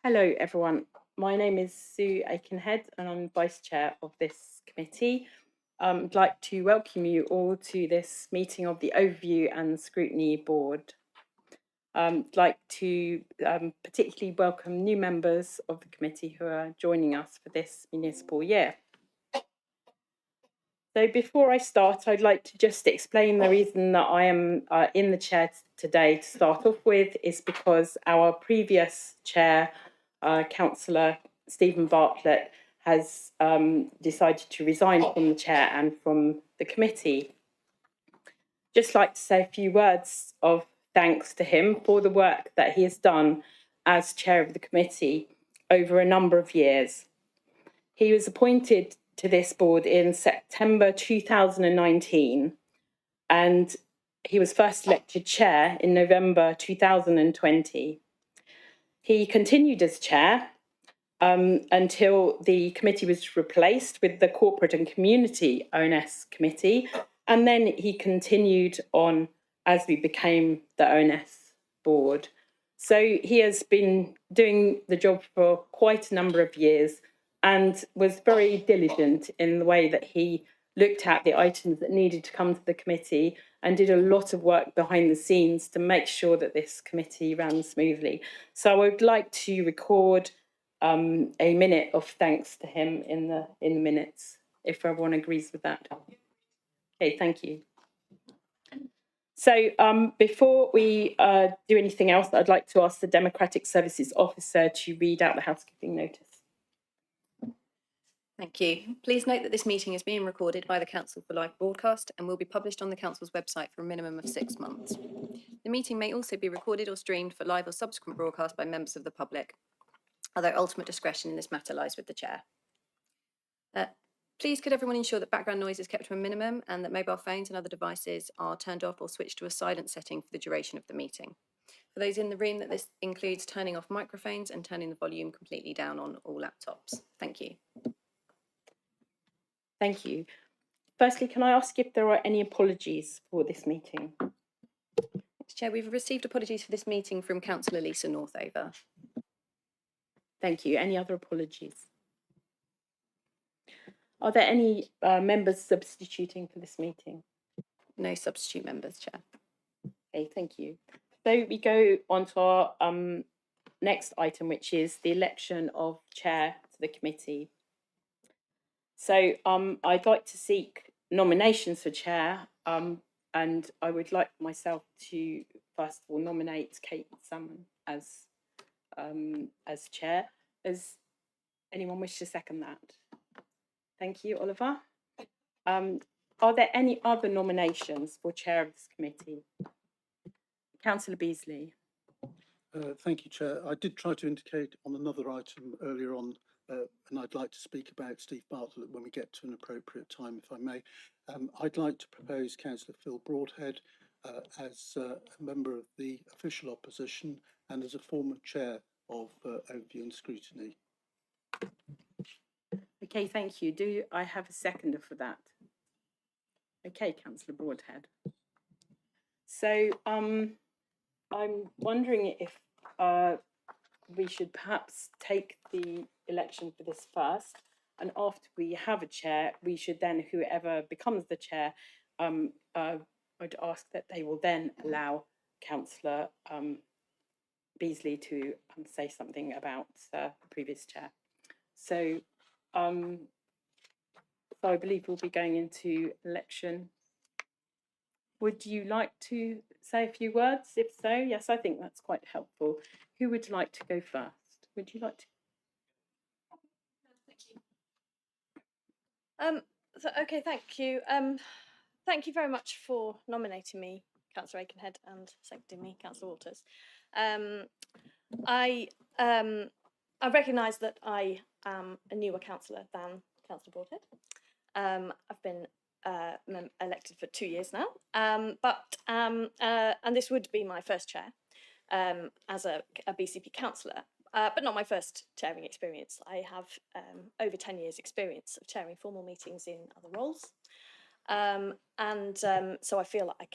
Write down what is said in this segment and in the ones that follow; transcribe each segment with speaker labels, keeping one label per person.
Speaker 1: Hello, everyone. My name is Sue Aikenhead, and I'm Vice Chair of this committee. I'd like to welcome you all to this meeting of the Overview and Scrutiny Board. I'd like to particularly welcome new members of the committee who are joining us for this municipal year. So before I start, I'd like to just explain the reason that I am in the chair today to start off with is because our previous chair, Councillor Stephen Bartlett, has decided to resign from the chair and from the committee. Just like to say a few words of thanks to him for the work that he has done as chair of the committee over a number of years. He was appointed to this board in September 2019, and he was first elected chair in November 2020. He continued as chair until the committee was replaced with the Corporate and Community ONS Committee, and then he continued on as we became the ONS board. So he has been doing the job for quite a number of years and was very diligent in the way that he looked at the items that needed to come to the committee and did a lot of work behind the scenes to make sure that this committee ran smoothly. So I would like to record a minute of thanks to him in the minutes, if everyone agrees with that. Okay, thank you. So before we do anything else, I'd like to ask the Democratic Services Officer to read out the housekeeping notice.
Speaker 2: Thank you. Please note that this meeting is being recorded by the Council for live broadcast and will be published on the Council's website for a minimum of 6 months. The meeting may also be recorded or streamed for live or subsequent broadcast by members of the public, although ultimate discretion in this matter lies with the Chair. Please could everyone ensure that background noise is kept to a minimum and that mobile phones and other devices are turned off or switched to a silent setting for the duration of the meeting. For those in the room, that this includes turning off microphones and turning the volume completely down on all laptops. Thank you.
Speaker 1: Thank you. Firstly, can I ask if there are any apologies for this meeting?
Speaker 2: Mr. Chair, we've received apologies for this meeting from Councillor Lisa Northover.
Speaker 1: Thank you. Any other apologies? Are there any members substituting for this meeting?
Speaker 2: No substitute members, Chair.
Speaker 1: Okay, thank you. So we go on to our next item, which is the election of chair to the committee. So I'd like to seek nominations for chair, and I would like myself to first of all nominate Kate Salmon as chair. Does anyone wish to second that? Thank you, Oliver. Are there any other nominations for chair of this committee? Councillor Beasley.
Speaker 3: Thank you, Chair. I did try to indicate on another item earlier on, and I'd like to speak about Steve Bartlett when we get to an appropriate time, if I may. I'd like to propose Councillor Phil Broadhead as a member of the official opposition and as a former chair of Overview and Scrutiny.
Speaker 1: Okay, thank you. Do I have a seconder for that? Okay, Councillor Broadhead. So I'm wondering if we should perhaps take the election for this first, and after we have a chair, we should then, whoever becomes the chair, I'd ask that they will then allow Councillor Beasley to say something about the previous chair. So, so I believe we'll be going into election. Would you like to say a few words? If so, yes, I think that's quite helpful. Who would like to go first? Would you like to?
Speaker 4: Thank you. Okay, thank you. Thank you very much for nominating me, Councillor Aikenhead, and seconding me, Councillor Walters. I recognise that I am a newer councillor than Councillor Broadhead. I've been elected for 2 years now, and this would be my first chair as a BCP councillor, but not my first chairing experience. I have over 10 years experience of chairing formal meetings in other roles, and so I feel that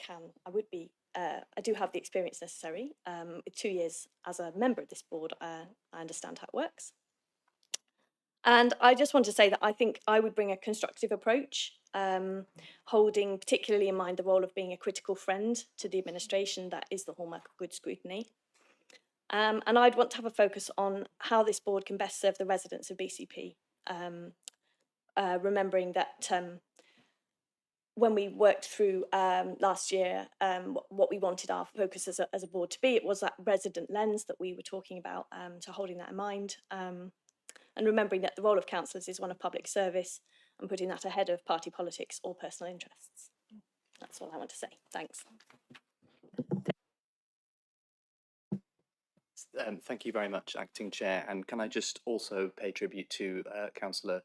Speaker 4: I would be I do have the experience necessary. With 2 years as a member of this board, I understand how it works. And I just want to say that I think I would bring a constructive approach, holding particularly in mind the role of being a critical friend to the administration. That is the hallmark of good scrutiny. And I'd want to have a focus on how this board can best serve the residents of BCP, remembering that when we worked through last year, what we wanted our focus as a board to be, it was that resident lens that we were talking about, so holding that in mind. And remembering that the role of councillors is one of public service and putting that ahead of party politics or personal interests. That's all I want to say. Thanks.
Speaker 5: Thank you very much, Acting Chair. And can I just also pay tribute to Councillor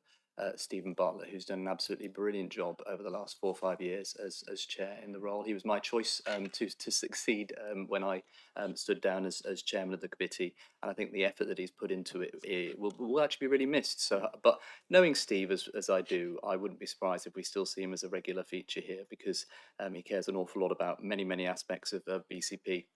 Speaker 5: Stephen Bartlett, who's done an absolutely brilliant job over the last 4 or 5 years as chair in the role. He was my choice to succeed when I stood down as chairman of the committee, and I think the effort that he's put into it will actually be really missed. So, but knowing Steve as I do, I wouldn't be surprised if we still see him as a regular feature here, because he cares an awful lot about many aspects of BCP.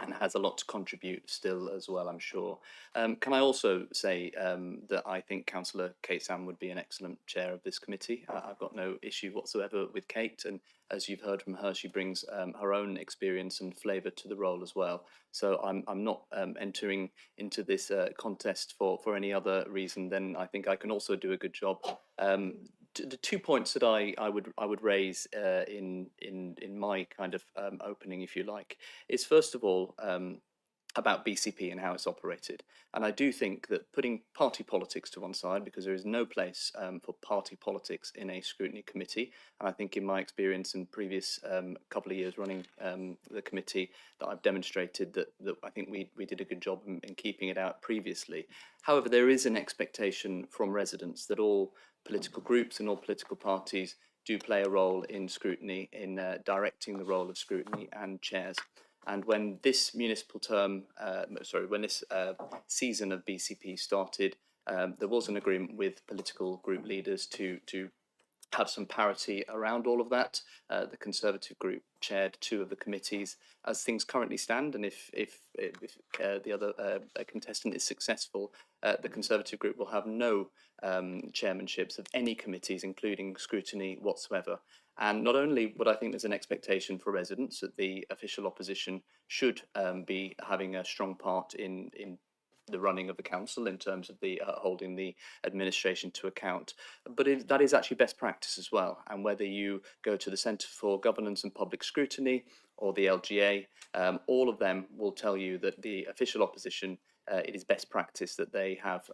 Speaker 5: And has a lot to contribute still as well, I'm sure. Can I also say that I think Councillor Kate Sam would be an excellent chair of this committee. I've got no issue whatsoever with Kate, and as you've heard from her, she brings her own experience and flavour to the role as well. So I'm not entering into this contest for any other reason than I think I can also do a good job. The 2 points that I would raise in my kind of opening, if you like, is first of all about BCP and how it's operated. And I do think that putting party politics to one side, because there is no place for party politics in a scrutiny committee, and I think in my experience in previous couple of years running the committee, that I've demonstrated that I think we did a good job in keeping it out previously. However, there is an expectation from residents that all political groups and all political parties do play a role in scrutiny, in directing the role of scrutiny and chairs. And when this municipal term, when this season of BCP started, there was an agreement with political group leaders to have some parity around all of that. The Conservative group chaired 2 of the committees as things currently stand, and if the other contestant is successful, the Conservative group will have no chairmanships of any committees, including scrutiny whatsoever. And not only would I think there's an expectation for residents that the official opposition should be having a strong part in the running of the council in terms of the holding the administration to account, but that is actually best practice as well. And whether you go to the Centre for Governance and Public Scrutiny or the LGA, all of them will tell you that the official opposition, it is best practice that they have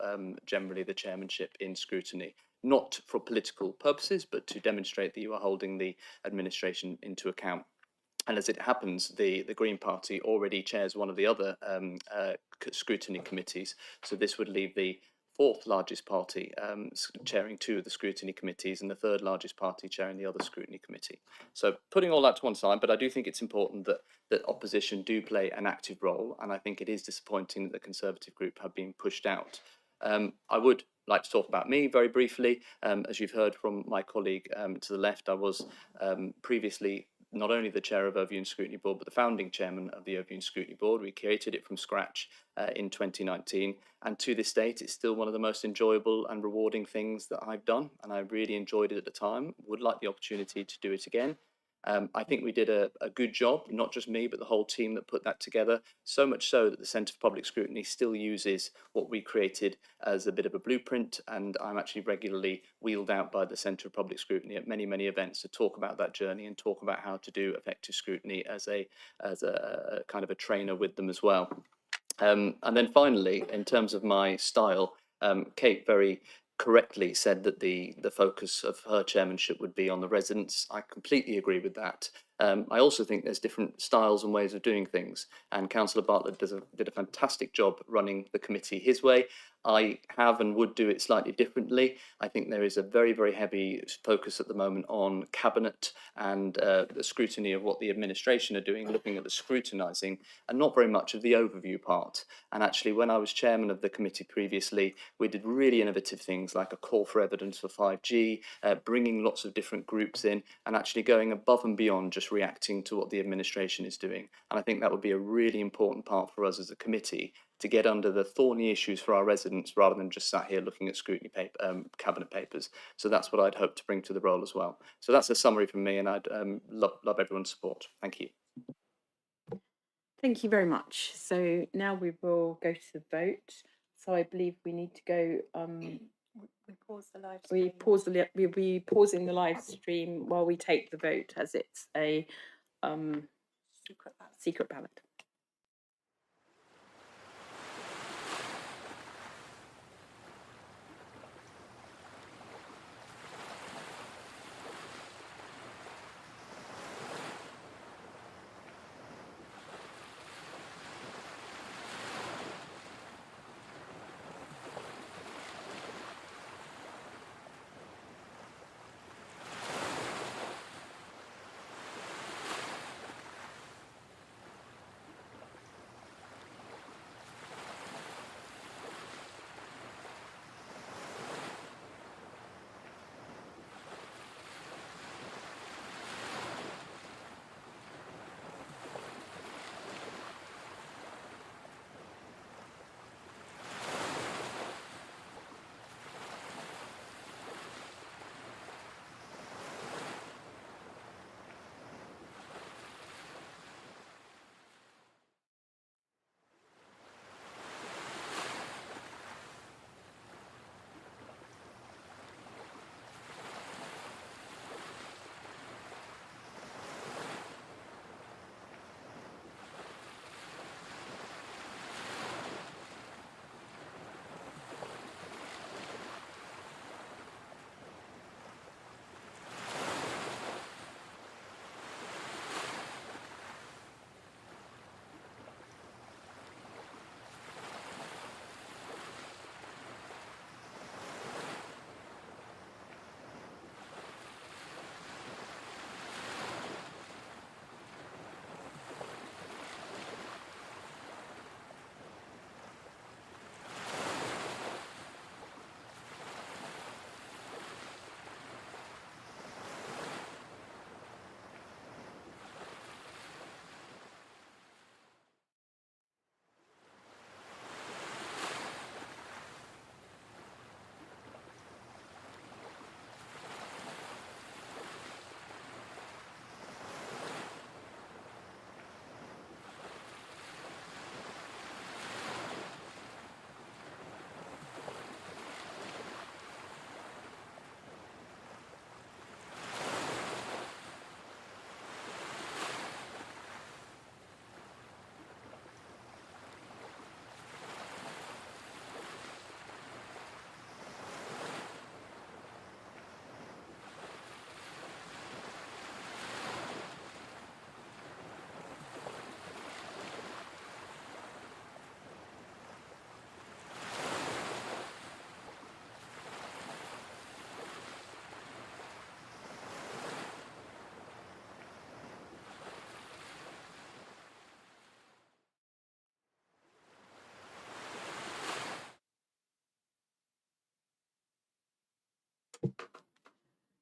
Speaker 5: generally the chairmanship in scrutiny, not for political purposes, but to demonstrate that you are holding the administration into account. And as it happens, the Green Party already chairs one of the other scrutiny committees. So this would leave the 4th largest party chairing 2 of the scrutiny committees and the 3rd largest party chairing the other scrutiny committee. So putting all that to one side, but I do think it's important that opposition do play an active role. And I think it is disappointing that the Conservative group have been pushed out. I would like to talk about me very briefly. As you've heard from my colleague to the left, I was previously not only the chair of Overview and Scrutiny Board, but the founding chairman of the Overview and Scrutiny Board. We created it from scratch in 2019, and to this date, it's still one of the most enjoyable and rewarding things that I've done, and I really enjoyed it at the time. Would like the opportunity to do it again. I think we did a good job, not just me, but the whole team that put that together, so much so that the Centre for Public Scrutiny still uses what we created as a bit of a blueprint, and I'm actually regularly wheeled out by the Centre for Public Scrutiny at many events to talk about that journey and talk about how to do effective scrutiny as a kind of a trainer with them as well. And then finally, in terms of my style, Kate very correctly said that the focus of her chairmanship would be on the residents. I completely agree with that. I also think there's different styles and ways of doing things, and Councillor Bartlett did a fantastic job running the committee his way. I have and would do it slightly differently. I think there is a very heavy focus at the moment on cabinet and the scrutiny of what the administration are doing, looking at the scrutinising, and not very much of the overview part. And actually, when I was chairman of the committee previously, we did really innovative things like a call for evidence for 5G, bringing lots of different groups in, and actually going above and beyond just just reacting to what the administration is doing. And I think that would be a really important part for us as a committee to get under the thorny issues for our residents rather than just sat here looking at scrutiny cabinet papers. So that's what I'd hope to bring to the role as well. So that's a summary from me, and I'd love everyone's support. Thank you.
Speaker 1: Thank you very much. So now we will go to the vote. So I believe we need to go.
Speaker 2: We pause the live
Speaker 1: We pause the we'll be pausing the live stream while we take the vote, as it's a secret ballot.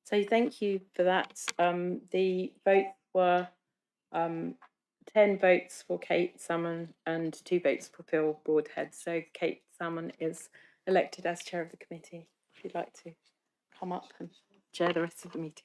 Speaker 1: So thank you for that. The votes were 10 votes for Kate Salmon and 2 votes for Phil Broadhead. So Kate Salmon is elected as chair of the committee. If you'd like to come up and chair the rest of the meeting.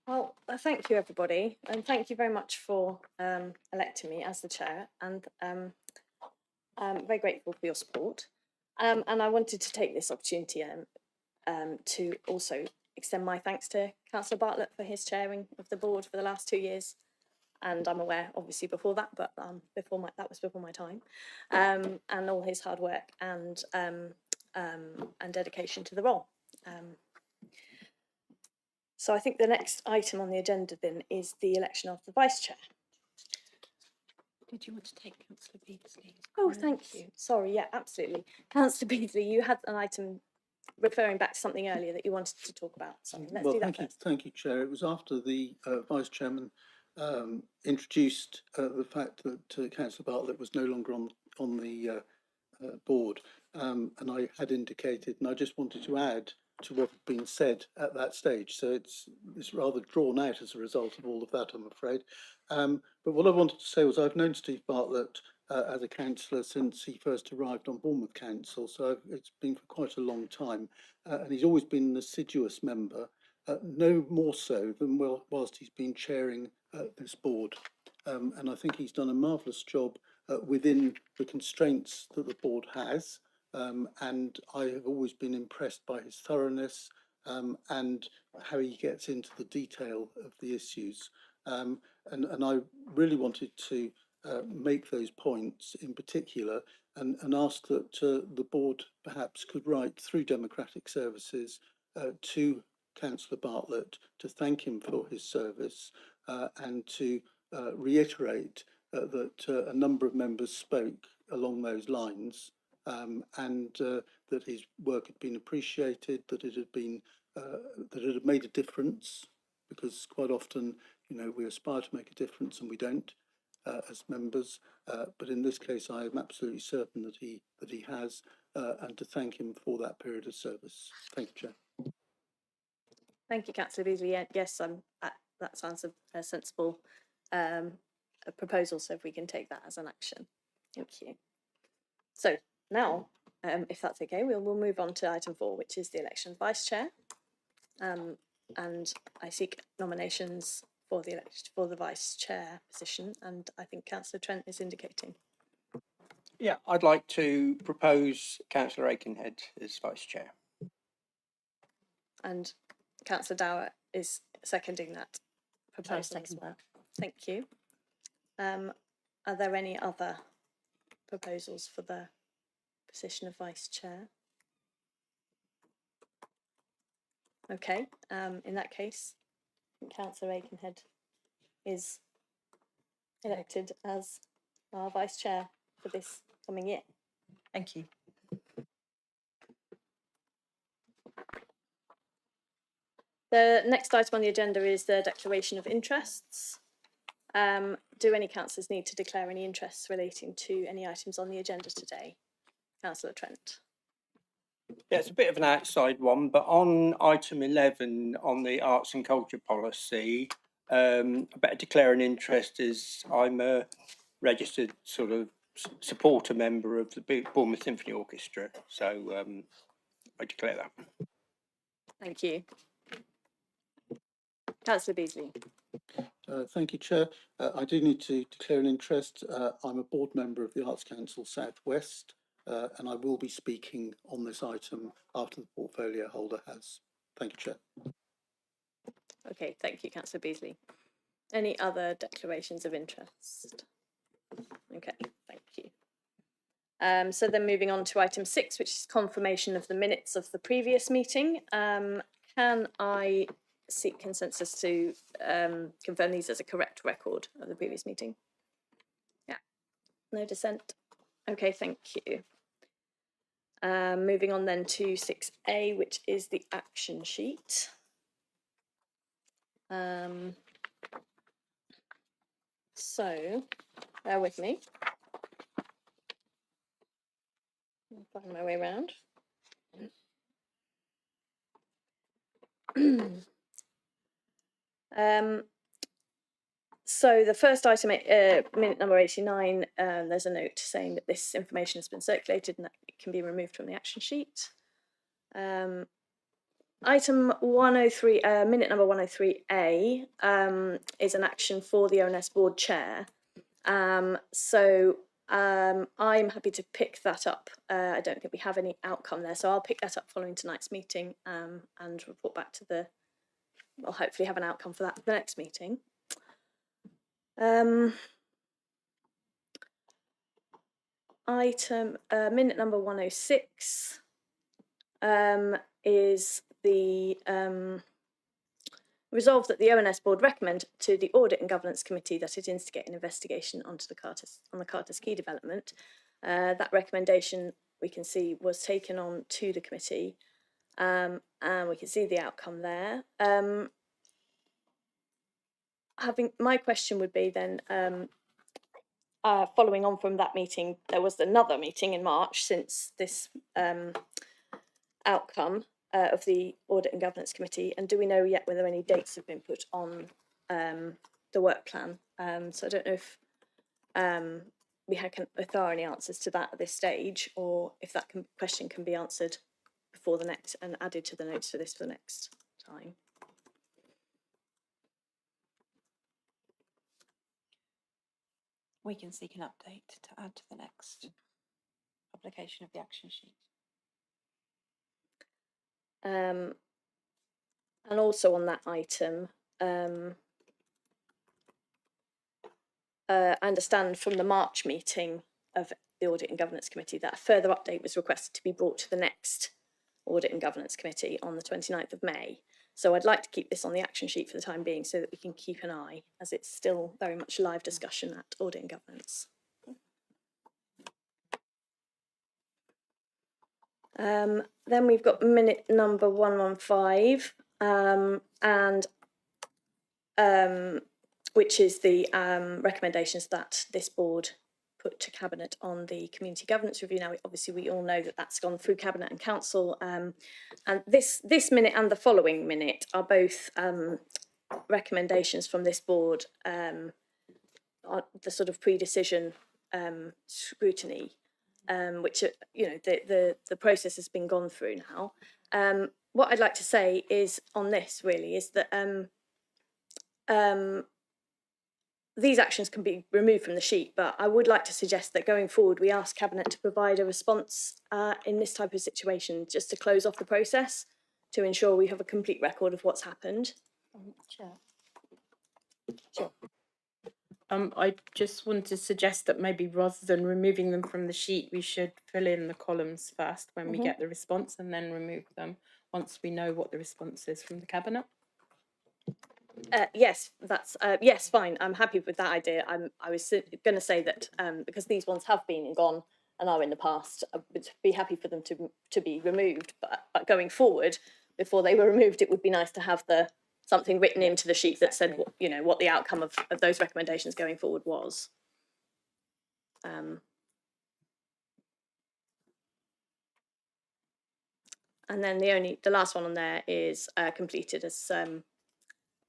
Speaker 4: Well, thank you, everybody, and thank you very much for electing me as the chair, and I'm very grateful for your support. And I wanted to take this opportunity to also extend my thanks to Councillor Bartlett for his chairing of the board for the last 2 years. and I'm aware, obviously, before that, but that was before my time, and all his hard work and dedication to the role. So I think the next item on the agenda then is the election of the vice chair.
Speaker 2: Did you want to take Councillor Beasley's?
Speaker 4: Oh, thank you. Sorry, yeah, absolutely. Councillor Beasley, you had an item referring back to something earlier that you wanted to talk about. So let's do that first.
Speaker 3: Thank you, Chair. It was after the Vice Chairman introduced the fact that Councillor Bartlett was no longer on the board, and I had indicated, and I just wanted to add to what had been said at that stage. So it's rather drawn out as a result of all of that, I'm afraid. But what I wanted to say was I've known Steve Bartlett as a councillor since he first arrived on Bournemouth Council, so it's been for quite a long time, and he's always been an assiduous member, no more so than whilst he's been chairing this board. And I think he's done a marvellous job within the constraints that the board has, and I have always been impressed by his thoroughness and how he gets into the detail of the issues. And I really wanted to make those points in particular and ask that the board perhaps could write through Democratic Services to Councillor Bartlett to thank him for his service and to reiterate that a number of members spoke along those lines, and that his work had been appreciated, that it had made a difference, because quite often, you know, we aspire to make a difference and we don't as members. But in this case, I am absolutely certain that he has, and to thank him for that period of service. Thank you, Chair.
Speaker 4: Thank you, Councillor Beasley. Yes, that sounds a sensible a proposal, so if we can take that as an action. Thank you. So now, if that's okay, we'll move on to item 4, which is the election of vice chair. And I seek nominations for the vice chair position, and I think Councillor Trent is indicating.
Speaker 6: Yeah, I'd like to propose Councillor Aikenhead as vice chair.
Speaker 4: And Councillor Dower is seconding that proposal as well. Thank you. Are there any other proposals for the position of vice chair? Okay, in that case, Councillor Aikenhead is elected as our vice chair for this coming year.
Speaker 7: Thank you.
Speaker 4: The next item on the agenda is the declaration of interests. Do any councillors need to declare any interests relating to any items on the agenda today? Councillor Trent.
Speaker 6: Yeah, it's a bit of an outside one, but on item 11 on the arts and culture policy, I better declare an interest as I'm a registered sort of supporter member of the Bournemouth Symphony Orchestra, so I declare that.
Speaker 4: Thank you. Councillor Beasley.
Speaker 3: Thank you, Chair. I do need to declare an interest. I'm a board member of the Arts Council South West, and I will be speaking on this item after the portfolio holder has. Thank you, Chair.
Speaker 4: Okay, thank you, Councillor Beasley. Any other declarations of interest? Okay, thank you. So then moving on to item 6, which is confirmation of the minutes of the previous meeting. Can I seek consensus to confirm these as a correct record of the previous meeting? Yeah, no dissent. Okay, thank you. Moving on then to 6A, which is the action sheet. So, bear with me. I'll find my way around. So the first item, minute number 89, there's a note saying that this information has been circulated and that it can be removed from the action sheet. Item 103, minute number 103A, is an action for the ONS board chair. So I'm happy to pick that up. I don't think we have any outcome there, so I'll pick that up following tonight's meeting and report back to we'll hopefully have an outcome for that for the next meeting. Item minute number 106 is the resolve that the ONS board recommend to the Audit and Governance Committee that it instigate an investigation onto the Carter's Quay development. That recommendation, we can see, was taken on to the committee, and we can see the outcome there. My question would be then, following on from that meeting, there was another meeting in March since this outcome of the Audit and Governance Committee, and do we know yet whether any dates have been put on the work plan? So I don't know if if there are any answers to that at this stage, or if that question can be answered before the next and added to the notes for this for the next time.
Speaker 7: We can seek an update to add to the next publication of the action sheet.
Speaker 4: And also on that item, I understand from the March meeting of the Audit and Governance Committee that a further update was requested to be brought to the next Audit and Governance Committee on the 29th of May. So I'd like to keep this on the action sheet for the time being so that we can keep an eye, as it's still very much a live discussion at Audit and Governance. Then we've got minute number 115, which is the recommendations that this board put to Cabinet on the community governance review. Now, obviously, we all know that that's gone through Cabinet and Council, and this minute and the following minute are both recommendations from this board on the sort of pre-decision scrutiny, which the process has been gone through now. What I'd like to say is on this really is that these actions can be removed from the sheet, but I would like to suggest that going forward we ask Cabinet to provide a response in this type of situation, just to close off the process, to ensure we have a complete record of what's happened.
Speaker 7: Sure.
Speaker 1: I just want to suggest that maybe rather than removing them from the sheet, we should fill in the columns first when we get the response, and then remove them once we know what the response is from the Cabinet.
Speaker 4: Yes, that's yes, fine. I'm happy with that idea. I was going to say that because these ones have been and gone and are in the past, I would be happy for them to be removed. But going forward, before they were removed, it would be nice to have something written into the sheet that said what the outcome of those recommendations going forward was. And then the last one on there is completed as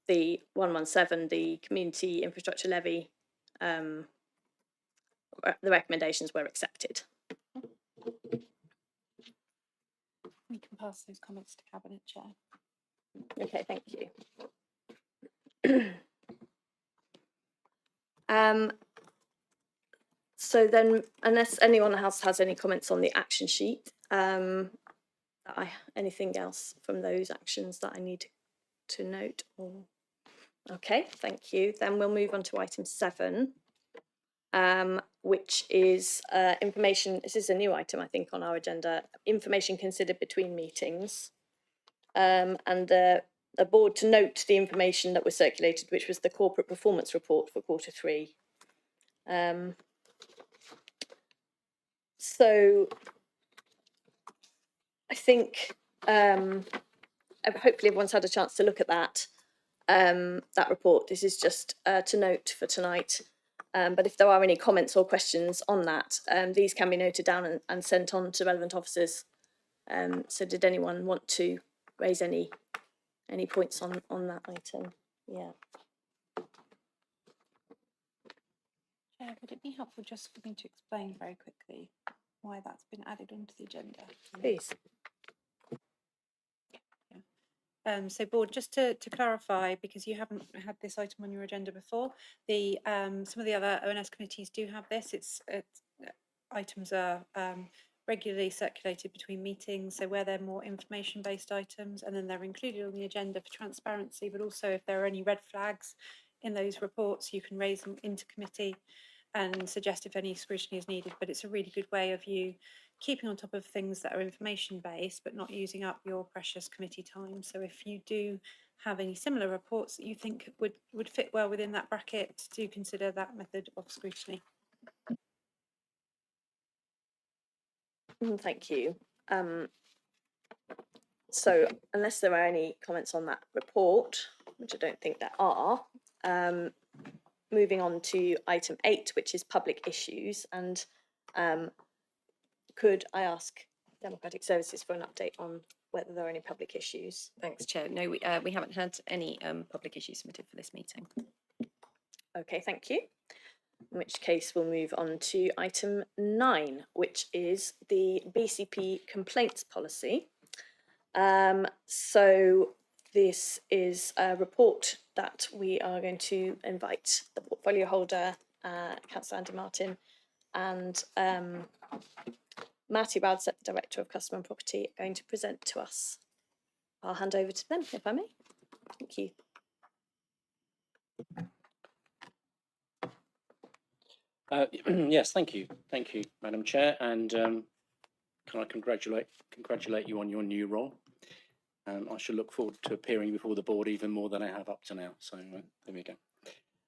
Speaker 4: the 117, the community infrastructure levy. The recommendations were accepted.
Speaker 7: We can pass those comments to Cabinet Chair.
Speaker 4: Okay, thank you. So then, unless anyone else has any comments on the action sheet, anything else from those actions that I need to note? Okay, thank you. Then we'll move on to item 7, which is information. This is a new item, I think, on our agenda. Information considered between meetings, and the board to note the information that was circulated, which was the corporate performance report for Q3. So I think hopefully everyone's had a chance to look at that report. This is just to note for tonight. But if there are any comments or questions on that, these can be noted down and sent on to relevant officers. So did anyone want to raise any points on that item? Yeah.
Speaker 7: Chair, would it be helpful just for me to explain very quickly why that's been added onto the agenda?
Speaker 4: Please.
Speaker 7: So board, just to clarify, because you haven't had this item on your agenda before, some of the other ONS committees do have this. Items are regularly circulated between meetings, so where they're more information-based items, and then they're included on the agenda for transparency, but also if there are any red flags in those reports. You can raise them into committee and suggest if any scrutiny is needed, but it's a really good way of you keeping on top of things that are information based but not using up your precious committee time. So if you do have any similar reports that you think would fit well within that bracket, do consider that method of scrutiny.
Speaker 4: Thank you. So unless there are any comments on that report, which I don't think there are, moving on to item 8, which is public issues. And could I ask Democratic Services for an update on whether there are any public issues?
Speaker 2: Thanks, Chair. No, we haven't had any public issues submitted for this meeting.
Speaker 4: Okay, thank you. In which case we'll move on to item 9, which is the BCP complaints policy. So this is a report that we are going to invite the portfolio holder, Councillor Andy Martin, and Matthew Bowdset, the Director of Customer and Property, are going to present to us. I'll hand over to them, if I may. Thank you.
Speaker 8: Yes, thank you, Madam Chair, and can I congratulate you on your new role? I shall look forward to appearing before the board even more than I have up to now. So there we go.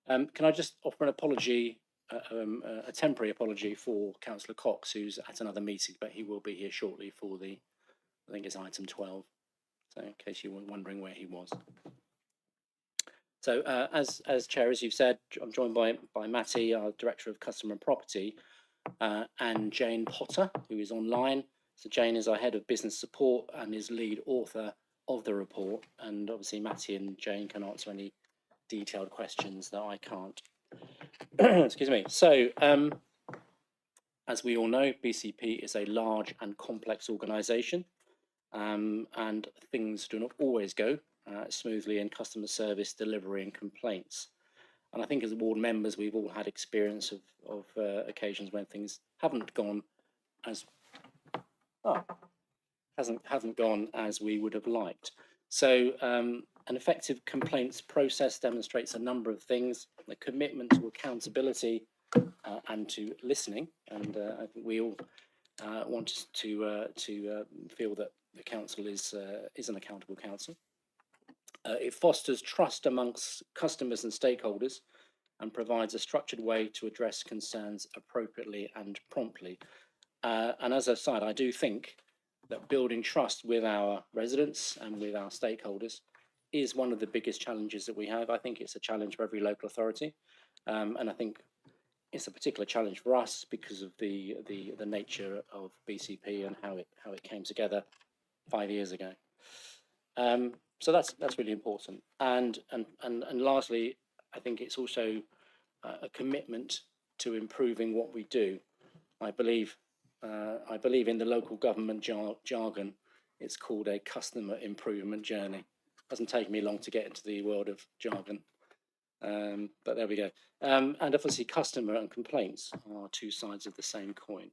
Speaker 8: Can I just offer an apology, a temporary apology for Councillor Cox, who's at another meeting, but he will be here shortly for the, I think it's item 12. So in case you were wondering where he was. So as Chair, as you've said, I'm joined by Matty, our Director of Customer and Property, and Jane Potter, who is online. So Jane is our Head of Business Support and is lead author of the report. And obviously Matty and Jane can answer any detailed questions that I can't. Excuse me. So as we all know, BCP is a large and complex organisation, and things do not always go smoothly in customer service delivery and complaints. And I think as board members, we've all had experience of occasions when things haven't gone as hasn't gone as we would have liked. So an effective complaints process demonstrates a number of things: a commitment to accountability and to listening. And I think we all want to feel that the council is an accountable council. It fosters trust amongst customers and stakeholders and provides a structured way to address concerns appropriately and promptly. And as I said, I do think that building trust with our residents and with our stakeholders is one of the biggest challenges that we have. I think it's a challenge for every local authority, and I think it's a particular challenge for us because of the nature of BCP and how it came together 5 years ago. So that's really important. And lastly, I think it's also a commitment to improving what we do. I believe in the local government jargon. It's called a customer improvement journey. It doesn't take me long to get into the world of jargon, but there we go. And obviously, customer and complaints are two sides of the same coin.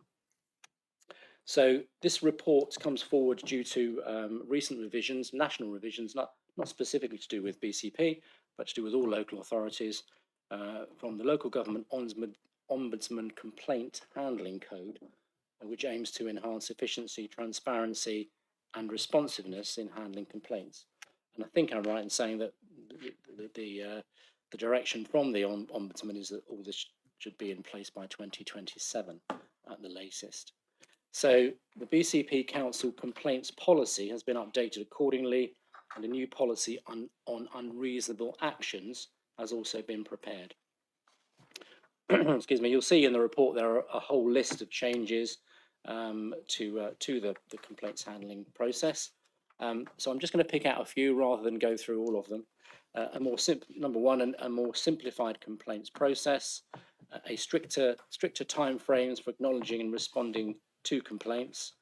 Speaker 8: So this report comes forward due to recent revisions, national revisions, not specifically to do with BCP, but to do with all local authorities, from the Local Government Ombudsman Complaint Handling Code, which aims to enhance efficiency, transparency, and responsiveness in handling complaints. And I think I'm right in saying that the direction from the Ombudsman is that all this should be in place by 2027 at the latest. So the BCP Council complaints policy has been updated accordingly, and a new policy on unreasonable actions has also been prepared. Excuse me. You'll see in the report there are a whole list of changes to the complaints handling process. So I'm just going to pick out a few rather than go through all of them. Number one, a more simplified complaints process, a stricter timeframes for acknowledging and responding to complaints,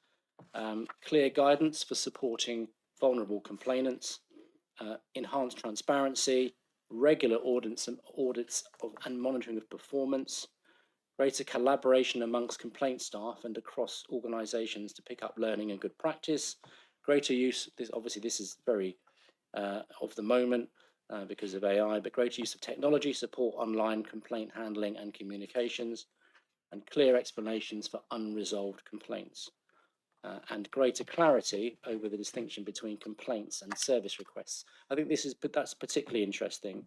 Speaker 8: clear guidance for supporting vulnerable complainants, enhanced transparency, regular audits and monitoring of performance, greater collaboration amongst complaint staff and across organisations to pick up learning and good practice, greater use, this is very of the moment, because of AI, but greater use of technology, support online complaint handling and communications, and clear explanations for unresolved complaints. And greater clarity over the distinction between complaints and service requests. I think that's particularly interesting.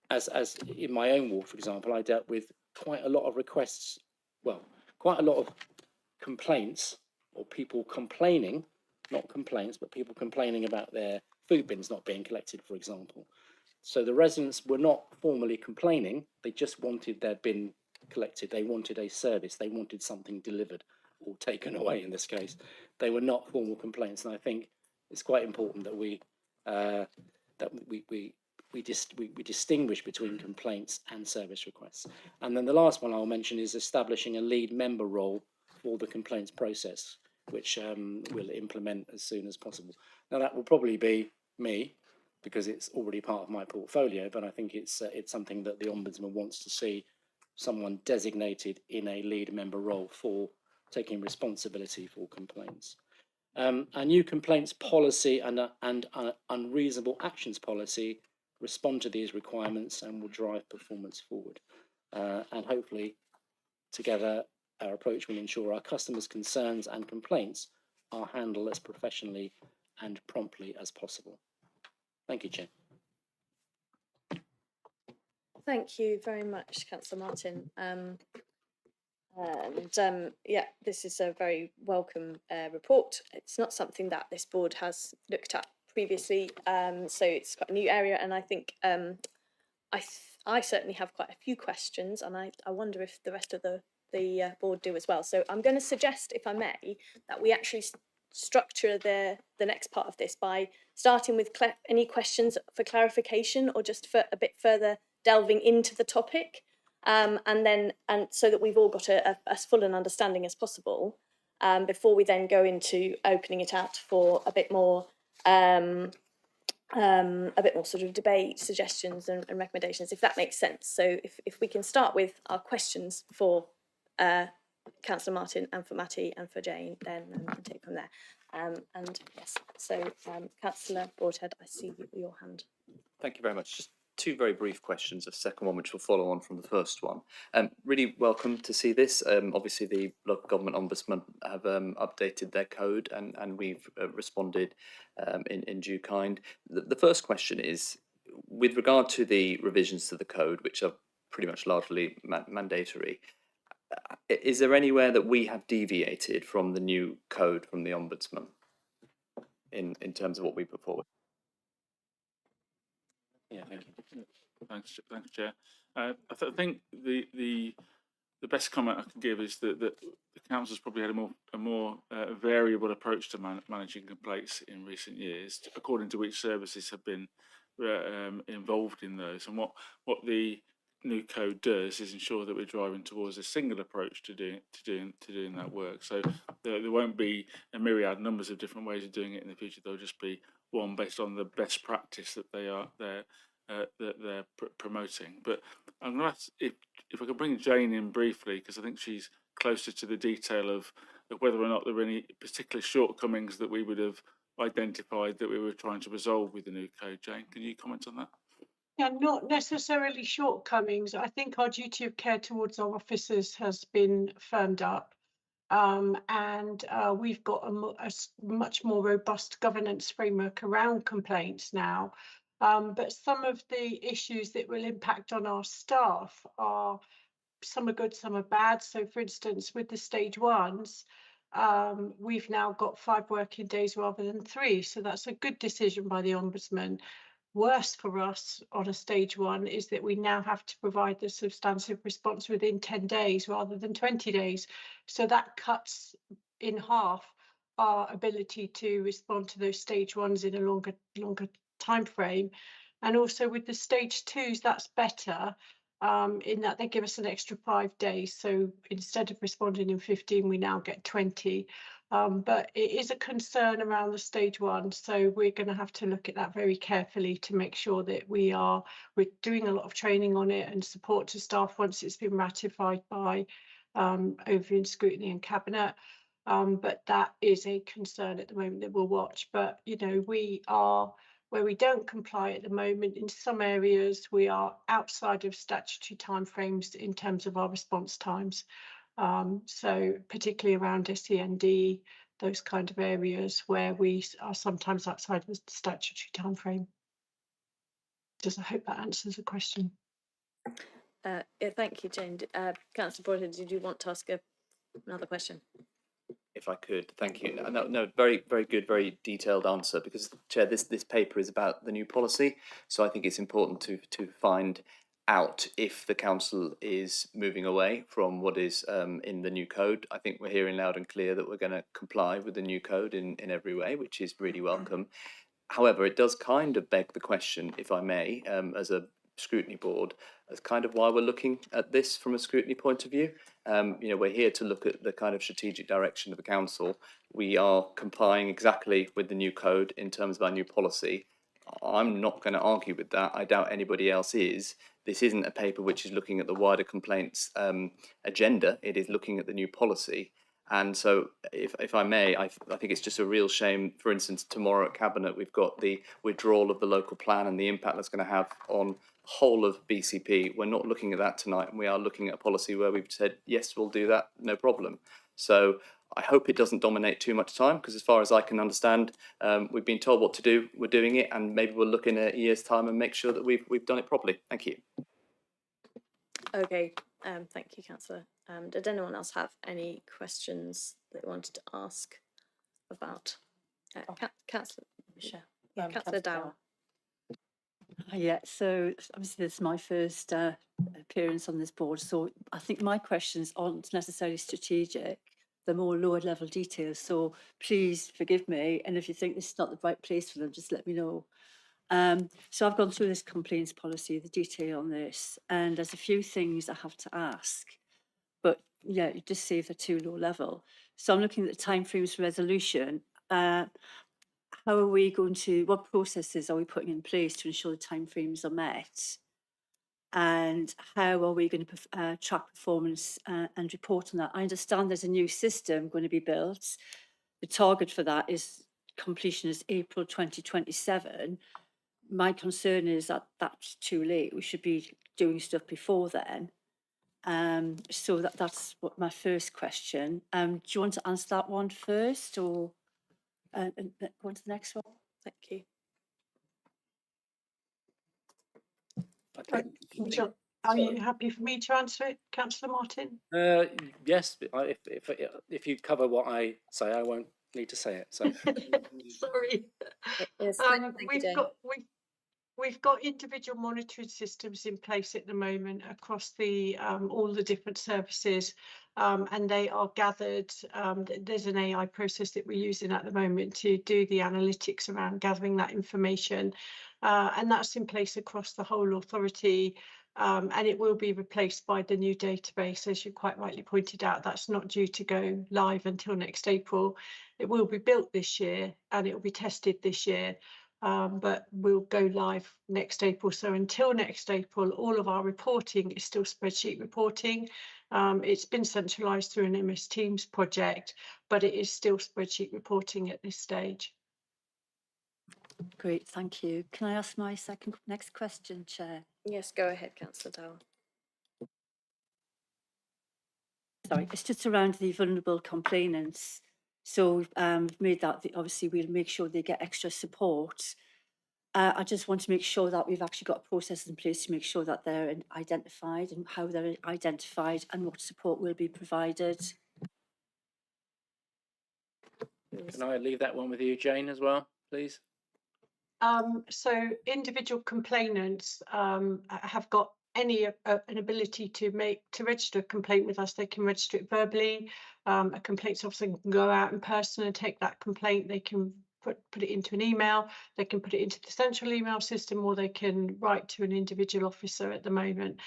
Speaker 8: As in my own ward, for example, I dealt with quite a lot of requests, well, quite a lot of complaints, or people complaining, not complaints, but people complaining about their food bins not being collected, for example. So the residents were not formally complaining, they just wanted their bin collected, they wanted a service, they wanted something delivered or taken away in this case. They were not formal complaints, and I think it's quite important that we distinguish between complaints and service requests. And then the last one I'll mention is establishing a lead member role for the complaints process, which we'll implement as soon as possible. Now that will probably be me, because it's already part of my portfolio, but I think it's something that the Ombudsman wants to see someone designated in a lead member role for taking responsibility for complaints. A new complaints policy and unreasonable actions policy respond to these requirements and will drive performance forward. And hopefully, together, our approach will ensure our customers' concerns and complaints are handled as professionally and promptly as possible. Thank you, Chair.
Speaker 4: Thank you very much, Councillor Martin. Yeah, this is a very welcome report. It's not something that this board has looked at previously, so it's quite a new area, and I think I certainly have quite a few questions, and I wonder if the rest of the board do as well. So I'm going to suggest, if I may, that we actually structure the next part of this by starting with any questions for clarification or just for a bit further delving into the topic. And so that we've all got as full an understanding as possible, before we then go into opening it out for a bit more sort of debate, suggestions and recommendations, if that makes sense. So if we can start with our questions for Councillor Martin and for Matty and for Jane, then and take from there. And yes, so Councillor Broadhead, I see your hand.
Speaker 5: Thank you very much. Just two very brief questions. A second one, which will follow on from the first one. Really welcome to see this. Obviously, the local government ombudsman have updated their code, and we've responded in due kind. The first question is, with regard to the revisions to the code, which are pretty much largely mandatory, is there anywhere that we have deviated from the new code from the ombudsman in terms of what we put forward?
Speaker 8: Yeah, thank you.
Speaker 9: Thanks, Chair. I think the best comment I can give is that the council's probably had a more variable approach to managing complaints in recent years, according to which services have been involved in those. And what the new code does is ensure that we're driving towards a single approach to doing that work. So there won't be a myriad numbers of different ways of doing it in the future. There'll just be one based on the best practice that they're promoting. But I'm going to ask if I could bring Jane in briefly, because I think she's closer to the detail of whether or not there were any particular shortcomings that we would have identified that we were trying to resolve with the new code. Jane, can you comment on that?
Speaker 10: Yeah, not necessarily shortcomings. I think our duty of care towards our officers has been firmed up, and we've got a much more robust governance framework around complaints now. But some of the issues that will impact on our staff are, some are good, some are bad. So for instance, with the stage ones, we've now got 5 working days rather than 3. So that's a good decision by the Ombudsman. Worse for us on a stage 1 is that we now have to provide the substantive response within 10 days rather than 20 days. So that cuts in half our ability to respond to those stage 1s in a longer time frame. And also with the stage 2s, that's better in that they give us an extra 5 days. So instead of responding in 15, we now get 20. But it is a concern around the stage 1, so we're going to have to look at that very carefully to make sure that we're doing a lot of training on it and support to staff once it's been ratified by over in Scrutiny and Cabinet. But that is a concern at the moment that we'll watch. But you know, we are where we don't comply at the moment. In some areas, we are outside of statutory timeframes in terms of our response times. So particularly around SEND, those kind of areas where we are sometimes outside of the statutory timeframe. I hope that answers the question.
Speaker 4: Yeah, thank you, Jane. Councillor Broadhead, did you want to ask another question?
Speaker 5: If I could, thank you. No, very, very good, very detailed answer. Because, Chair, this paper is about the new policy, so I think it's important to find out if the council is moving away from what is in the new code. I think we're hearing loud and clear that we're going to comply with the new code in every way, which is really welcome. However, it does kind of beg the question, if I may, as a scrutiny board, as kind of why we're looking at this from a scrutiny point of view. You know, we're here to look at the kind of strategic direction of the council. We are complying exactly with the new code in terms of our new policy. I'm not going to argue with that. I doubt anybody else is. This isn't a paper which is looking at the wider complaints agenda. It is looking at the new policy. And so, if I may, I think it's just a real shame. For instance, tomorrow at Cabinet, we've got the withdrawal of the local plan and the impact that's going to have on the whole of BCP. We're not looking at that tonight, and we are looking at a policy where we've said, yes, we'll do that, no problem. So I hope it doesn't dominate too much time, because as far as I can understand, we've been told what to do, we're doing it, and maybe we'll look in a year's time and make sure that we've done it properly. Thank you.
Speaker 4: Okay, thank you, Councillor. Did anyone else have any questions that they wanted to ask about? Councillor Councillor Dower.
Speaker 11: Yeah, so obviously this is my first appearance on this board, so I think my questions aren't necessarily strategic, they're more lower level details, so please forgive me, and if you think this is not the right place for them, just let me know. So I've gone through this complaints policy, the detail on this, and there's a few things I have to ask, but yeah, you just say they're too low level. So I'm looking at the timeframes for resolution. How are we going to, what processes are we putting in place to ensure the timeframes are met? And how are we going to track performance and report on that? I understand there's a new system going to be built. The target for that is completion is April 2027. My concern is that that's too late. We should be doing stuff before then. So that's what my first question. Do you want to answer that one first, or go on to the next one?
Speaker 4: Thank you.
Speaker 10: Are you happy for me to answer it, Councillor Martin?
Speaker 8: Yes, if you cover what I say, I won't need to say it. So
Speaker 10: Sorry.
Speaker 2: Yes,
Speaker 10: We've got individual monitoring systems in place at the moment across the all the different services, and they are gathered. There's an AI process that we're using at the moment to do the analytics around gathering that information, and that's in place across the whole authority. And it will be replaced by the new database, as you quite rightly pointed out. That's not due to go live until next April. It will be built this year and it will be tested this year. But we'll go live next April. So until next April, all of our reporting is still spreadsheet reporting. It's been centralised through an MS Teams project, but it is still spreadsheet reporting at this stage.
Speaker 11: Great, thank you. Can I ask my next question, Chair?
Speaker 4: Yes, go ahead, Councillor Dower.
Speaker 11: Sorry, it's just around the vulnerable complainants. So we've made that, obviously we'll make sure they get extra support. I just want to make sure that we've actually got a process in place to make sure that they're identified and how they're identified and what support will be provided.
Speaker 8: can I leave that one with you, Jane, as well, please?
Speaker 10: So individual complainants have got an ability to register a complaint with us. They can register it verbally. A complaints officer can go out in person and take that complaint. They can put it into an email. They can put it into the central email system, or they can write to an individual officer at the moment.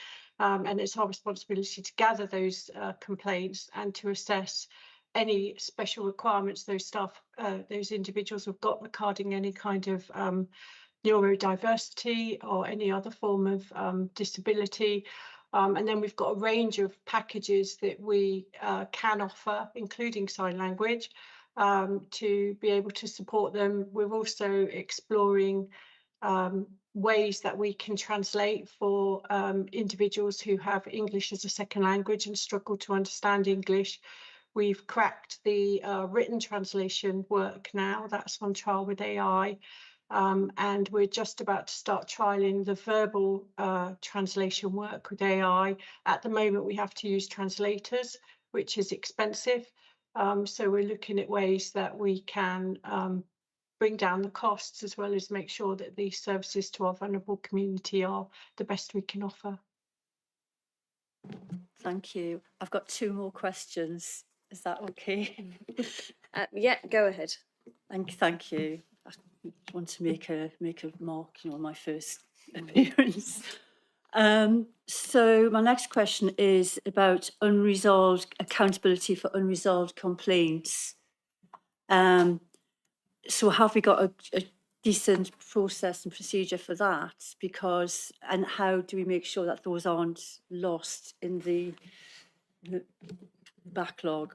Speaker 10: And it's our responsibility to gather those complaints and to assess any special requirements those staff, those individuals have got regarding any kind of neurodiversity or any other form of disability. And then we've got a range of packages that we can offer, including sign language, to be able to support them. We're also exploring ways that we can translate for individuals who have English as a second language and struggle to understand English. We've cracked the written translation work now. That's on trial with AI. And we're just about to start trialing the verbal translation work with AI. At the moment, we have to use translators, which is expensive. So we're looking at ways that we can bring down the costs, as well as make sure that these services to our vulnerable community are the best we can offer.
Speaker 11: Thank you. I've got 2 more questions. Is that okay?
Speaker 4: Yeah, go ahead.
Speaker 11: Thank you. I want to make a mark, on my first appearance. So my next question is about accountability for unresolved complaints. So have we got a decent process and procedure for that? And how do we make sure that those aren't lost in the backlog?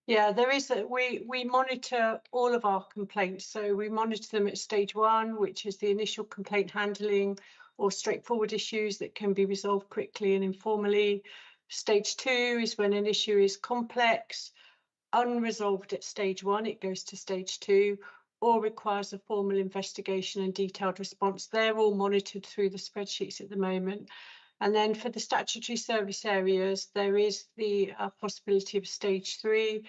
Speaker 10: Yeah, there is we monitor all of our complaints. So we monitor them at stage 1, which is the initial complaint handling or straightforward issues that can be resolved quickly and informally. Stage 2 is when an issue is complex, unresolved at stage 1, it goes to stage 2, or requires a formal investigation and detailed response. They're all monitored through the spreadsheets at the moment. And then for the statutory service areas, there is the possibility of stage 3.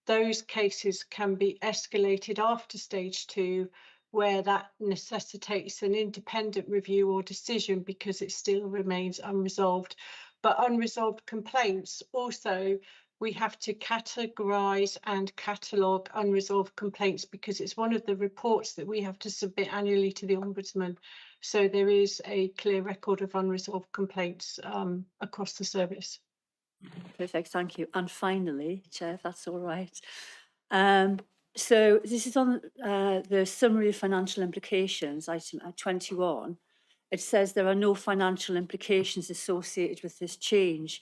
Speaker 10: Those cases can be escalated after stage 2, where that necessitates an independent review or decision because it still remains unresolved. But unresolved complaints also, we have to categorise and catalogue unresolved complaints because it's one of the reports that we have to submit annually to the Ombudsman. So there is a clear record of unresolved complaints across the service.
Speaker 11: Perfect, thank you. And finally, Chair, if that's all right. So this is on the summary of financial implications, item 21. It says there are no financial implications associated with this change.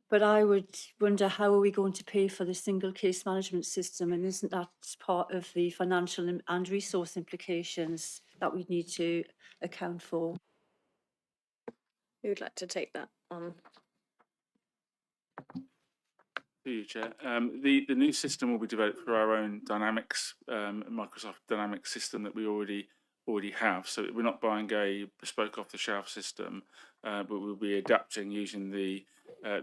Speaker 11: But I would wonder, how are we going to pay for the single case management system? And isn't that part of the financial and resource implications that we need to account for?
Speaker 4: Who would like to take that on?
Speaker 9: To you, Chair. The new system will be developed for our own Dynamics, Microsoft Dynamics system that we already have. So we're not buying a bespoke off-the-shelf system, but we'll be adapting using the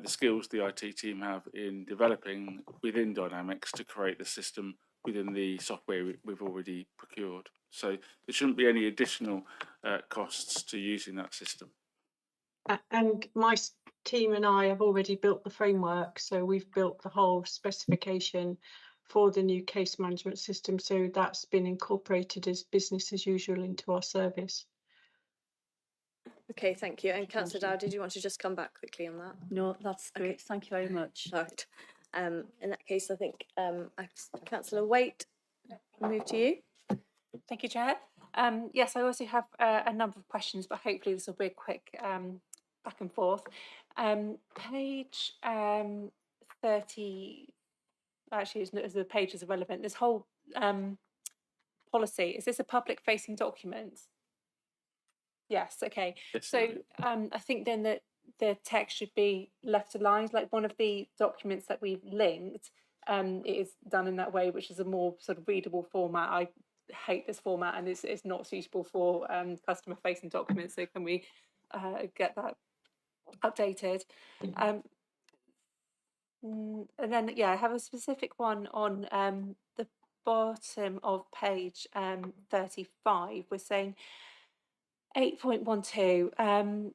Speaker 9: skills the IT team have in developing within Dynamics to create the system within the software we've already procured. So there shouldn't be any additional costs to using that system.
Speaker 10: And my team and I have already built the framework. So we've built the whole specification for the new case management system. So that's been incorporated as business as usual into our service.
Speaker 4: Okay, thank you. And Councillor Dow, did you want to just come back quickly on that?
Speaker 11: No, that's great. Okay. Thank you very much.
Speaker 4: Right. In that case, I think Councillor Waite, move to you.
Speaker 7: Thank you, Chair. Yes, I also have a number of questions, but hopefully this will be a quick back and forth. Page 30, actually, as the page is irrelevant, this whole policy, is this a public facing document? Yes, okay.
Speaker 9: Yes,
Speaker 7: so I think then that the text should be left aligned, like one of the documents that we've linked, it is done in that way, which is a more sort of readable format. I hate this format and it's not suitable for customer facing documents, so can we get that updated? And then, yeah, I have a specific one on the bottom of page 35. We're saying 8.12,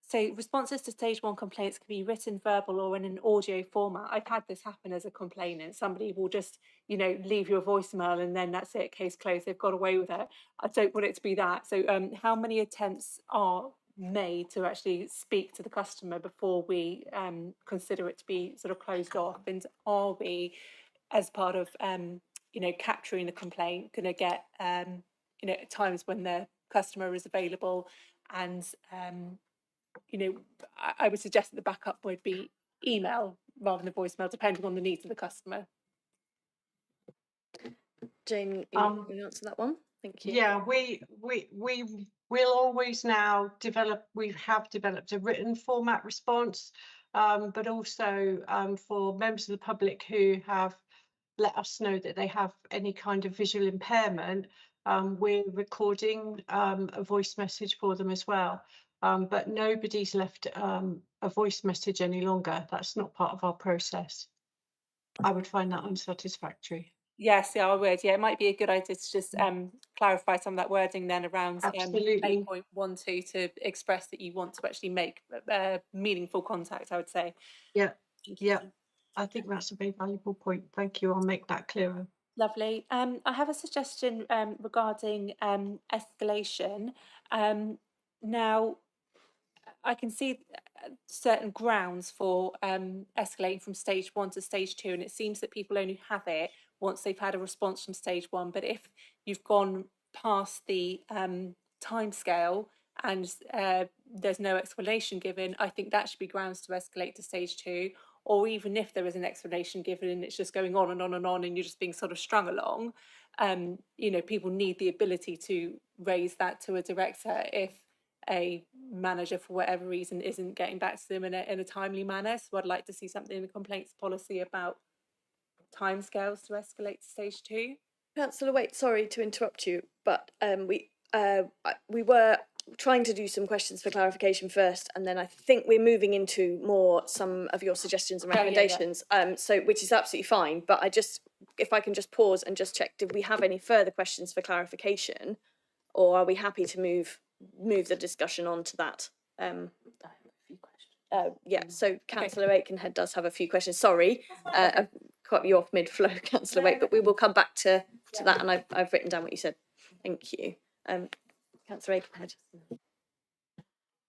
Speaker 7: so responses to stage 1 complaints can be written, verbal, or in an audio format. I've had this happen as a complainant. Somebody will just, leave you a voicemail and then that's it, case closed, they've got away with it. I don't want it to be that. So how many attempts are made to actually speak to the customer before we consider it to be sort of closed off? And are we, as part of, capturing the complaint, going to get, times when the customer is available? And I would suggest that the backup would be email rather than voicemail, depending on the needs of the customer.
Speaker 4: Jane, you answer that one? Thank you.
Speaker 10: Yeah, we will always now develop. We have developed a written format response, but also for members of the public who have let us know that they have any kind of visual impairment, we're recording a voice message for them as well. But nobody's left a voice message any longer. That's not part of our process. I would find that unsatisfactory.
Speaker 7: Yes, yeah, I would. Yeah, it might be a good idea to just clarify some of that wording then around
Speaker 10: Absolutely.
Speaker 7: 8.12 to express that you want to actually make meaningful contact, I would say.
Speaker 10: Yeah,
Speaker 7: Thank you.
Speaker 10: yeah. I think that's a very valuable point. Thank you. I'll make that clearer.
Speaker 7: Lovely. I have a suggestion regarding escalation. Now, I can see certain grounds for escalating from stage 1 to stage 2, and it seems that people only have it once they've had a response from stage 1. But if you've gone past the time scale and there's no explanation given, I think that should be grounds to escalate to stage 2. Or even if there is an explanation given and it's just going on and on and on and you're just being sort of strung along, you know, people need the ability to raise that to a director if a manager, for whatever reason, isn't getting back to them in a timely manner. So I'd like to see something in the complaints policy about timescales to escalate to stage 2.
Speaker 4: Councillor Waite, sorry to interrupt you, but we were trying to do some questions for clarification first, and then I think we're moving into more some of your suggestions and recommendations. So which is absolutely fine. But if I can just pause and just check, did we have any further questions for clarification, or are we happy to move the discussion on to that? Yeah, so Councillor Aikenhead does have a few questions. Sorry, I've cut you off mid-flow, Councillor Waite, but we will come back to that, and I've written down what you said. Thank you. Councillor Aikenhead.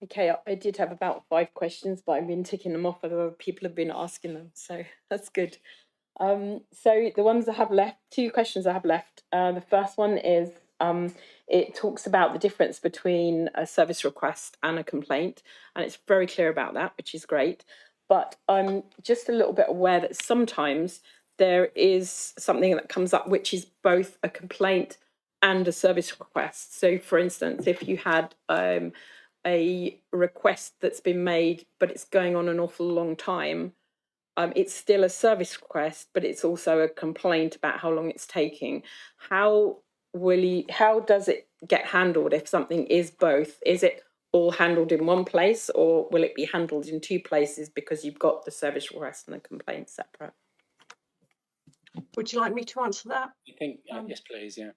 Speaker 1: Okay, I did have about 5 questions, but I've been ticking them off. Other people have been asking them, so that's good. So the ones I have left, 2 questions I have left. The first one is it talks about the difference between a service request and a complaint, and it's very clear about that, which is great. But I'm just a little bit aware that sometimes there is something that comes up which is both a complaint and a service request. So, for instance, if you had a request that's been made, but it's going on an awful long time, it's still a service request, but it's also a complaint about how long it's taking. How does it get handled if something is both? Is it all handled in one place, or will it be handled in 2 places because you've got the service request and the complaint separate?
Speaker 10: Would you like me to answer that?
Speaker 8: I think yes, please. Yeah.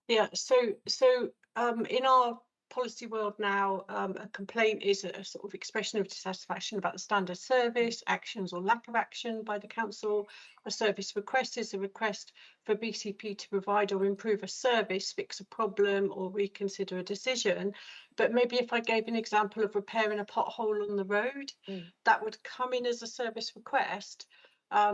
Speaker 10: Yeah. So in our policy world now, a complaint is a sort of expression of dissatisfaction about the standard service, actions or lack of action by the council. A service request is a request for BCP to provide or improve a service, fix a problem or reconsider a decision. But maybe if I gave an example of repairing a pothole on the road, that would come in as a service request.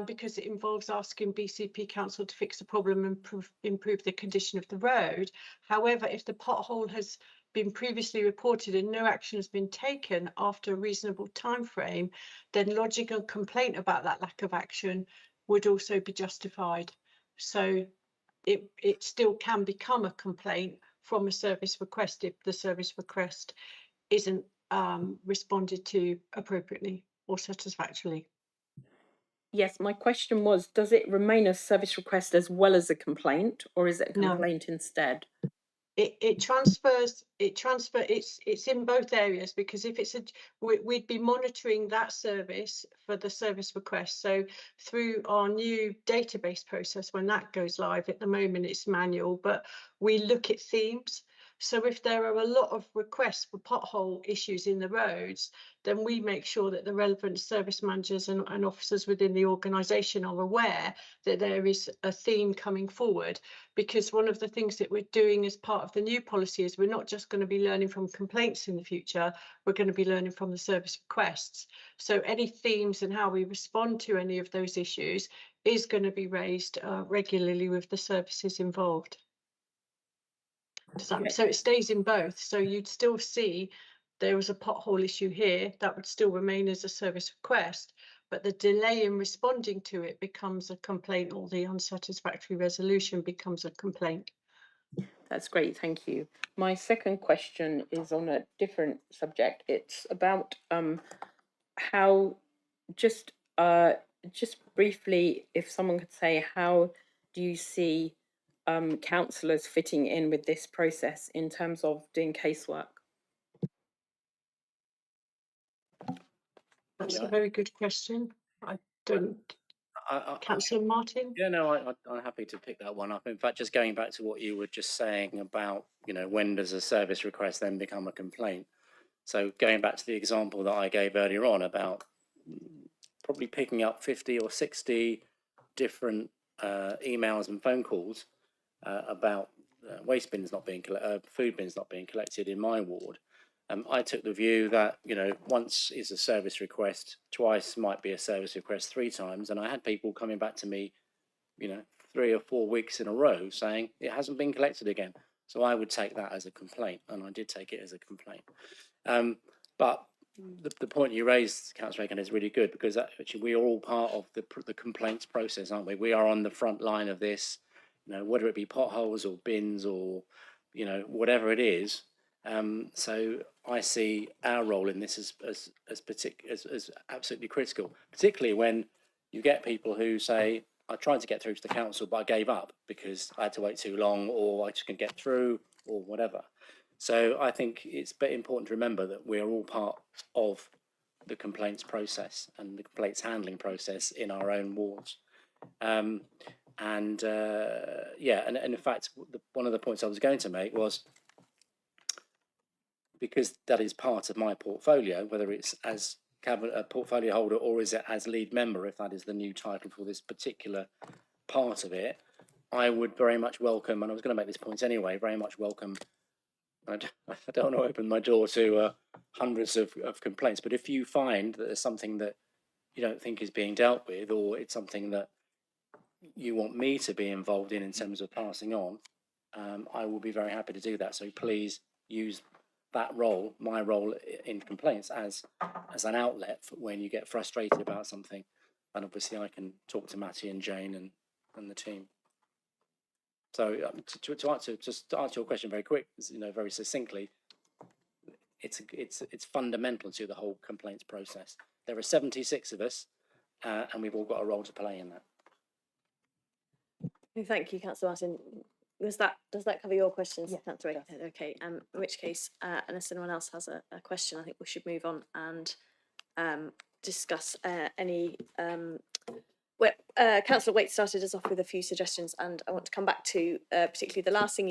Speaker 10: Because it involves asking BCP Council to fix the problem and improve the condition of the road. However, if the pothole has been previously reported and no action has been taken after a reasonable time frame, then lodging a complaint about that lack of action would also be justified. So it still can become a complaint from a service request if the service request isn't responded to appropriately or satisfactorily.
Speaker 1: Yes, my question was, does it remain a service request as well as a complaint, or is it a complaint instead?
Speaker 10: It transfers, it's in both areas, because if it's we'd be monitoring that service for the service request. So through our new database process, when that goes live, at the moment it's manual, but we look at themes. So if there are a lot of requests for pothole issues in the roads, then we make sure that the relevant service managers and officers within the organisation are aware that there is a theme coming forward. Because one of the things that we're doing as part of the new policy is we're not just going to be learning from complaints in the future, we're going to be learning from the service requests. So any themes and how we respond to any of those issues is going to be raised regularly with the services involved. So it stays in both. So you'd still see there was a pothole issue here, that would still remain as a service request, but the delay in responding to it becomes a complaint, or the unsatisfactory resolution becomes a complaint.
Speaker 1: That's great, thank you. My second question is on a different subject. It's about how just briefly, if someone could say, how do you see councillors fitting in with this process in terms of doing casework?
Speaker 10: That's
Speaker 8: Yeah.
Speaker 10: a very good question. I don't. Councillor Martin?
Speaker 8: Yeah, no, I'm happy to pick that one up. In fact, just going back to what you were just saying about, when does a service request then become a complaint? So going back to the example that I gave earlier on about probably picking up 50 or 60 different emails and phone calls about waste bins not being food bins not being collected in my ward. I took the view that, once is a service request, twice might be a service request, 3 times. And I had people coming back to me, 3 or 4 weeks in a row saying it hasn't been collected again. So I would take that as a complaint, and I did take it as a complaint. But the point you raised, Councillor Reagan, is really good, because actually we are all part of the complaints process, aren't we? We are on the front line of this, whether it be potholes or bins or, whatever it is. So I see our role in this as absolutely critical, particularly when you get people who say, I tried to get through to the council, but I gave up because I had to wait too long, or I just couldn't get through, or whatever. So I think it's important to remember that we're all part of the complaints process and the complaints handling process in our own wards. And in fact, one of the points I was going to make was, because that is part of my portfolio, whether it's as cabinet portfolio holder or is it as lead member, if that is the new title for this particular part of it, I would very much welcome, and I was going to make this point anyway, very much welcome. I don't want to open my door to hundreds of complaints, but if you find that there's something that you don't think is being dealt with, or it's something that you want me to be involved in terms of passing on, I will be very happy to do that. So please use that role, my role in complaints, as an outlet for when you get frustrated about something, and obviously I can talk to Matty and Jane and the team. So to answer your question very quick, very succinctly, it's fundamental to the whole complaints process. There are 76 of us, and we've all got a role to play in that.
Speaker 4: Thank you, Councillor Martin. Does that cover your questions,
Speaker 11: Yeah,
Speaker 4: Councillor Reagan? Okay. In which case, unless anyone else has a question, I think we should move on and discuss any. Councillor Waite started us off with a few suggestions, and I want to come back to particularly the last thing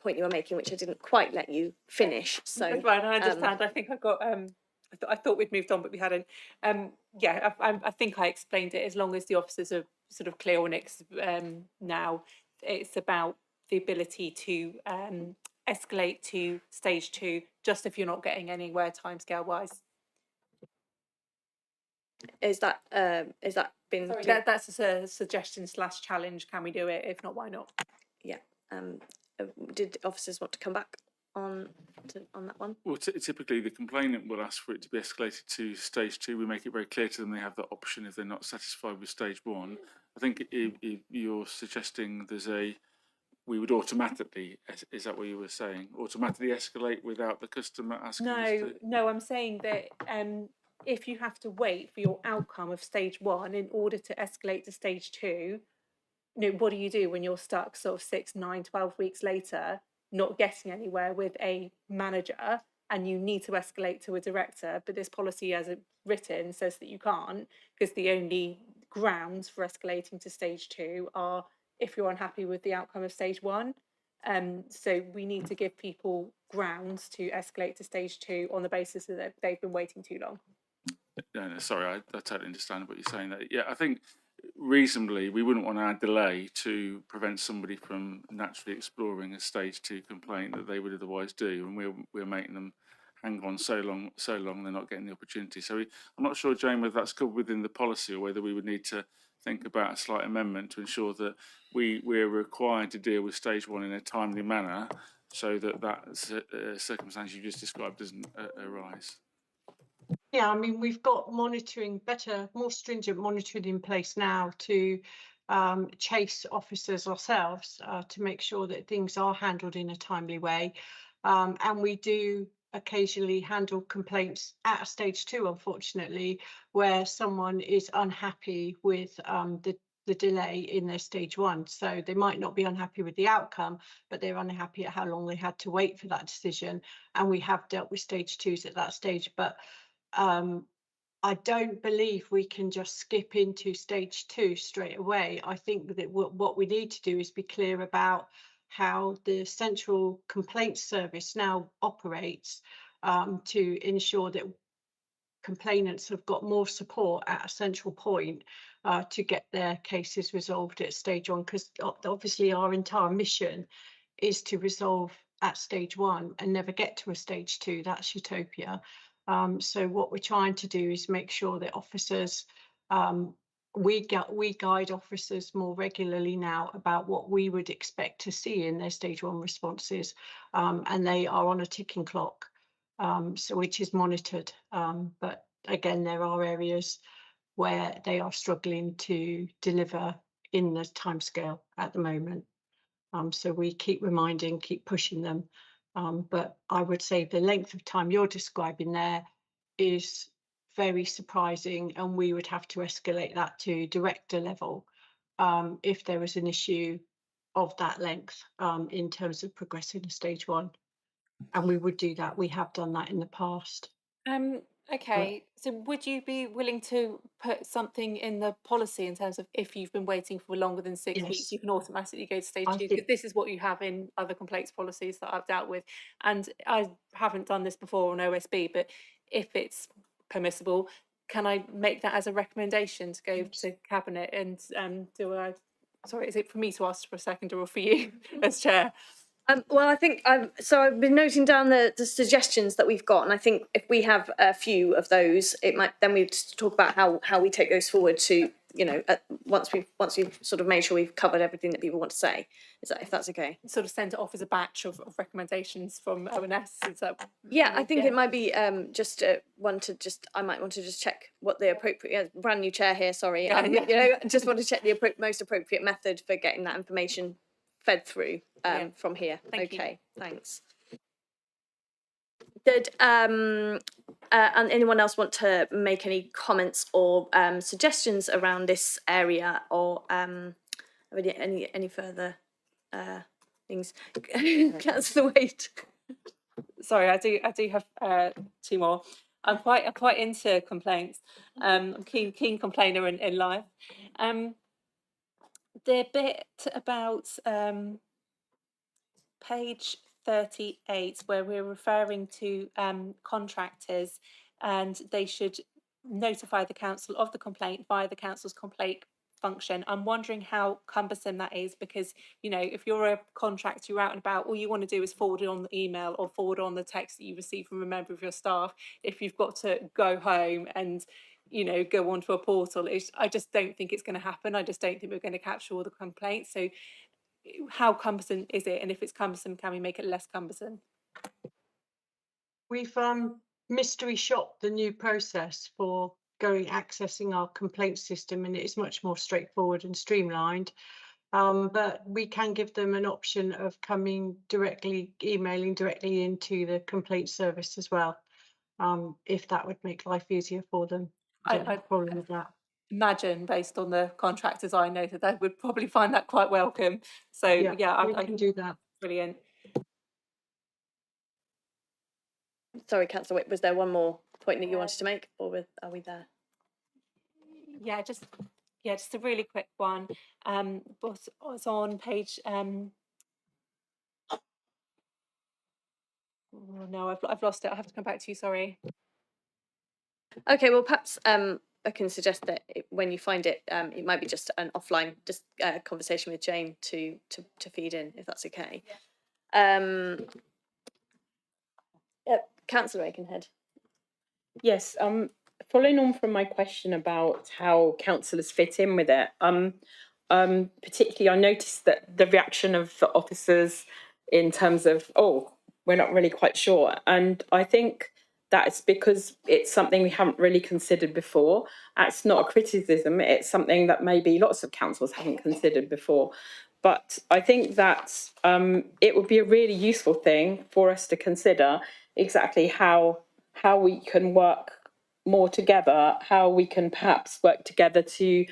Speaker 4: point you were making, which I didn't quite let you finish. So
Speaker 7: that's right, I understand. I think I got. I thought we'd moved on, but we hadn't. Yeah, I think I explained it. As long as the officers are sort of clear on it, now it's about the ability to escalate to stage 2, just if you're not getting anywhere timescale wise.
Speaker 4: is that been?
Speaker 7: Sorry, that's a suggestion / challenge. Can we do it? If not, why not?
Speaker 4: Yeah. Did officers want to come back on that one?
Speaker 9: Well, typically the complainant will ask for it to be escalated to stage 2. We make it very clear to them they have that option if they're not satisfied with stage 1. I think if you're suggesting we would automatically, is that what you were saying? Automatically escalate without the customer asking us to?
Speaker 7: No, I'm saying that if you have to wait for your outcome of stage 1 in order to escalate to stage 2, what do you do when you're stuck sort of 6, 9, 12 weeks later, not getting anywhere with a manager, and you need to escalate to a director, but this policy as it's written says that you can't, because the only grounds for escalating to stage 2 are if you're unhappy with the outcome of stage 1. So we need to give people grounds to escalate to stage 2 on the basis that they've been waiting too long.
Speaker 9: No, sorry, I totally understand what you're saying. Yeah, I think reasonably we wouldn't want to add delay to prevent somebody from naturally exploring a stage 2 complaint that they would otherwise do, and we're making them hang on so long they're not getting the opportunity. So I'm not sure, Jane, whether that's covered within the policy or whether we would need to think about a slight amendment to ensure that we're required to deal with stage 1 in a timely manner, so that circumstance you just described doesn't arise.
Speaker 10: Yeah, I mean, we've got monitoring, more stringent monitoring in place now to chase officers ourselves to make sure that things are handled in a timely way. And we do occasionally handle complaints at a stage 2, unfortunately, where someone is unhappy with the delay in their stage 1. So they might not be unhappy with the outcome, but they're unhappy at how long they had to wait for that decision. And we have dealt with stage 2s at that stage. But I don't believe we can just skip into stage 2 straight away. I think that what we need to do is be clear about how the central complaints service now operates to ensure that complainants have got more support at a central point to get their cases resolved at stage 1, because obviously our entire mission is to resolve at stage 1 and never get to a stage 2. That's utopia. So what we're trying to do is make sure that officers, we guide officers more regularly now about what we would expect to see in their stage 1 responses, and they are on a ticking clock, so which is monitored. But again, there are areas where they are struggling to deliver in the timescale at the moment. So we keep reminding, keep pushing them. But I would say the length of time you're describing there is very surprising, and we would have to escalate that to director level if there was an issue of that length in terms of progressing to stage 1. And we would do that. We have done that in the past.
Speaker 7: Okay, so would you be willing to put something in the policy in terms of if you've been waiting for longer than 6 weeks,
Speaker 10: Yes.
Speaker 7: you can automatically go to stage
Speaker 10: I
Speaker 7: 2?
Speaker 10: think-
Speaker 7: Because this is what you have in other complaints policies that I've dealt with. And I haven't done this before on OSB, but if it's permissible, can I make that as a recommendation to go to Cabinet? And sorry, is it for me to ask for a seconder or for you as chair?
Speaker 4: Well, I think so I've been noting down the suggestions that we've got, and I think if we have a few of those, it might then we talk about how we take those forward to, you know, once we've sort of made sure we've covered everything that people want to say. Is that, if that's okay?
Speaker 7: Sort of send it off as a batch of recommendations from ONS. Is that?
Speaker 4: Yeah, I think it might be just one to just, I might want to just check what the appropriate, brand new chair here, sorry.
Speaker 7: Yeah, yeah.
Speaker 4: You know, just want to check the most appropriate method for getting that information fed through from here.
Speaker 7: Thank you.
Speaker 4: Okay, thanks. Did and anyone else want to make any comments or suggestions around this area, or any further things? Councillor Wade.
Speaker 7: Sorry, I do have 2 more. I'm quite into complaints. I'm a keen complainer in life. The bit about page 38, where we're referring to contractors, and they should notify the council of the complaint via the council's complaint function. I'm wondering how cumbersome that is, because, you know, if you're a contractor, you're out and about, all you want to do is forward it on the email or forward on the text that you receive from a member of your staff. If you've got to go home and, you know, go onto a portal, I just don't think it's going to happen. I just don't think we're going to capture all the complaints. So how cumbersome is it? And if it's cumbersome, can we make it less cumbersome?
Speaker 10: We've mystery shopped the new process for accessing our complaint system, and it is much more straightforward and streamlined. But we can give them an option of emailing directly into the complaint service as well, if that would make life easier for them. I don't have a problem with that.
Speaker 7: Imagine, based on the contractors I know, that they would probably find that quite welcome. So yeah,
Speaker 10: we can do that.
Speaker 7: Brilliant.
Speaker 4: Sorry, Councillor Wick, was there one more point that you wanted to make, or are we there?
Speaker 7: Yeah, just a really quick one. But was on page oh no, I've lost it. I have to come back to you. Sorry.
Speaker 4: Okay, well, perhaps I can suggest that when you find it, it might be just an offline conversation with Jane to feed in, if that's okay. Councillor Aikenhead.
Speaker 1: Yes, following on from my question about how councillors fit in with it, particularly I noticed that the reaction of the officers in terms of, oh, we're not really quite sure. And I think that's because it's something we haven't really considered before. That's not a criticism, it's something that maybe lots of councils haven't considered before. But I think that it would be a really useful thing for us to consider exactly how we can work more together, how we can perhaps work together to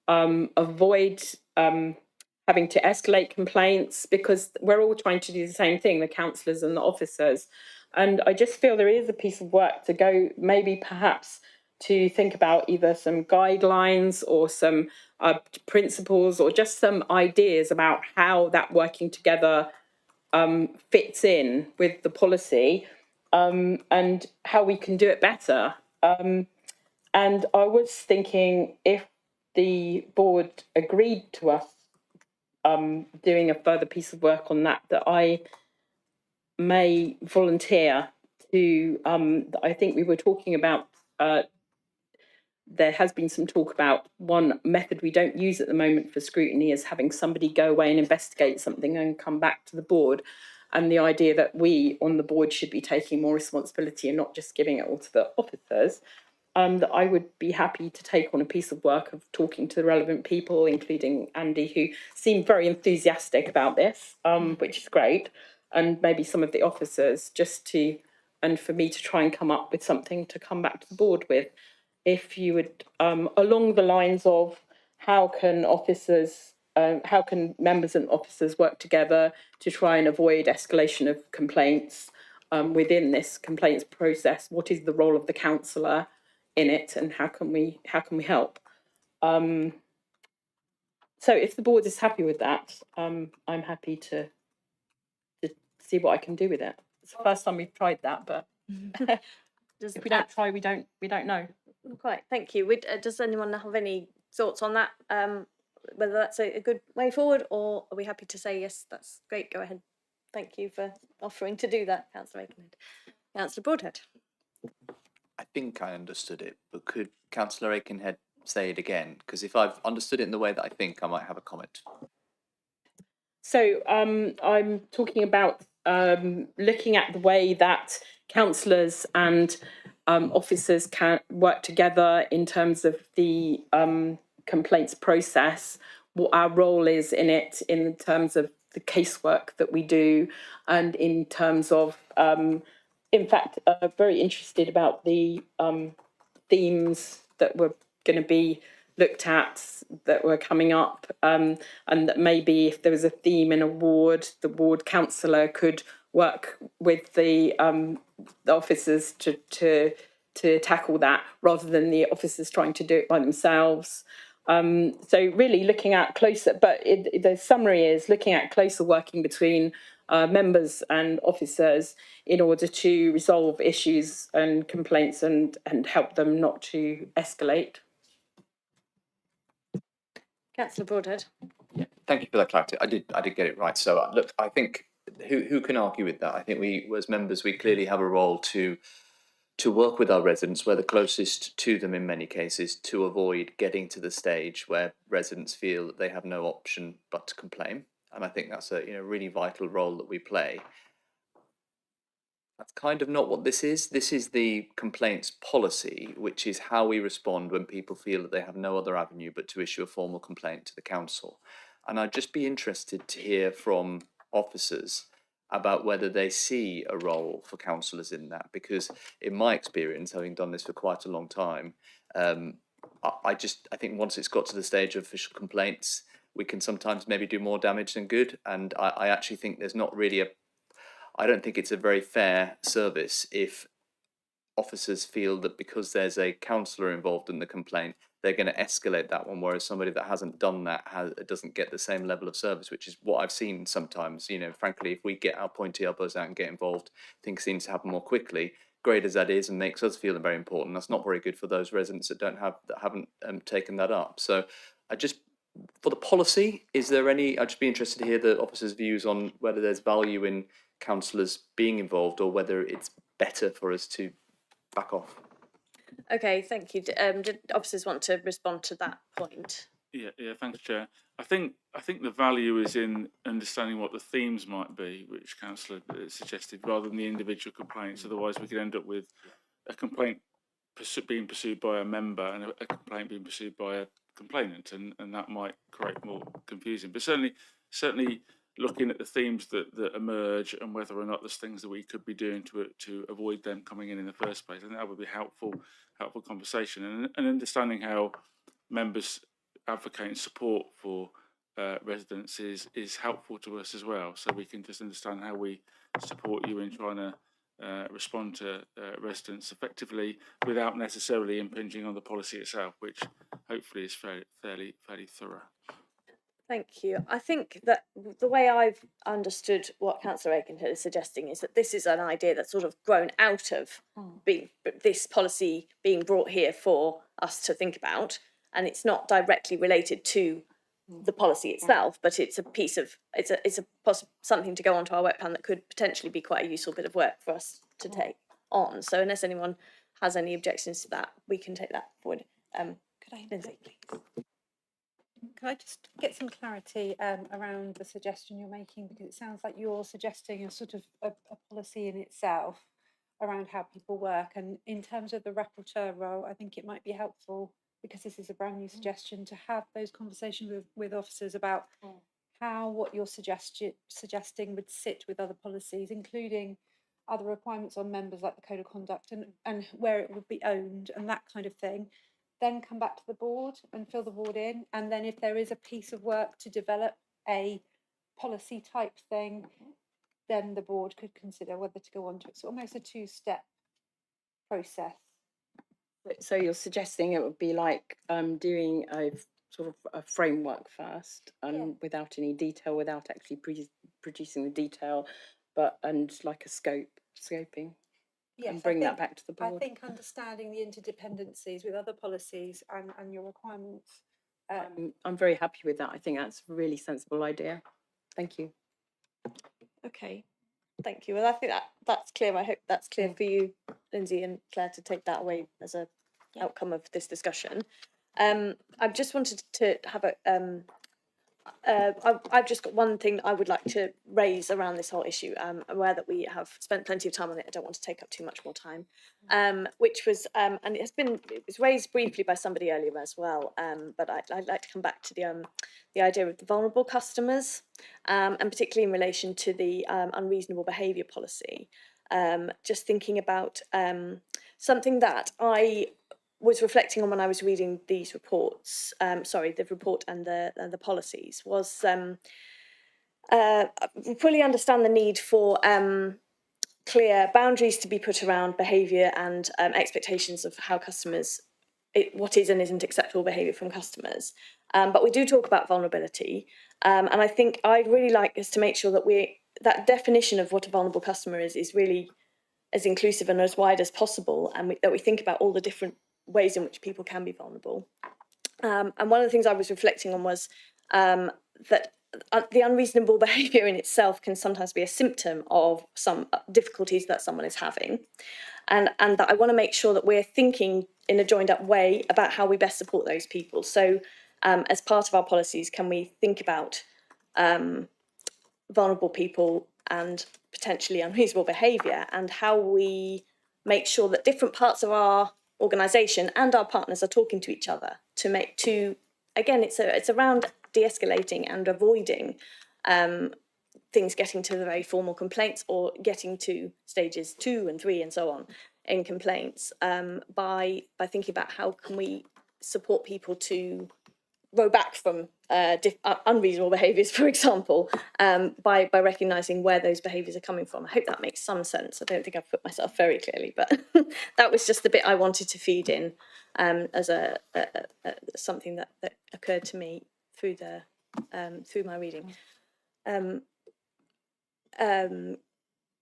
Speaker 1: avoid having to escalate complaints, because we're all trying to do the same thing, the councillors and the officers. And I just feel there is a piece of work to go, maybe perhaps to think about either some guidelines or some principles or just some ideas about how that working together fits in with the policy, and how we can do it better. And I was thinking, if the board agreed to us doing a further piece of work on that, that I may volunteer to, I think we were talking about, there has been some talk about one method we don't use at the moment for scrutiny is having somebody go away and investigate something and come back to the board. And the idea that we on the board should be taking more responsibility and not just giving it all to the officers. That I would be happy to take on a piece of work of talking to the relevant people, including Andy, who seemed very enthusiastic about this, which is great, and maybe some of the officers, and for me to try and come up with something to come back to the board with. If you would, along the lines of how can members and officers work together to try and avoid escalation of complaints within this complaints process? What is the role of the councillor in it, and how can we help? So if the board is happy with that, I'm happy to see what I can do with it. It's the first time we've tried that, but if we don't try, we don't know.
Speaker 4: Quite, thank you. Does anyone have any thoughts on that? Whether that's a good way forward, or are we happy to say yes, that's great, go ahead. Thank you for offering to do that, Councillor Aikenhead. Councillor Broadhead.
Speaker 5: I think I understood it, but could Councillor Aikenhead say it again? Because if I've understood it in the way that I think, I might have a comment.
Speaker 1: So I'm talking about looking at the way that councillors and officers can work together in terms of the complaints process, what our role is in it, in terms of the casework that we do, and in terms of, in fact, very interested about the themes that were going to be looked at, that were coming up, and that maybe if there was a theme in a ward, the ward councillor could work with the officers to tackle that, rather than the officers trying to do it by themselves. So really looking at closer, but the summary is looking at closer working between members and officers in order to resolve issues and complaints and help them not to escalate.
Speaker 4: Councillor Broadhead.
Speaker 5: Yeah, thank you for that clarity. I did get it right. So look, I think who can argue with that? I think we, as members, we clearly have a role to work with our residents. We're the closest to them in many cases, to avoid getting to the stage where residents feel that they have no option but to complain. And I think that's a really vital role that we play. That's kind of not what this is. This is the complaints policy, which is how we respond when people feel that they have no other avenue but to issue a formal complaint to the council. And I'd just be interested to hear from officers about whether they see a role for councillors in that, because in my experience, having done this for quite a long time, I think once it's got to the stage of official complaints, we can sometimes maybe do more damage than good. And I actually think there's not really I don't think it's a very fair service if officers feel that because there's a councillor involved in the complaint, they're going to escalate that one, whereas somebody that hasn't done that doesn't get the same level of service, which is what I've seen sometimes. Frankly, if we get our pointy elbows out and get involved, things seem to happen more quickly. Great as that is, and makes us feel very important, that's not very good for those residents that haven't taken that up. So, for the policy, is there any? I'd just be interested to hear the officers' views on whether there's value in councillors being involved, or whether it's better for us to back off.
Speaker 4: Okay, thank you. Did officers want to respond to that point?
Speaker 9: Yeah, thanks, Chair. I think the value is in understanding what the themes might be, which Councillor suggested, rather than the individual complaints. Otherwise, we could end up with a complaint being pursued by a member and a complaint being pursued by a complainant, and that might create more confusion. But certainly looking at the themes that emerge and whether or not there's things that we could be doing to avoid them coming in the first place, I think that would be helpful conversation, and understanding how members advocate and support for residents is helpful to us as well, so we can just understand how we support you in trying to respond to residents effectively without necessarily impinging on the policy itself, which hopefully is fairly thorough.
Speaker 4: Thank you. I think that the way I've understood what Councillor Aikenhead is suggesting is that this is an idea that's sort of grown out of this policy being brought here for us to think about, and it's not directly related to the policy itself, but it's a piece of something to go onto our work plan that could potentially be quite a useful bit of work for us to take on. So unless anyone has any objections to that, we can take that forward. Lindsay, please.
Speaker 7: Can I just get some clarity around the suggestion you're making, because it sounds like you're suggesting a sort of a policy in itself around how people work, and in terms of the rapporteur role, I think it might be helpful, because this is a brand new suggestion, to have those conversations with officers about how what you're suggesting would sit with other policies, including other requirements on members like the code of conduct and where it would be owned and that kind of thing. Then come back to the board and fill the board in, and then if there is a piece of work to develop a policy type thing, then the board could consider whether to go on to it. So almost a two-step process.
Speaker 1: So you're suggesting it would be like doing a sort of a framework first, without any detail, without actually producing the detail, and like a scoping.
Speaker 7: Yes,
Speaker 1: and bring that back to the board.
Speaker 7: I think understanding the interdependencies with other policies and your requirements.
Speaker 1: I'm very happy with that. I think that's a really sensible idea. Thank you.
Speaker 4: Okay, thank you. Well, I think that's clear. I hope that's clear for you, Lindsay and Claire, to take that away as a outcome of this discussion. I've just wanted to have I've just got one thing that I would like to raise around this whole issue. I'm aware that we have spent plenty of time on it. I don't want to take up too much more time. Which was, and it was raised briefly by somebody earlier as well. But I'd like to come back to the idea of the vulnerable customers, and particularly in relation to the unreasonable behaviour policy. Just thinking about something that I was reflecting on when I was reading these reports, the report and the policies, was fully understand the need for clear boundaries to be put around behaviour and expectations of how customers, what is and isn't acceptable behaviour from customers. But we do talk about vulnerability, and I think I'd really like us to make sure that that definition of what a vulnerable customer is really as inclusive and as wide as possible, and that we think about all the different ways in which people can be vulnerable. And one of the things I was reflecting on was that the unreasonable behaviour in itself can sometimes be a symptom of some difficulties that someone is having, and that I want to make sure that we're thinking in a joined up way about how we best support those people. So as part of our policies, can we think about vulnerable people and potentially unreasonable behaviour, and how we make sure that different parts of our organisation and our partners are talking to each other again, it's around de-escalating and avoiding things getting to the very formal complaints or getting to stages 2 and 3 and so on in complaints, by thinking about how can we support people to row back from unreasonable behaviours, for example, by recognising where those behaviours are coming from. I hope that makes some sense. I don't think I've put myself very clearly, but that was just the bit I wanted to feed in as something that occurred to me through my reading.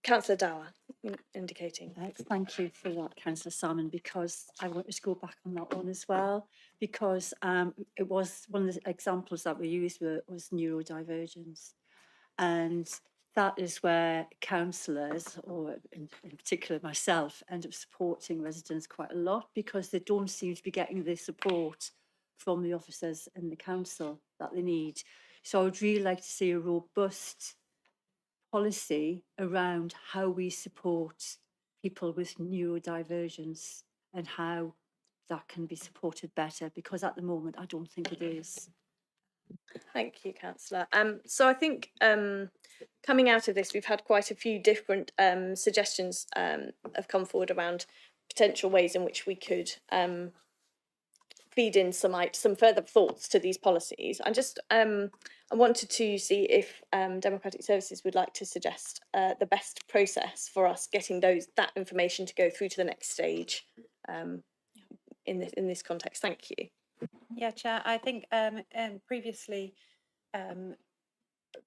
Speaker 4: Councillor Dower, indicating.
Speaker 11: Thank you for that, Councillor Salmon, because I wanted to go back on that one as well, because it was one of the examples that we used was neurodivergence, and that is where councillors, or in particular myself, end up supporting residents quite a lot, because they don't seem to be getting the support from the officers in the council that they need. So I would really like to see a robust policy around how we support people with neurodivergence and how that can be supported better, because at the moment I don't think it is.
Speaker 4: Thank you, Councillor. So I think coming out of this, we've had quite a few different suggestions have come forward around potential ways in which we could feed in some further thoughts to these policies. I wanted to see if Democratic Services would like to suggest the best process for us getting that information to go through to the next stage in this context. Thank you.
Speaker 7: Yeah, Chair, I think previously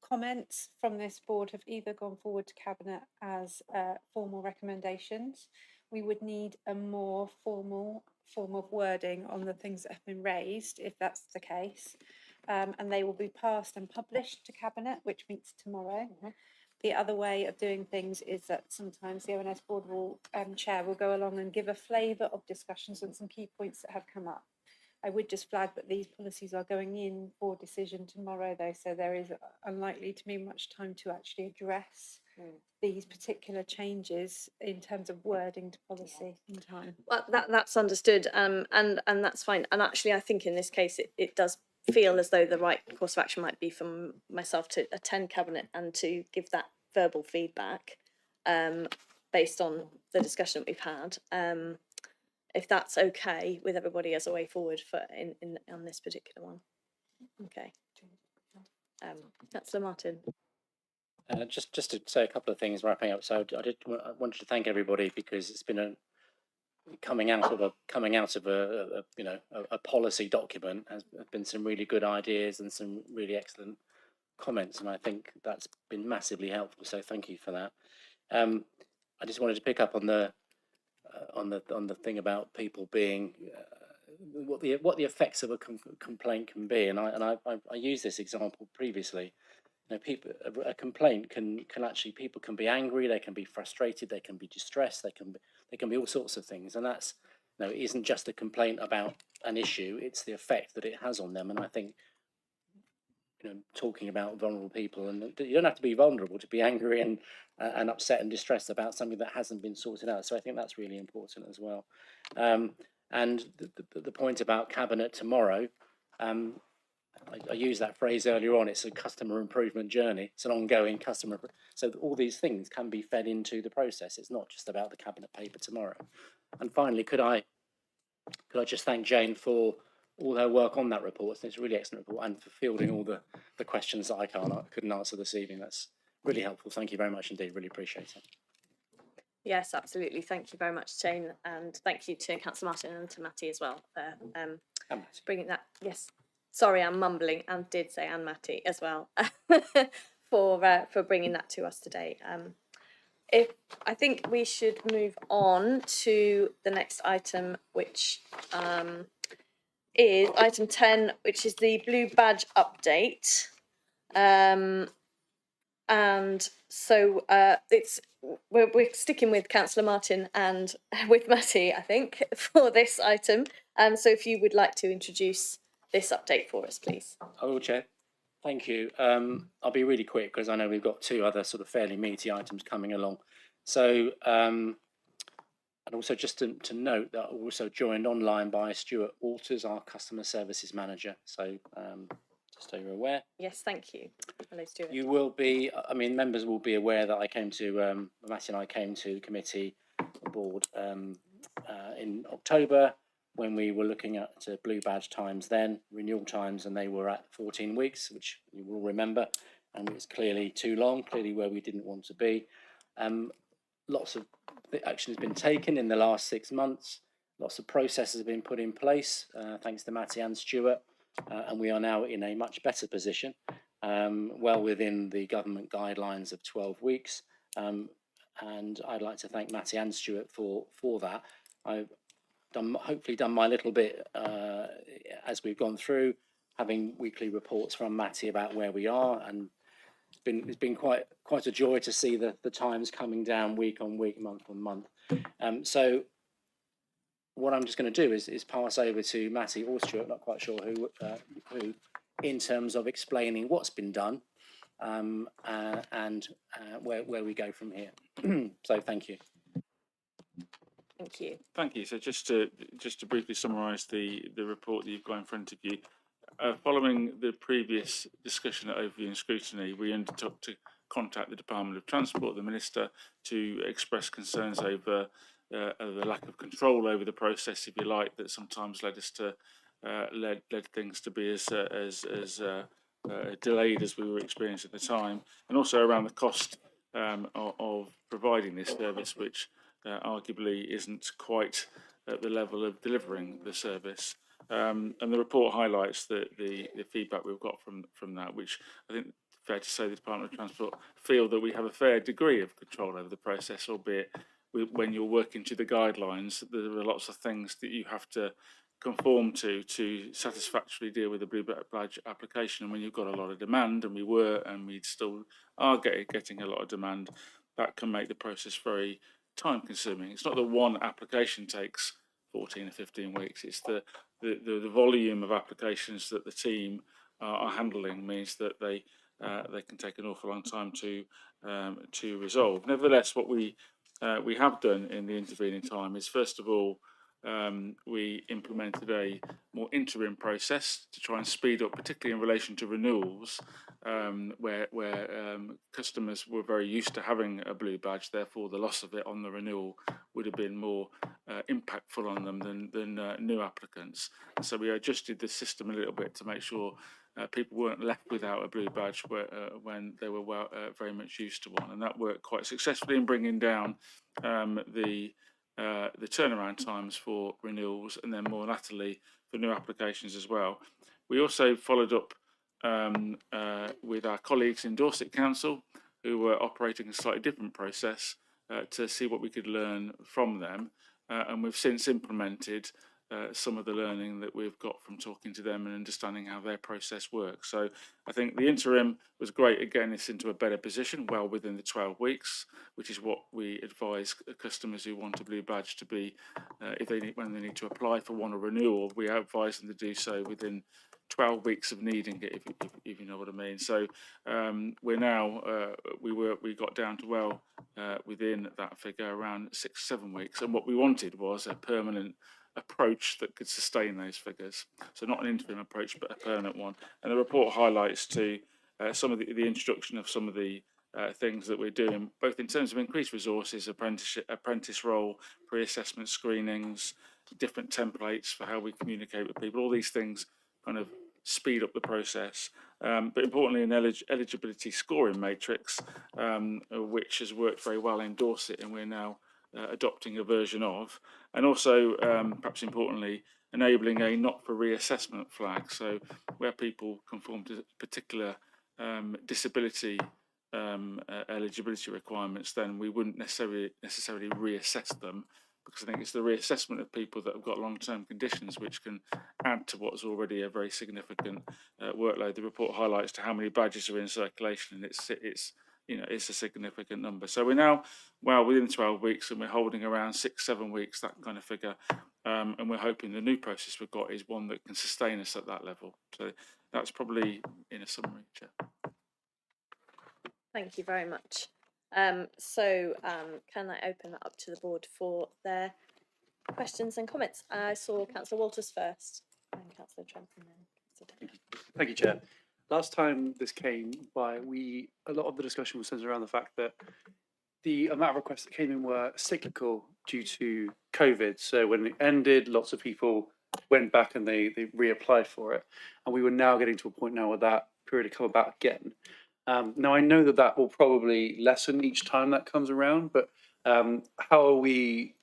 Speaker 7: comments from this board have either gone forward to Cabinet as formal recommendations. We would need a more formal form of wording on the things that have been raised, if that's the case. And they will be passed and published to Cabinet, which meets tomorrow. The other way of doing things is that sometimes the ONS board chair will go along and give a flavour of discussions on some key points that have come up. I would just flag that these policies are going in for decision tomorrow, though, so there is unlikely to be much time to actually address these particular changes in terms of wording to policy in time.
Speaker 4: Well, that's understood, and that's fine. And actually, I think in this case, it does feel as though the right course of action might be for myself to attend Cabinet and to give that verbal feedback based on the discussion that we've had. If that's okay with everybody as a way forward for on this particular one. Okay. Councillor Martin.
Speaker 8: Just to say a couple of things wrapping up. So I wanted to thank everybody, because it's been coming out of a policy document has been some really good ideas and some really excellent comments, and I think that's been massively helpful. So thank you for that. I just wanted to pick up on the thing about people being what the effects of a complaint can be, and I used this example previously. You know, a complaint can actually, people can be angry, they can be frustrated, they can be distressed, they can be all sorts of things, and that's, you know, it isn't just a complaint about an issue, it's the effect that it has on them. And I think, you know, talking about vulnerable people, and you don't have to be vulnerable to be angry and upset and distressed about something that hasn't been sorted out. So I think that's really important as well. And the point about Cabinet tomorrow, I used that phrase earlier on. It's a customer improvement journey. It's an ongoing customer. So all these things can be fed into the process. It's not just about the Cabinet paper tomorrow. And finally, could I just thank Jane for all her work on that report. It's a really excellent report, and for fielding all the questions that I couldn't answer this evening. That's really helpful. Thank you very much indeed. Really appreciate it.
Speaker 4: Yes, absolutely. Thank you very much, Jane, and thank you to Councillor Martin and to Matty as well for bringing that. Yes, sorry, I'm mumbling, and did say Anne Matty as well for bringing that to us today. I think we should move on to the next item, which is item 10, which is the blue badge update. And so we're sticking with Councillor Martin and with Matty, I think, for this item. So if you would like to introduce this update for us, please.
Speaker 8: I will, Chair. Thank you. I'll be really quick, because I know we've got two other sort of fairly meaty items coming along. So, and also just to note that I'm also joined online by Stuart Walters, our Customer Services Manager. So just so you're aware.
Speaker 4: Yes, thank you. Hello, Stuart.
Speaker 8: You will be, I mean, members will be aware that I came to, Matty and I came to committee board in October, when we were looking at blue badge times then, renewal times, and they were at 14 weeks, which you will remember, and it's clearly too long, clearly where we didn't want to be. Lots of action has been taken in the last 6 months. Lots of processes have been put in place, thanks to Matty and Stuart, and we are now in a much better position, well within the government guidelines of 12 weeks. And I'd like to thank Matty and Stuart for that. I've hopefully done my little bit as we've gone through, having weekly reports from Matty about where we are, and it's been quite a joy to see the times coming down week on week, month on month. So what I'm just going to do is pass over to Matty or Stuart, not quite sure who, in terms of explaining what's been done and where we go from here. So thank you.
Speaker 4: Thank you.
Speaker 9: Thank you. So just to briefly summarise the report that you've got in front of you, following the previous discussion at Overview and Scrutiny, we undertook to contact the Department of Transport, the Minister, to express concerns over the lack of control over the process, if you like, that sometimes led us to led things to be as delayed as we were experiencing at the time, and also around the cost of providing this service, which arguably isn't quite at the level of delivering the service. And the report highlights the feedback we've got from that, which I think fair to say the Department of Transport feel that we have a fair degree of control over the process, albeit when you're working to the guidelines, there are lots of things that you have to conform to satisfactorily deal with the blue badge application. And when you've got a lot of demand, and we still are getting a lot of demand, that can make the process very time consuming. It's not that one application takes 14 or 15 weeks, it's the volume of applications that the team are handling means that they can take an awful long time to resolve. Nevertheless, what we have done in the intervening time is, first of all, we implemented a more interim process to try and speed up, particularly in relation to renewals, where customers were very used to having a blue badge. Therefore, the loss of it on the renewal would have been more impactful on them than new applicants. And so we adjusted the system a little bit to make sure people weren't left without a blue badge when they were very much used to one, and that worked quite successfully in bringing down the turnaround times for renewals, and then more latterly for new applications as well. We also followed up with our colleagues in Dorset Council, who were operating a slightly different process, to see what we could learn from them, and we've since implemented some of the learning that we've got from talking to them and understanding how their process works. So I think the interim was great at getting us into a better position, well within the 12 weeks, which is what we advise customers who want a blue badge to be, when they need to apply for one or renewal, we advise them to do so within 12 weeks of needing it, if you know what I mean. So we're now, we got down to within that figure around 6-7 weeks, and what we wanted was a permanent approach that could sustain those figures. So not an interim approach, but a permanent one. And the report highlights to some of the introduction of some of the things that we're doing, both in terms of increased resources, apprentice role, pre-assessment screenings, different templates for how we communicate with people. All these things kind of speed up the process. But importantly, an eligibility scoring matrix, which has worked very well in Dorset, and we're now adopting a version of, and also perhaps importantly, enabling a not for reassessment flag. So where people conform to particular disability eligibility requirements, then we wouldn't necessarily reassess them, because I think it's the reassessment of people that have got long-term conditions which can add to what's already a very significant workload. The report highlights to how many badges are in circulation, and it's a significant number. So we're now well within 12 weeks, and we're holding around 6-7 weeks, that kind of figure. And we're hoping the new process we've got is one that can sustain us at that level. So that's probably in a summary, Chair.
Speaker 4: Thank you very much. Can I open that up to the board for their questions and comments? I saw Councillor Walters first, and Councillor Trent, and then Councillor Taylor.
Speaker 12: Thank you, Chair. Last time this came by, a lot of the discussion was centered around the fact that the amount of requests that came in were cyclical due to COVID. So when it ended, lots of people went back and they reapplied for it. And we were now getting to a point now where that period had come about again. Now, I know that will probably lessen each time that comes around, but how are we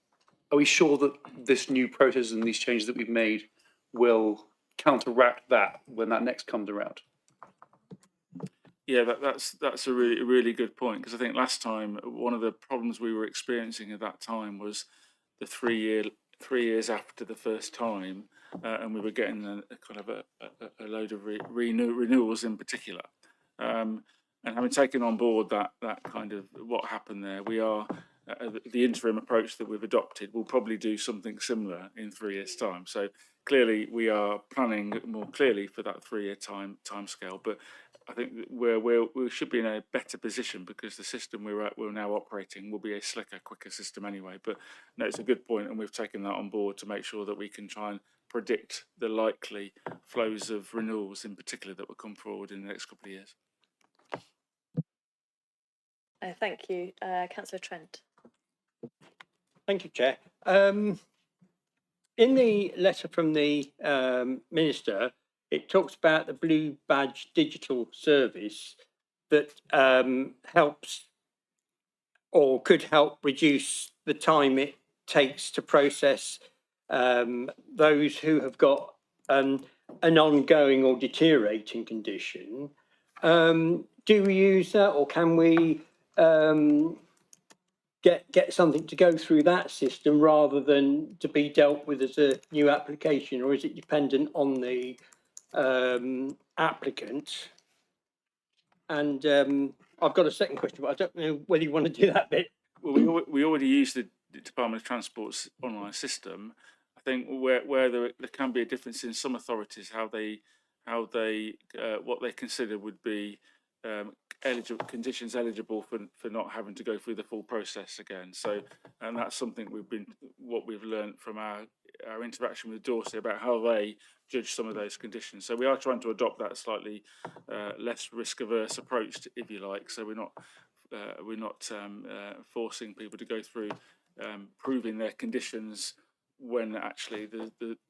Speaker 12: sure that this new process and these changes that we've made will counteract that when that next comes around?
Speaker 9: Yeah, that's a really good point, because I think last time one of the problems we were experiencing at that time was the 3 years after the first time, and we were getting a kind of a load of renewals in particular. And having taken on board that kind of what happened there, we are the interim approach that we've adopted will probably do something similar in 3 years' time. So clearly we are planning more clearly for that 3-year timescale, but I think that we should be in a better position because the system we're now operating will be a slicker, quicker system anyway. But no, it's a good point, and we've taken that on board to make sure that we can try and predict the likely flows of renewals in particular that will come forward in the next couple of years.
Speaker 4: Thank you. Councillor Trent.
Speaker 6: Thank you, Chair. In the letter from the Minister, it talks about the Blue Badge digital service that helps or could help reduce the time it takes to process those who have got an ongoing or deteriorating condition. Do we use that, or can we get something to go through that system rather than to be dealt with as a new application, or is it dependent on the applicant? And I've got a second question, but I don't know whether you want to do that bit.
Speaker 9: Well, we already use the Department of Transport's online system. I think where there can be a difference in some authorities, what they consider would be conditions eligible for not having to go through the full process again. So, and that's something what we've learned from our interaction with Dorsey about how they judge some of those conditions. So we are trying to adopt that slightly less risk-averse approach, if you like. So we're not forcing people to go through proving their conditions when actually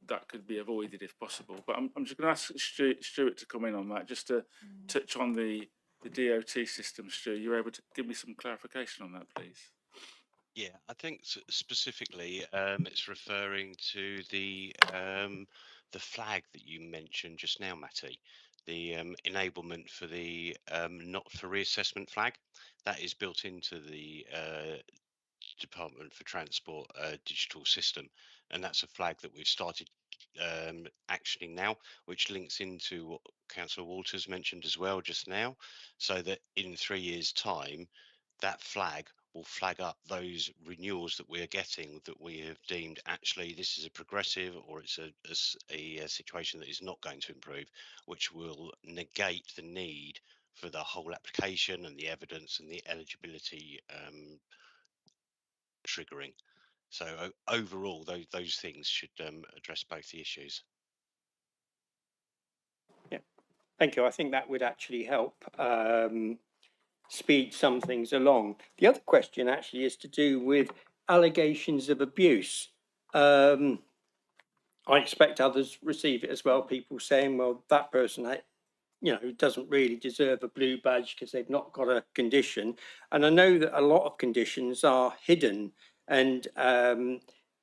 Speaker 9: that could be avoided if possible. But I'm just going to ask Stuart to come in on that, just to touch on the DOT system. Stuart, you're able to give me some clarification on that, please?
Speaker 13: Yeah, I think specifically it's referring to the flag that you mentioned just now, Matty, the enablement for the not for reassessment flag that is built into the Department for Transport digital system, and that's a flag that we've started actioning now, which links into what Councillor Walters mentioned as well just now, so that in 3 years' time, that flag will flag up those renewals that we're getting that we have deemed actually this is a progressive or it's a situation that is not going to improve, which will negate the need for the whole application and the evidence and the eligibility triggering. So overall, those things should address both the issues.
Speaker 6: Yeah, thank you. I think that would actually help speed some things along. The other question actually is to do with allegations of abuse. I expect others receive it as well, people saying, well, that person doesn't really deserve a blue badge because they've not got a condition. And I know that a lot of conditions are hidden and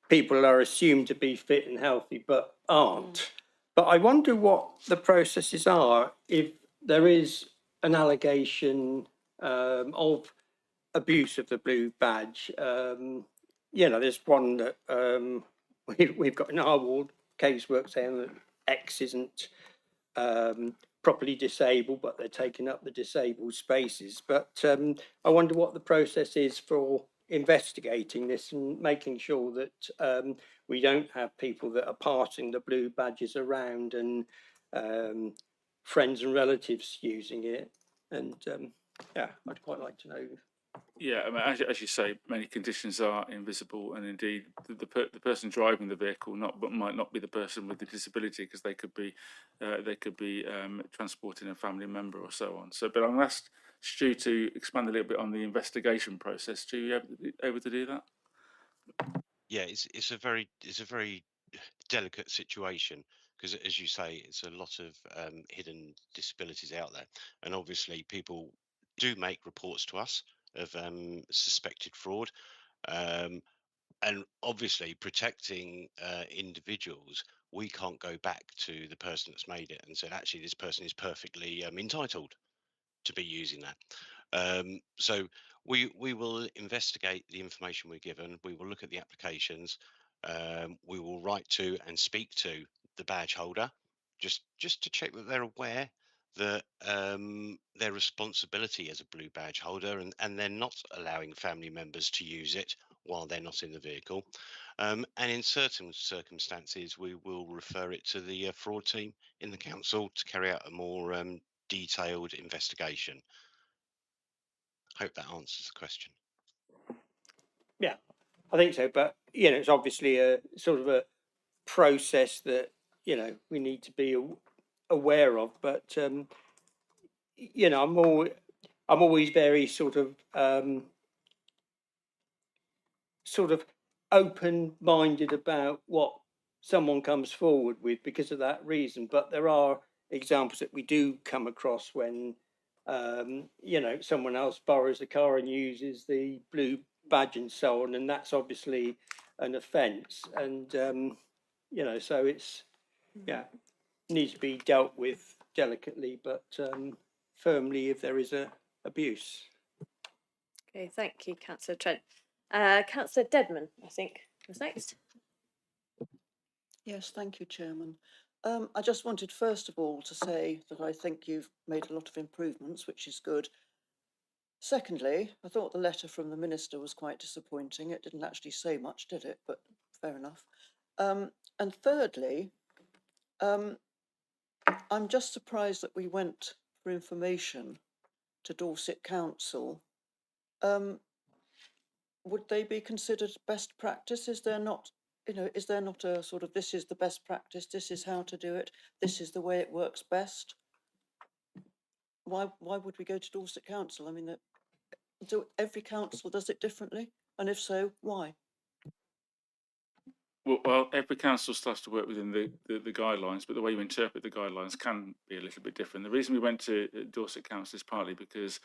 Speaker 6: people are assumed to be fit and healthy but aren't. But I wonder what the processes are if there is an allegation of abuse of the blue badge. There's one that we've got in our ward, casework saying that X isn't properly disabled, but they're taking up the disabled spaces. But I wonder what the process is for investigating this and making sure that we don't have people that are passing the blue badges around and friends and relatives using it. And I'd quite like to know.
Speaker 9: Yeah, I mean, as you say, many conditions are invisible, and indeed, the person driving the vehicle might not be the person with the disability because they could be transporting a family member or so on. So, but I'm going to ask Stu to expand a little bit on the investigation process. Stu, you able to do that?
Speaker 13: Yeah, it's a very delicate situation because, as you say, it's a lot of hidden disabilities out there, and obviously people do make reports to us of suspected fraud, and obviously protecting individuals. We can't go back to the person that's made it and said actually this person is perfectly entitled to be using that. So we will investigate the information we're given. We will look at the applications. We will write to and speak to the badge holder just to check that they're aware that their responsibility as a blue badge holder and they're not allowing family members to use it while they're not in the vehicle. And in certain circumstances, we will refer it to the fraud team in the council to carry out a more detailed investigation. Hope that answers the question.
Speaker 6: Yeah, I think so. But, you know, it's obviously a sort of a process that, you know, we need to be aware of. But, you know, I'm always very sort of open-minded about what someone comes forward with because of that reason. But there are examples that we do come across when, you know, someone else borrows a car and uses the blue badge and so on, and that's obviously an offence. And, you know, so it's, yeah, needs to be dealt with delicately, but firmly if there is a abuse.
Speaker 4: Okay, thank you, Councillor Trent. Councillor Dedman, I think, was next.
Speaker 14: Yes, thank you, Chairman. I just wanted first of all to say that I think you've made a lot of improvements, which is good. Secondly, I thought the letter from the Minister was quite disappointing. It didn't actually say much, did it? But fair enough. And thirdly, I'm just surprised that we went for information to Dorset Council. Would they be considered best practice? Is there not, you know, is there not a sort of, this is the best practice, this is how to do it, this is the way it works best? Why would we go to Dorset Council? I mean, every council does it differently, and if so, why?
Speaker 9: Well, every council starts to work within the guidelines, but the way you interpret the guidelines can be a little bit different. The reason we went to Dorset Council is partly because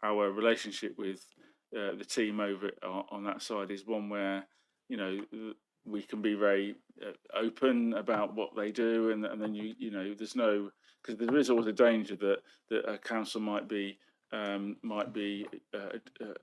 Speaker 9: our relationship with the team over on that side is one where, you know, we can be very open about what they do, and then you know, there's no, because there is always a danger that a council might be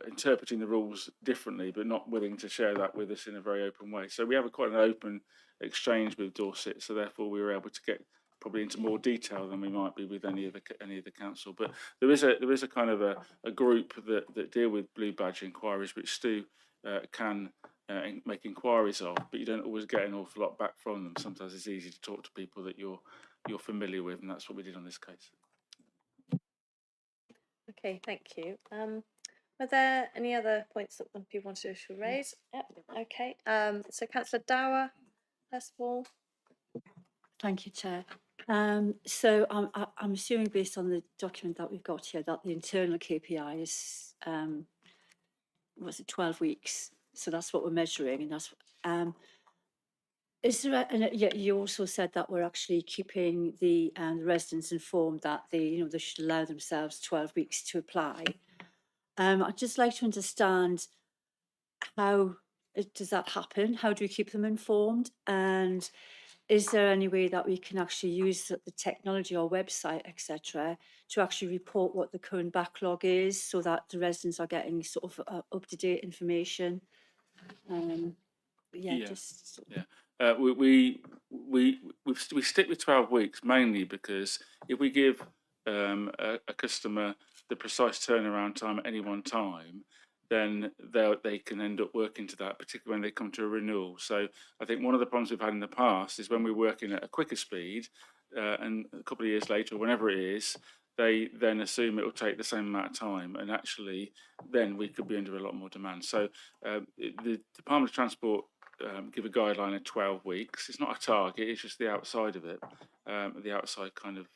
Speaker 9: interpreting the rules differently, but not willing to share that with us in a very open way. So we have quite an open exchange with Dorset. So therefore, we were able to get probably into more detail than we might be with any of the council. But there is a kind of a group that deal with blue badge inquiries, which Stu can make inquiries of, but you don't always get an awful lot back from them. Sometimes it's easy to talk to people that you're familiar with, and that's what we did on this case.
Speaker 4: Okay, thank you. Are there any other points that people wanted to raise? Yep. Okay. So Councillor Dower, first of all.
Speaker 11: Thank you, Chair. So I'm assuming, based on the document that we've got here, that the internal KPI is was it 12 weeks? So that's what we're measuring, and that's. Is there? And you also said that we're actually keeping the residents informed that they should allow themselves 12 weeks to apply. I'd just like to understand how does that happen? How do we keep them informed? And is there any way that we can actually use the technology or website, etc., to actually report what the current backlog is, so that the residents are getting sort of up-to-date information?
Speaker 9: We stick with 12 weeks mainly because if we give a customer the precise turnaround time at any one time, then they can end up working to that, particularly when they come to a renewal. So I think one of the problems we've had in the past is when we're working at a quicker speed, and a couple of years later, or whenever it is, they then assume it will take the same amount of time, and actually then we could be under a lot more demand. So the Department of Transport give a guideline of 12 weeks. It's not a target, it's just the outside of it, the outside kind of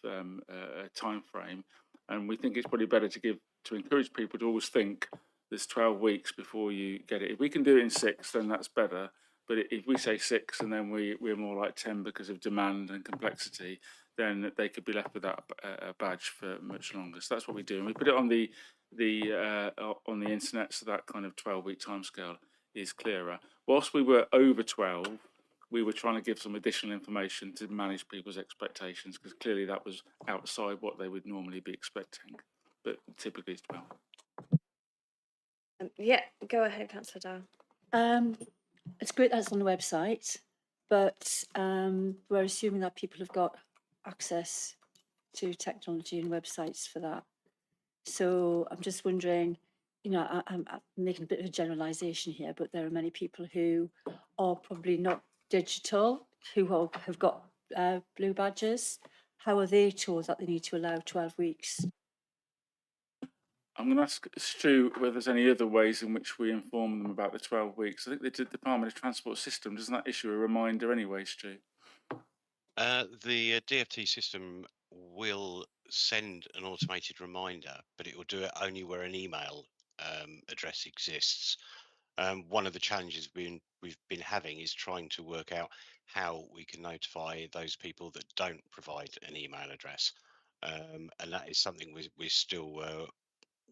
Speaker 9: time frame. And we think it's probably better to encourage people to always think there's 12 weeks before you get it. If we can do it in 6, then that's better. But if we say 6 and then we're more like 10 because of demand and complexity, then they could be left without a badge for much longer. So that's what we do. And we put it on the internet, so that kind of 12-week timescale is clearer. Whilst we were over 12, we were trying to give some additional information to manage people's expectations, because clearly that was outside what they would normally be expecting. But typically it's 12.
Speaker 4: Yeah, go ahead, Councillor Dow.
Speaker 11: It's great that it's on the website, but we're assuming that people have got access to technology and websites for that. So I'm just wondering, you know, I'm making a bit of a generalisation here, but there are many people who are probably not digital, who have got blue badges. How are they told that they need to allow 12 weeks?
Speaker 9: I'm going to ask Stu whether there's any other ways in which we inform them about the 12 weeks. I think the Department of Transport system, doesn't that issue a reminder anyway, Stu?
Speaker 13: The DFT system will send an automated reminder, but it will do it only where an email address exists. One of the challenges we've been having is trying to work out how we can notify those people that don't provide an email address, and that is something we're still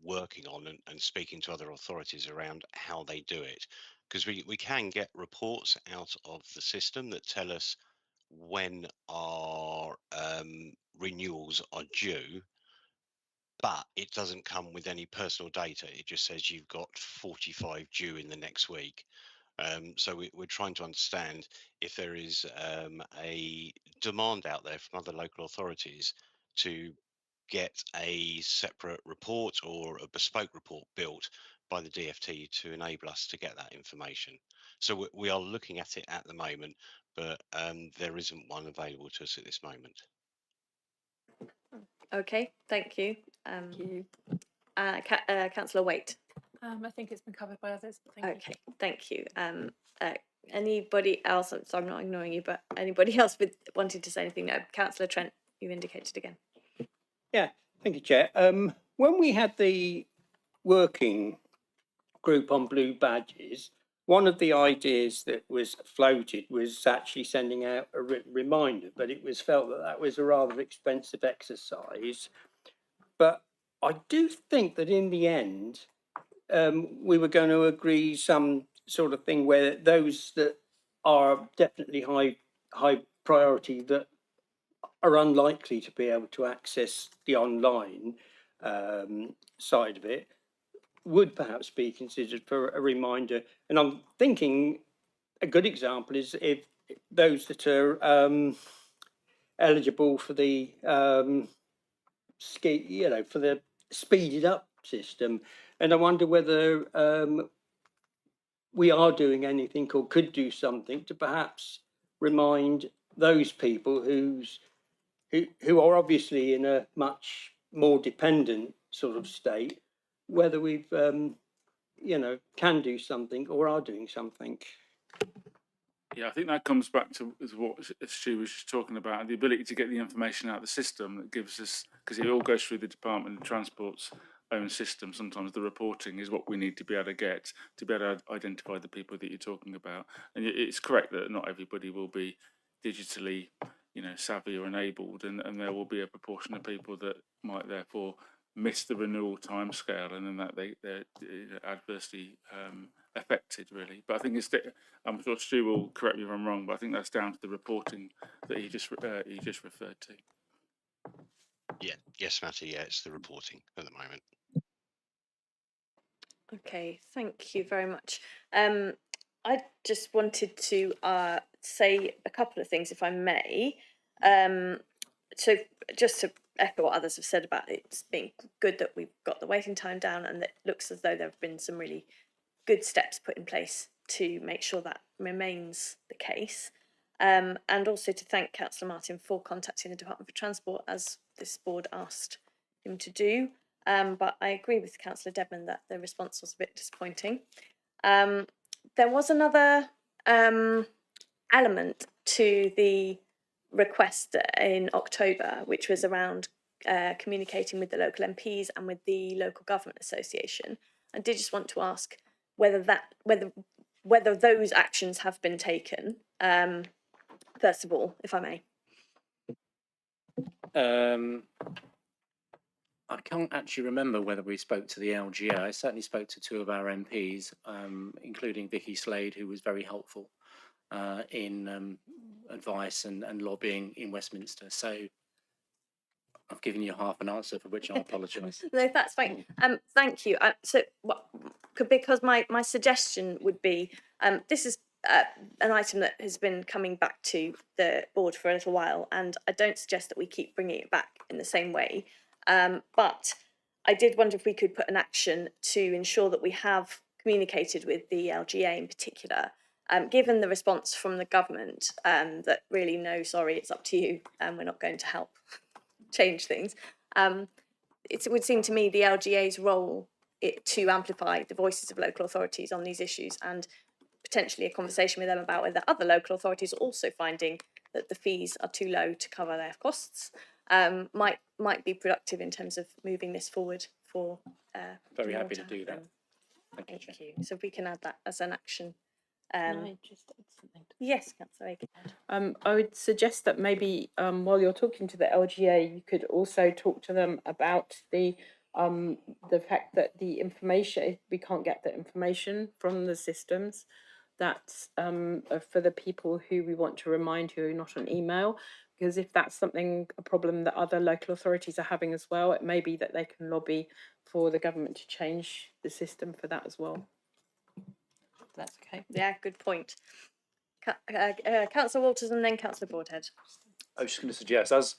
Speaker 13: working on and speaking to other authorities around how they do it, because we can get reports out of the system that tell us when our renewals are due, but it doesn't come with any personal data. It just says you've got 45 due in the next week. So we're trying to understand if there is a demand out there from other local authorities to get a separate report or a bespoke report built by the DFT to enable us to get that information. So we are looking at it at the moment, but there isn't one available to us at this moment.
Speaker 4: Okay, thank you. Councillor Waite.
Speaker 7: I think it's been covered by others, but thank you.
Speaker 4: Okay, thank you. Anybody else? So I'm not ignoring you, but anybody else with wanting to say anything? No, Councillor Trent, you indicated again.
Speaker 6: Yeah, thank you, Chair. When we had the working group on blue badges, one of the ideas that was floated was actually sending out a written reminder, but it was felt that that was a rather expensive exercise. But I do think that in the end, we were going to agree some sort of thing where those that are definitely high priority that are unlikely to be able to access the online side of it would perhaps be considered for a reminder. And I'm thinking a good example is if those that are eligible for the for the speeded up system. And I wonder whether we are doing anything or could do something to perhaps remind those people who are obviously in a much more dependent sort of state, whether we've can do something or are doing something.
Speaker 9: Yeah, I think that comes back to what Stu was just talking about, the ability to get the information out of the system that gives us, because it all goes through the Department of Transport's own system. Sometimes the reporting is what we need to be able to get to be able to identify the people that you're talking about. And it's correct that not everybody will be digitally, savvy or enabled, and there will be a proportion of people that might therefore miss the renewal timescale, and then that they're adversely affected, really. But I think I'm sure Stu will correct me if I'm wrong, but I think that's down to the reporting that he just referred to.
Speaker 13: Yeah, yes, Matty. Yeah, it's the reporting at the moment.
Speaker 4: Okay, thank you very much. I just wanted to say a couple of things, if I may. So just to echo what others have said about it being good that we've got the waiting time down, and that it looks as though there have been some really good steps put in place to make sure that remains the case. And also to thank Councillor Martin for contacting the Department for Transport, as this board asked him to do. But I agree with Councillor Dedman that the response was a bit disappointing. There was another element to the request in October, which was around communicating with the local MPs and with the local government association. I did just want to ask whether those actions have been taken. First of all, if I may.
Speaker 8: I can't actually remember whether we spoke to the LGA. I certainly spoke to two of our MPs, including Vicky Slade, who was very helpful in advice and lobbying in Westminster. So I've given you half an answer, for which I apologise.
Speaker 4: No, that's fine. Thank you. Because my suggestion would be, this is an item that has been coming back to the board for a little while, and I don't suggest that we keep bringing it back in the same way. But I did wonder if we could put an action to ensure that we have communicated with the LGA in particular, given the response from the government that really, no, sorry, it's up to you, and we're not going to help change things. It would seem to me the LGA's role to amplify the voices of local authorities on these issues, and potentially a conversation with them about whether other local authorities are also finding that the fees are too low to cover their costs, might be productive in terms of moving this forward for.
Speaker 8: Very
Speaker 4: more
Speaker 8: happy to do that.
Speaker 4: happen.
Speaker 8: Thank you,
Speaker 4: Thank
Speaker 8: Chair.
Speaker 4: you. So if we can add that as an action.
Speaker 11: Can I just add something?
Speaker 4: Yes, Councillor Aiken.
Speaker 1: I would suggest that maybe while you're talking to the LGA, you could also talk to them about the fact that the information, we can't get the information from the systems, that for the people who we want to remind who are not on email, because if that's a problem that other local authorities are having as well, it may be that they can lobby for the government to change the system for that as well.
Speaker 11: That's okay.
Speaker 4: Yeah, good point. Councillor Walters and then Councillor Broadhead.
Speaker 12: I was just going to suggest, as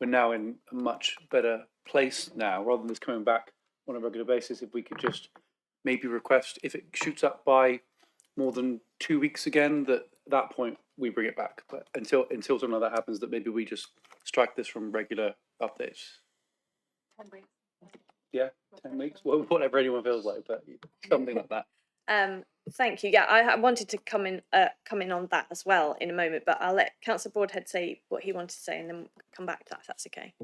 Speaker 12: we're now in a much better place now, rather than this coming back on a regular basis, if we could just maybe request, if it shoots up by more than 2 weeks again, that at that point we bring it back. But until something like that happens, that maybe we just strike this from regular updates.
Speaker 7: 10 weeks.
Speaker 12: Yeah, 10 weeks, well, whatever anyone feels like, but something like that.
Speaker 4: Thank you. Yeah, I wanted to come in on that as well in a moment, but I'll let Councillor Broadhead say what he wanted to say and then come back to that if that's okay.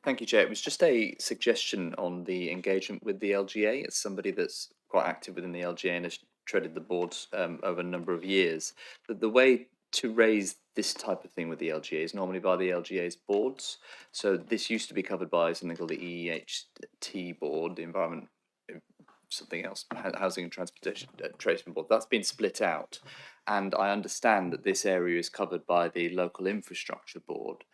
Speaker 5: Thank you, Chair. It was just a suggestion on the engagement with the LGA. As somebody that's quite active within the LGA and has treaded the boards over a number of years, that the way to raise this type of thing with the LGA is normally by the LGA's boards. So this used to be covered by something called the EEHT board, the Environment, something else, Housing and Transportation Board. That's been split out, and I understand that this area is covered by the Local Infrastructure Board.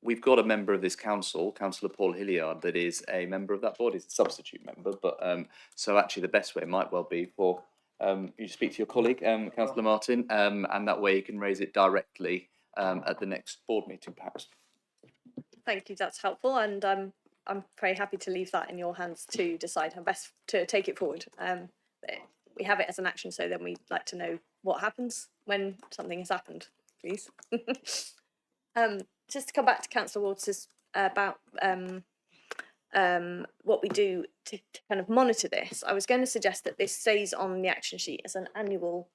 Speaker 5: We've got a member of this council, Councillor Paul Hilliard, that is a member of that board. He's a substitute member, but so actually the best way might well be for you to speak to your colleague, Councillor Martin, and that way you can raise it directly at the next board meeting, perhaps.
Speaker 4: Thank you, that's helpful, and I'm very happy to leave that in your hands to decide how best to take it forward. We have it as an action, so then we'd like to know what happens when something has happened, please. Just to come back to Councillor Waters about what we do to kind of monitor this, I was going to suggest that this stays on the action sheet as an annual,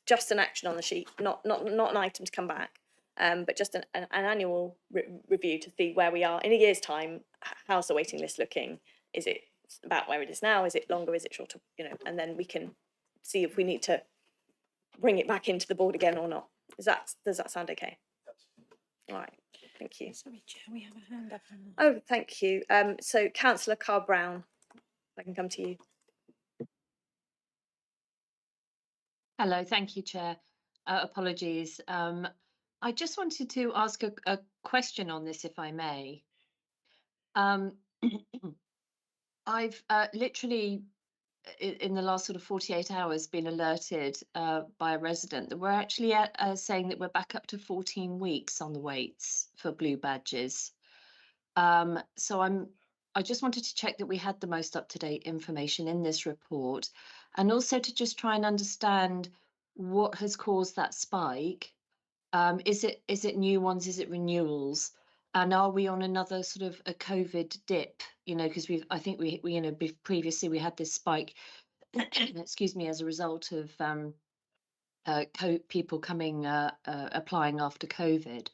Speaker 4: just an action on the sheet, not an item to come back, but just an annual review to see where we are in a year's time. How's the waiting list looking? Is it about where it is now? Is it longer? Is it shorter? You know, and then we can see if we need to bring it back into the board again or not. Does that sound okay? All right, thank you.
Speaker 7: Sorry, Chair, we have a hand up.
Speaker 4: Oh, thank you. So Councillor Carr-Brown, if I can come to you.
Speaker 15: Hello, thank you, Chair. Apologies. I just wanted to ask a question on this, if I may. I've literally, in the last sort of 48 hours, been alerted by a resident that we're actually saying that we're back up to 14 weeks on the waits for blue badges. So I just wanted to check that we had the most up-to-date information in this report, and also to just try and understand what has caused that spike. Is it new ones? Is it renewals? And are we on another sort of a COVID dip? You know, because I think we you know previously we had this spike, excuse me, as a result of people coming applying after COVID.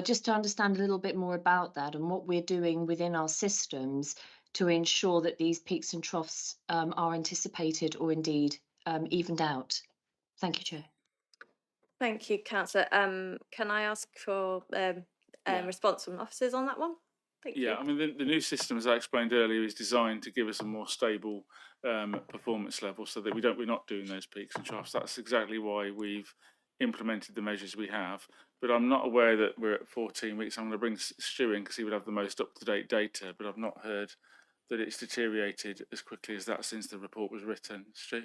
Speaker 15: Just to understand a little bit more about that and what we're doing within our systems to ensure that these peaks and troughs are anticipated or indeed evened out. Thank you, Chair.
Speaker 4: Thank you, Councillor. Can I ask for response from officers on that one? Thank you.
Speaker 9: Yeah, I mean, the new system, as I explained earlier, is designed to give us a more stable performance level, so that we're not doing those peaks and troughs. That's exactly why we've implemented the measures we have. But I'm not aware that we're at 14 weeks. I'm going to bring Stu in because he would have the most up-to-date data, but I've not heard that it's deteriorated as quickly as that since the report was written. Stu?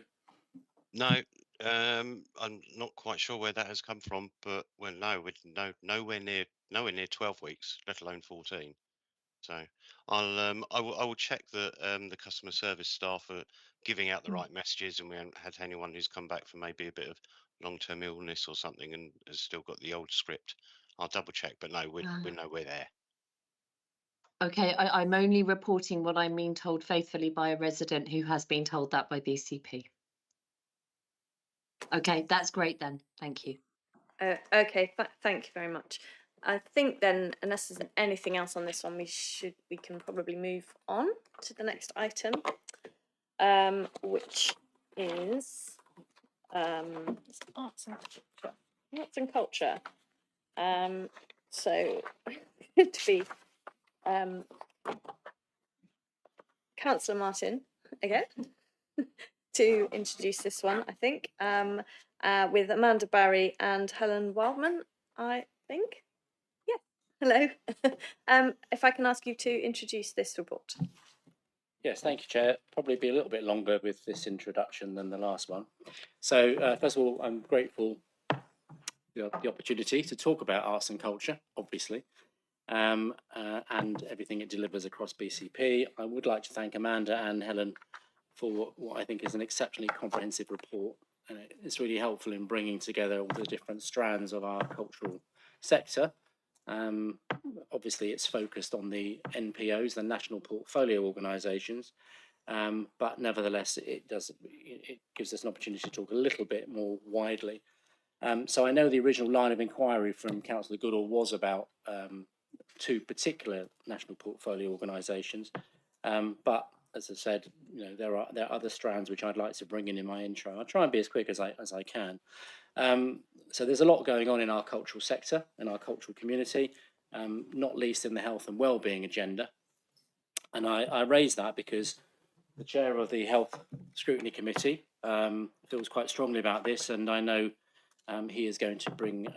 Speaker 13: No, I'm not quite sure where that has come from, but well, no, we're nowhere near 12 weeks, let alone 14. So I will check that the customer service staff are giving out the right messages, and we haven't had anyone who's come back for maybe a bit of long-term illness or something and has still got the old script. I'll double check, but no, we're nowhere there.
Speaker 15: Okay, I'm only reporting what I'm being told faithfully by a resident who has been told that by BCP. Okay, that's great then. Thank you.
Speaker 4: Okay, thank you very much. I think then, unless there's anything else on this one, we can probably move on to the next item, which is arts and culture. Arts and culture. So to be Councillor Martin again to introduce this one, I think, with Amanda Barry and Helen Wildman, I think. Yeah, hello. If I can ask you to introduce this report.
Speaker 8: Yes, thank you, Chair. Probably be a little bit longer with this introduction than the last one. So first of all, I'm grateful for the opportunity to talk about arts and culture, obviously, and everything it delivers across BCP. I would like to thank Amanda and Helen for what I think is an exceptionally comprehensive report. And it's really helpful in bringing together all the different strands of our cultural sector. Obviously, it's focused on the NPOs, the National Portfolio Organisations, but nevertheless, it gives us an opportunity to talk a little bit more widely. So I know the original line of inquiry from Councillor Goodall was about two particular National Portfolio Organisations, but as I said, there are other strands which I'd like to bring in my intro. I'll try and be as quick as I can. So there's a lot going on in our cultural sector, in our cultural community, not least in the health and wellbeing agenda. And I raise that because the chair of the Health Scrutiny Committee feels quite strongly about this, and I know he is going to bring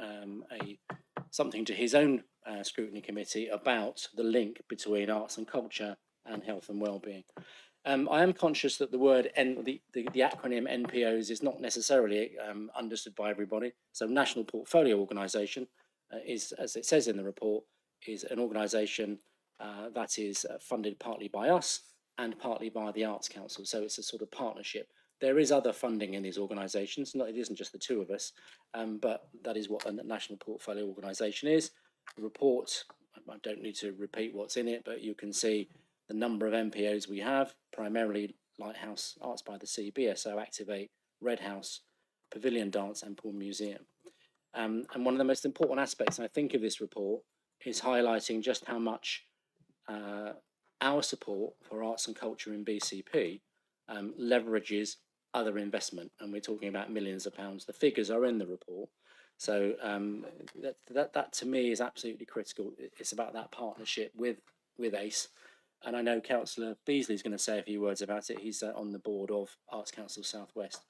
Speaker 8: something to his own scrutiny committee about the link between arts and culture and health and wellbeing. I am conscious that the word the acronym NPOs is not necessarily understood by everybody. So National Portfolio Organisation is, as it says in the report, is an organisation that is funded partly by us and partly by the Arts Council. So it's a sort of partnership. There is other funding in these organisations. It isn't just the two of us, but that is what a National Portfolio Organisation is. The report, I don't need to repeat what's in it, but you can see the number of NPOs we have, primarily Lighthouse, Arts by the Sea, BSO, Activate, Red House, Pavilion Dance and Poole Museum. And one of the most important aspects, I think, of this report is highlighting just how much our support for arts and culture in BCP leverages other investment, and we're talking about millions of pounds. The figures are in the report. So that to me is absolutely critical. It's about that partnership with ACE. And I know Councillor Beasley is going to say a few words about it. He's on the board of Arts Council South West.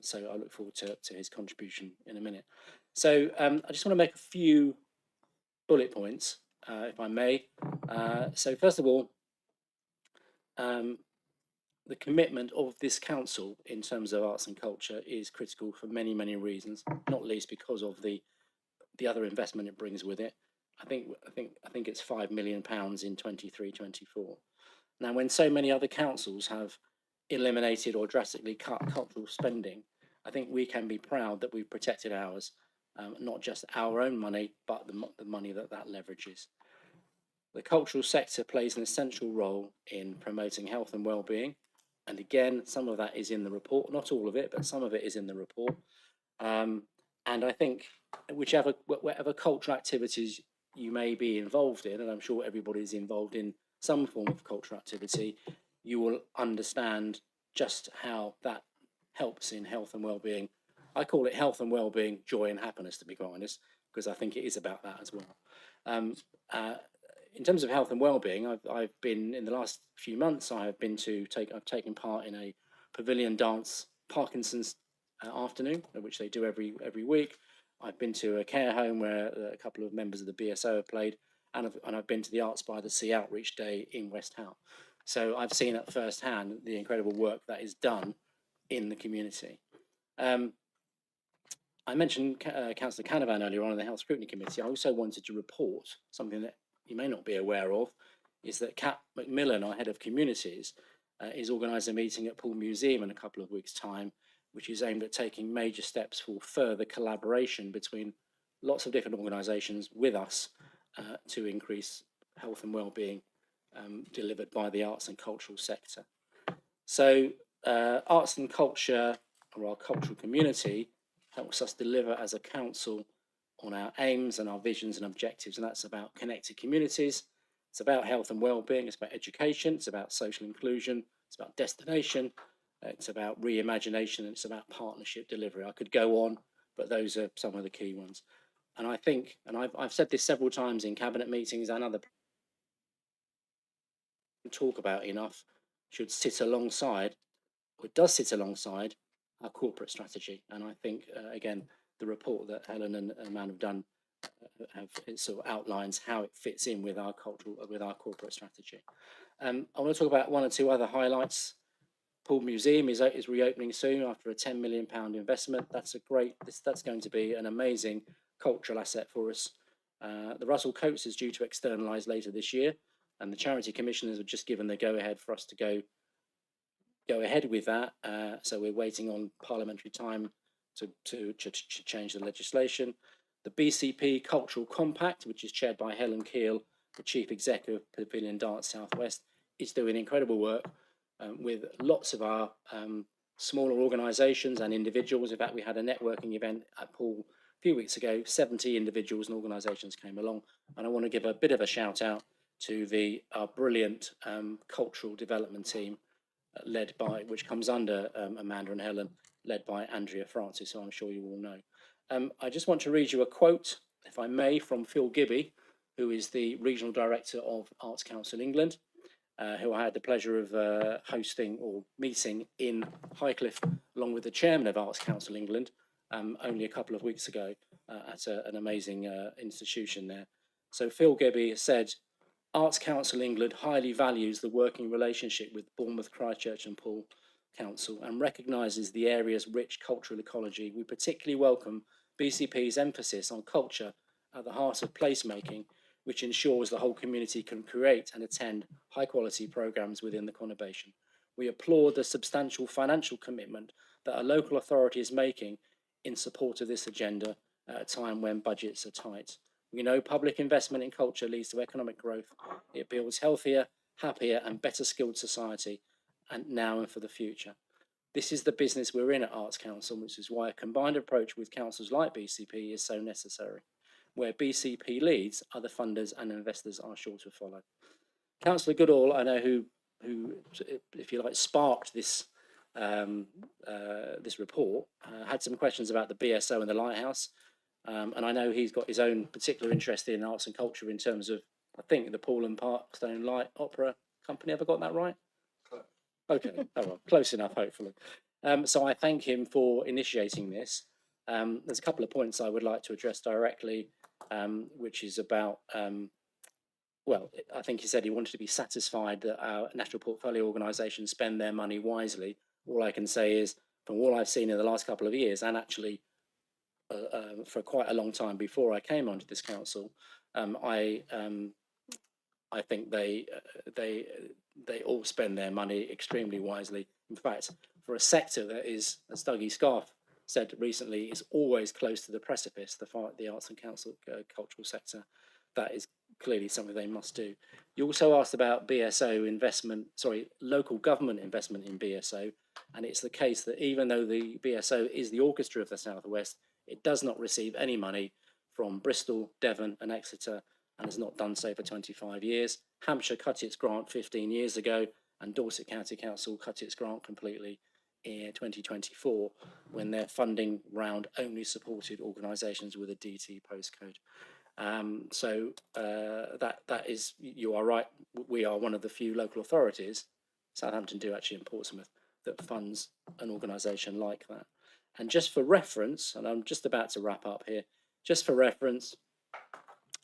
Speaker 8: So I look forward to his contribution in a minute. So I just want to make a few bullet points, if I may. So first of all, the commitment of this council in terms of arts and culture is critical for many, many reasons, not least because of the other investment it brings with it. I think it's £5 million in 23-24. Now, when so many other councils have eliminated or drastically cut cultural spending, I think we can be proud that we've protected ours, not just our own money, but the money that leverages. The cultural sector plays an essential role in promoting health and well-being. And again, some of that is in the report, not all of it, but some of it is in the report. And I think whatever cultural activities you may be involved in, and I'm sure everybody's involved in some form of cultural activity, you will understand just how that helps in health and well-being. I call it health and well-being, joy and happiness, to be quite honest, because I think it is about that as well. In terms of health and well-being, I've been in the last few months. I've taken part in a pavilion dance Parkinson's afternoon, which they do every week. I've been to a care home where a couple of members of the BSO have played, and I've been to the Arts by the Sea Outreach Day in West Howe. So I've seen at first hand the incredible work that is done in the community. I mentioned Councillor Canavan earlier on in the Health Scrutiny Committee. I also wanted to report something that you may not be aware of, is that Kat Macmillan, our head of communities, is organising a meeting at Poole Museum in a couple of weeks' time, which is aimed at taking major steps for further collaboration between lots of different organisations with us to increase health and well-being delivered by the arts and cultural sector. So arts and culture, or our cultural community, helps us deliver as a council on our aims and our visions and objectives, and that's about connected communities, it's about health and well-being, it's about education, it's about social inclusion, it's about destination, it's about reimagination, and it's about partnership delivery. I could go on, but those are some of the key ones. And I think, and I've said this several times in cabinet meetings and other talk about enough, should sit alongside, or it does sit alongside, our corporate strategy. And I think, again, the report that Helen and Man have done it sort of outlines how it fits in with our corporate strategy. I want to talk about one or two other highlights. Poole Museum is reopening soon after a £10 million investment. That's that's going to be an amazing cultural asset for us. The Russell Coates is due to externalise later this year, and the charity commissioners have just given the go-ahead for us to go ahead with that. So we're waiting on parliamentary time to change the legislation. The BCP Cultural Compact, which is chaired by Helen Keel, the Chief Executive of Pavilion Dance South West, is doing incredible work with lots of our smaller organisations and individuals. In fact, we had a networking event at Poole a few weeks ago. 70 individuals and organisations came along, and I want to give a bit of a shout out to our brilliant cultural development team, which comes under Amanda and Helen, led by Andrea Francis, who I'm sure you all know. I just want to read you a quote, if I may, from Phil Gibby, who is the Regional Director of Arts Council England, who I had the pleasure of hosting or meeting in Highcliffe, along with the Chairman of Arts Council England, only a couple of weeks ago at an amazing institution there. So Phil Gibby said, Arts Council England highly values the working relationship with Bournemouth, Christchurch and Poole Council and recognises the area's rich cultural ecology. We particularly welcome BCP's emphasis on culture at the heart of placemaking, which ensures the whole community can create and attend high quality programmes within the conurbation. We applaud the substantial financial commitment that a local authority is making in support of this agenda at a time when budgets are tight. We know public investment in culture leads to economic growth. It builds healthier, happier and better skilled society, and now and for the future. This is the business we're in at Arts Council, which is why a combined approach with councils like BCP is so necessary. Where BCP leads, other funders and investors are sure to follow. Councillor Goodall, I know who, if you like, sparked this this report, had some questions about the BSO and the Lighthouse. And I know he's got his own particular interest in arts and culture in terms of, I think, the Poole and Parkstone Light Opera Company. Have I got that right? Okay, oh well, close enough, hopefully. So I thank him for initiating this. There's a couple of points I would like to address directly, which is about, well, I think he said he wanted to be satisfied that our national portfolio organisations spend their money wisely. All I can say is, from all I've seen in the last couple of years, and actually for quite a long time before I came onto this council, I think they all spend their money extremely wisely. In fact, for a sector that is, as Dougie Scarf said recently, is always close to the precipice, the arts and council cultural sector, that is clearly something they must do. You also asked about BSO investment, sorry, local government investment in BSO, and it's the case that even though the BSO is the orchestra of the South West, it does not receive any money from Bristol, Devon and Exeter, and has not done so for 25 years. Hampshire cut its grant 15 years ago, and Dorset County Council cut its grant completely in 2024, when their funding round only supported organisations with a DT postcode. So that is, you are right, we are one of the few local authorities, Southampton do actually in Portsmouth, that funds an organisation like that. And just for reference, and I'm just about to wrap up here, just for reference,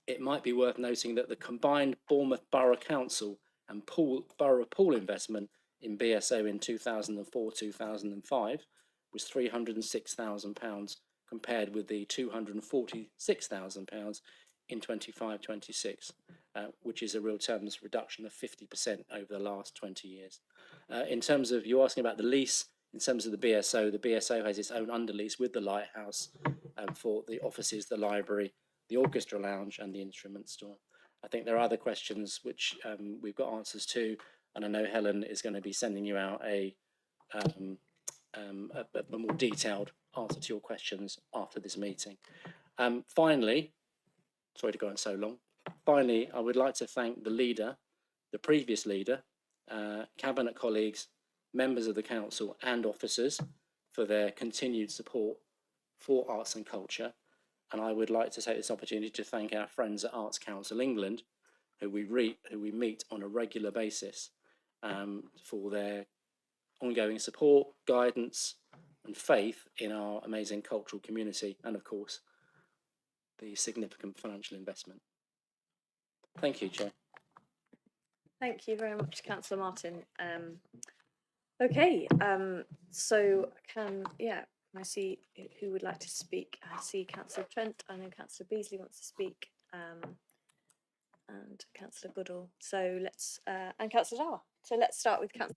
Speaker 8: it might be worth noting that the combined Bournemouth Borough Council and Borough Poole investment in BSO in 2004-2005 was £306,000, compared with the £246,000 in 25-26. which is a real terms reduction of 50% over the last 20 years. In terms of, you're asking about the lease, in terms of the BSO has its own underlease with the Lighthouse for the offices, the library, the orchestra lounge and the instrument store. I think there are other questions which we've got answers to, and I know Helen is going to be sending you out a more detailed answer to your questions after this meeting. Finally, sorry to go on so long. Finally, I would like to thank the leader, the previous leader, cabinet colleagues, members of the council and officers for their continued support for arts and culture. And I would like to take this opportunity to thank our friends at Arts Council England, who we meet on a regular basis, for their ongoing support, guidance and faith in our amazing cultural community, and of course, the significant financial investment. Thank you, Chair.
Speaker 4: Thank you very much, Councillor Martin. Okay, so I see who would like to speak. I see Councillor Trent, I know Councillor Beasley wants to speak, and Councillor Goodall. So let's, and Councillor Dower. So let's start with Councillor.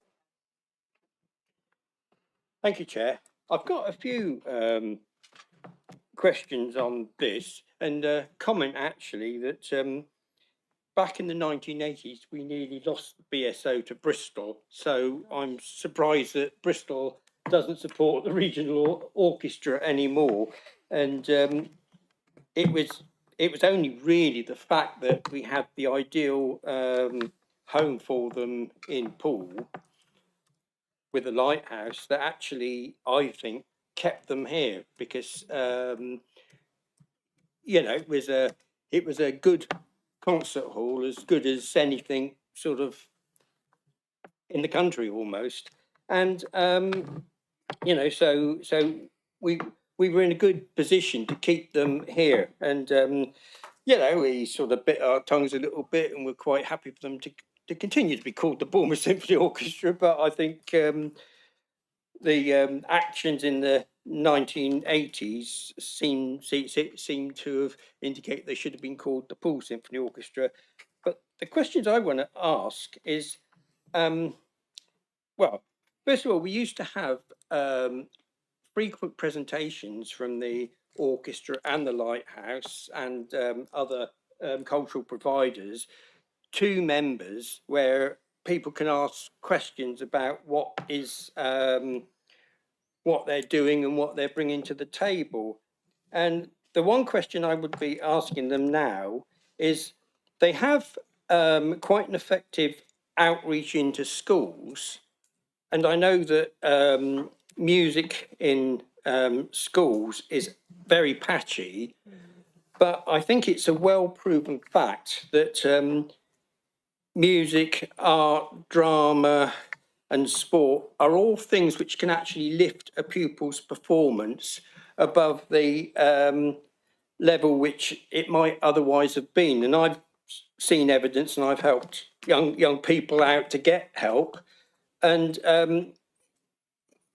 Speaker 6: Thank you, Chair. I've got a few questions on this, and a comment actually that back in the 1980s we nearly lost the BSO to Bristol, so I'm surprised that Bristol doesn't support the regional orchestra anymore. And it was only really the fact that we had the ideal home for them in Poole with the Lighthouse that actually, I think, kept them here, because you know, it was a good concert hall, as good as anything sort of in the country almost. And you know, so we were in a good position to keep them here. And you know, we sort of bit our tongues a little bit, and we're quite happy for them to continue to be called the Bournemouth Symphony Orchestra. But I think the actions in the 1980s seem to have indicated they should have been called the Poole Symphony Orchestra. But the questions I want to ask is, well, first of all, we used to have frequent presentations from the orchestra and the Lighthouse and other cultural providers to members, where people can ask questions about what they're doing and what they're bringing to the table. And the one question I would be asking them now is, they have quite an effective outreach into schools. And I know that music in schools is very patchy, but I think it's a well-proven fact that music, art, drama and sport are all things which can actually lift a pupil's performance above the level which it might otherwise have been. And I've seen evidence, and I've helped young people out to get help. And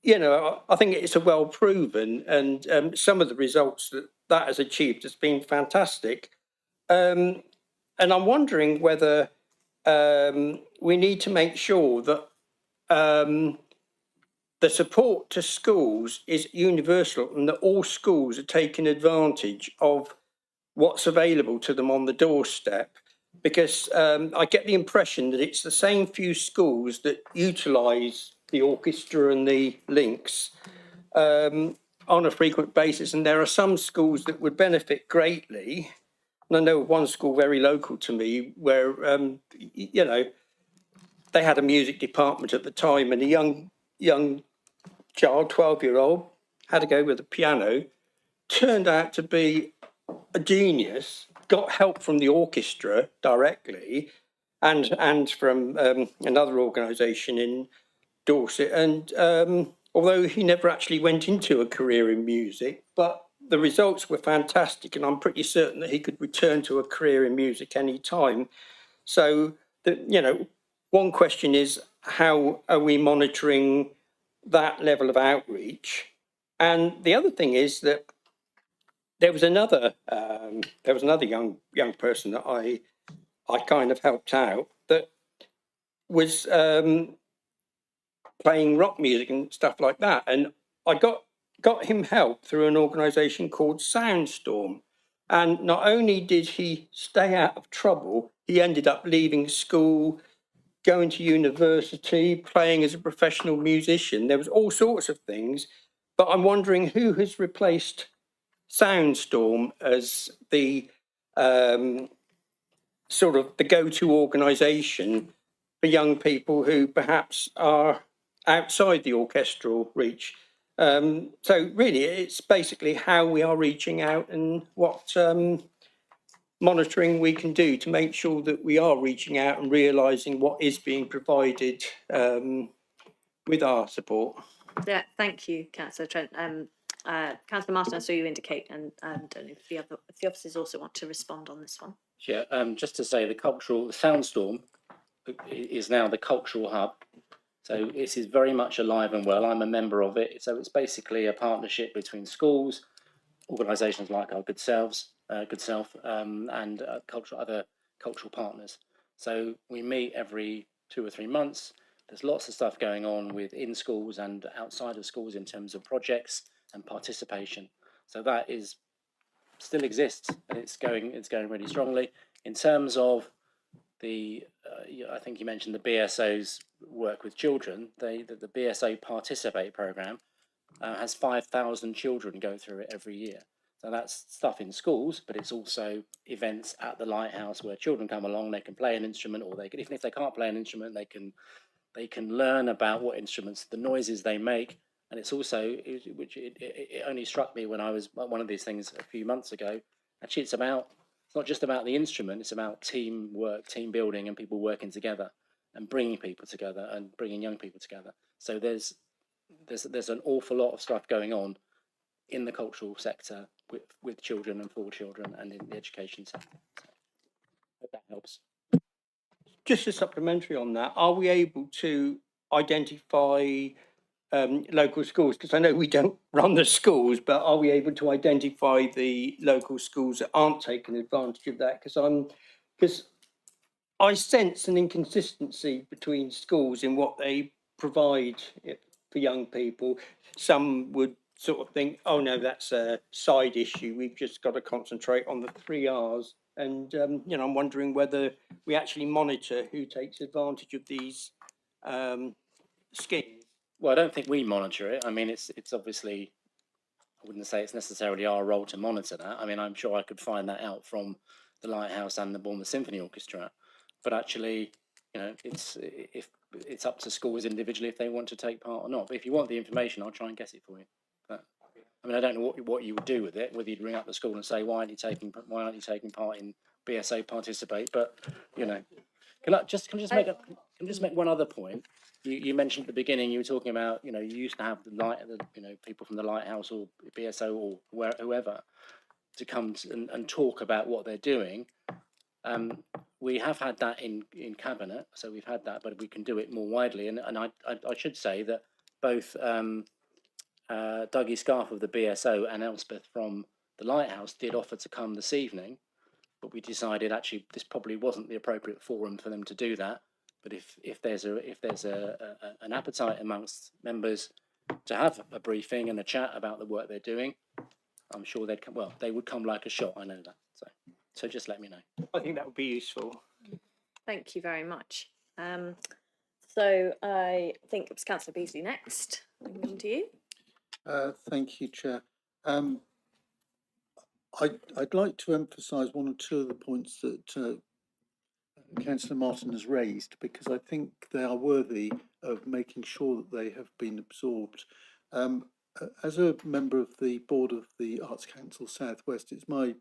Speaker 6: you know, I think it's a well proven, and some of the results that has achieved has been fantastic. And I'm wondering whether we need to make sure that the support to schools is universal, and that all schools are taking advantage of what's available to them on the doorstep. Because I get the impression that it's the same few schools that utilise the orchestra and the links on a frequent basis, and there are some schools that would benefit greatly. And I know one school very local to me where you know, they had a music department at the time, and a young child, 12-year-old, had to go with the piano, turned out to be a genius, got help from the orchestra directly and from another organisation in Dorset. And although he never actually went into a career in music, but the results were fantastic, and I'm pretty certain that he could return to a career in music any time. So, you know, one question is, how are we monitoring that level of outreach? And the other thing is that there was another young person that I I kind of helped out that was playing rock music and stuff like that. And I got him help through an organisation called Soundstorm. And not only did he stay out of trouble, he ended up leaving school, going to university, playing as a professional musician. There was all sorts of things. But I'm wondering who has replaced Soundstorm as the sort of the go-to organisation for young people who perhaps are outside the orchestral reach. So really, it's basically how we are reaching out and what monitoring we can do to make sure that we are reaching out and realising what is being provided with our support.
Speaker 4: Yeah, thank you, Councillor Trent. Councillor Martin, I saw you indicate, and I don't know if the officers also want to respond on this one.
Speaker 8: Yeah, just to say the Soundstorm is now the cultural hub. So this is very much alive and well. I'm a member of it. So it's basically a partnership between schools, organisations like our Good Self, and other cultural partners. So we meet every 2 or 3 months. There's lots of stuff going on within schools and outside of schools in terms of projects and participation. So that is still exists, and it's going really strongly. In terms of I think you mentioned the BSO's work with children. The BSO Participate programme has 5,000 children go through it every year. So that's stuff in schools, but it's also events at the lighthouse where children come along. They can play an instrument, or they can, even if they can't play an instrument, they can learn about what instruments, the noises they make. And it's also, it only struck me when I was at one of these things a few months ago. Actually, it's not just about the instrument, it's about teamwork, team building, and people working together and bringing people together and bringing young people together. So there's an awful lot of stuff going on in the cultural sector with children and for children and in the education sector. So hope that helps.
Speaker 6: Just a supplementary on that, are we able to identify local schools? Because I know we don't run the schools, but are we able to identify the local schools that aren't taking advantage of that? Because I sense an inconsistency between schools in what they provide for young people. Some would sort of think, oh no, that's a side issue. We've just got to concentrate on the 3 R's. And I'm wondering whether we actually monitor who takes advantage of these schemes.
Speaker 8: Well, I don't think we monitor it. I mean, it's obviously, I wouldn't say it's necessarily our role to monitor that. I mean, I'm sure I could find that out from the Lighthouse and the Bournemouth Symphony Orchestra. But actually, it's up to schools individually if they want to take part or not. But if you want the information, I'll try and get it for you. But I mean, I don't know what you would do with it. Whether you'd ring up the school and say, why aren't you taking part in BSO Participate? But can I just make one other point? You mentioned at the beginning, you were talking about, you used to have people from the Lighthouse or BSO or whoever to come and talk about what they're doing. We have had that in Cabinet, so we've had that, but we can do it more widely. And I should say that both Dougie Scarf of the BSO and Elspeth from the Lighthouse did offer to come this evening, but we decided actually this probably wasn't the appropriate forum for them to do that. But if there's an appetite amongst members to have a briefing and a chat about the work they're doing, I'm sure they'd come. Well, they would come like a shot. I know that. So just let me know.
Speaker 6: I think that would be useful.
Speaker 4: Thank you very much. So I think it was Councillor Beasley next. I'm coming to you.
Speaker 3: Thank you, Chair. I'd like to emphasise one or two of the points that Councillor Martin has raised, because I think they are worthy of making sure that they have been absorbed. As a member of the board of the Arts Council South West, it's my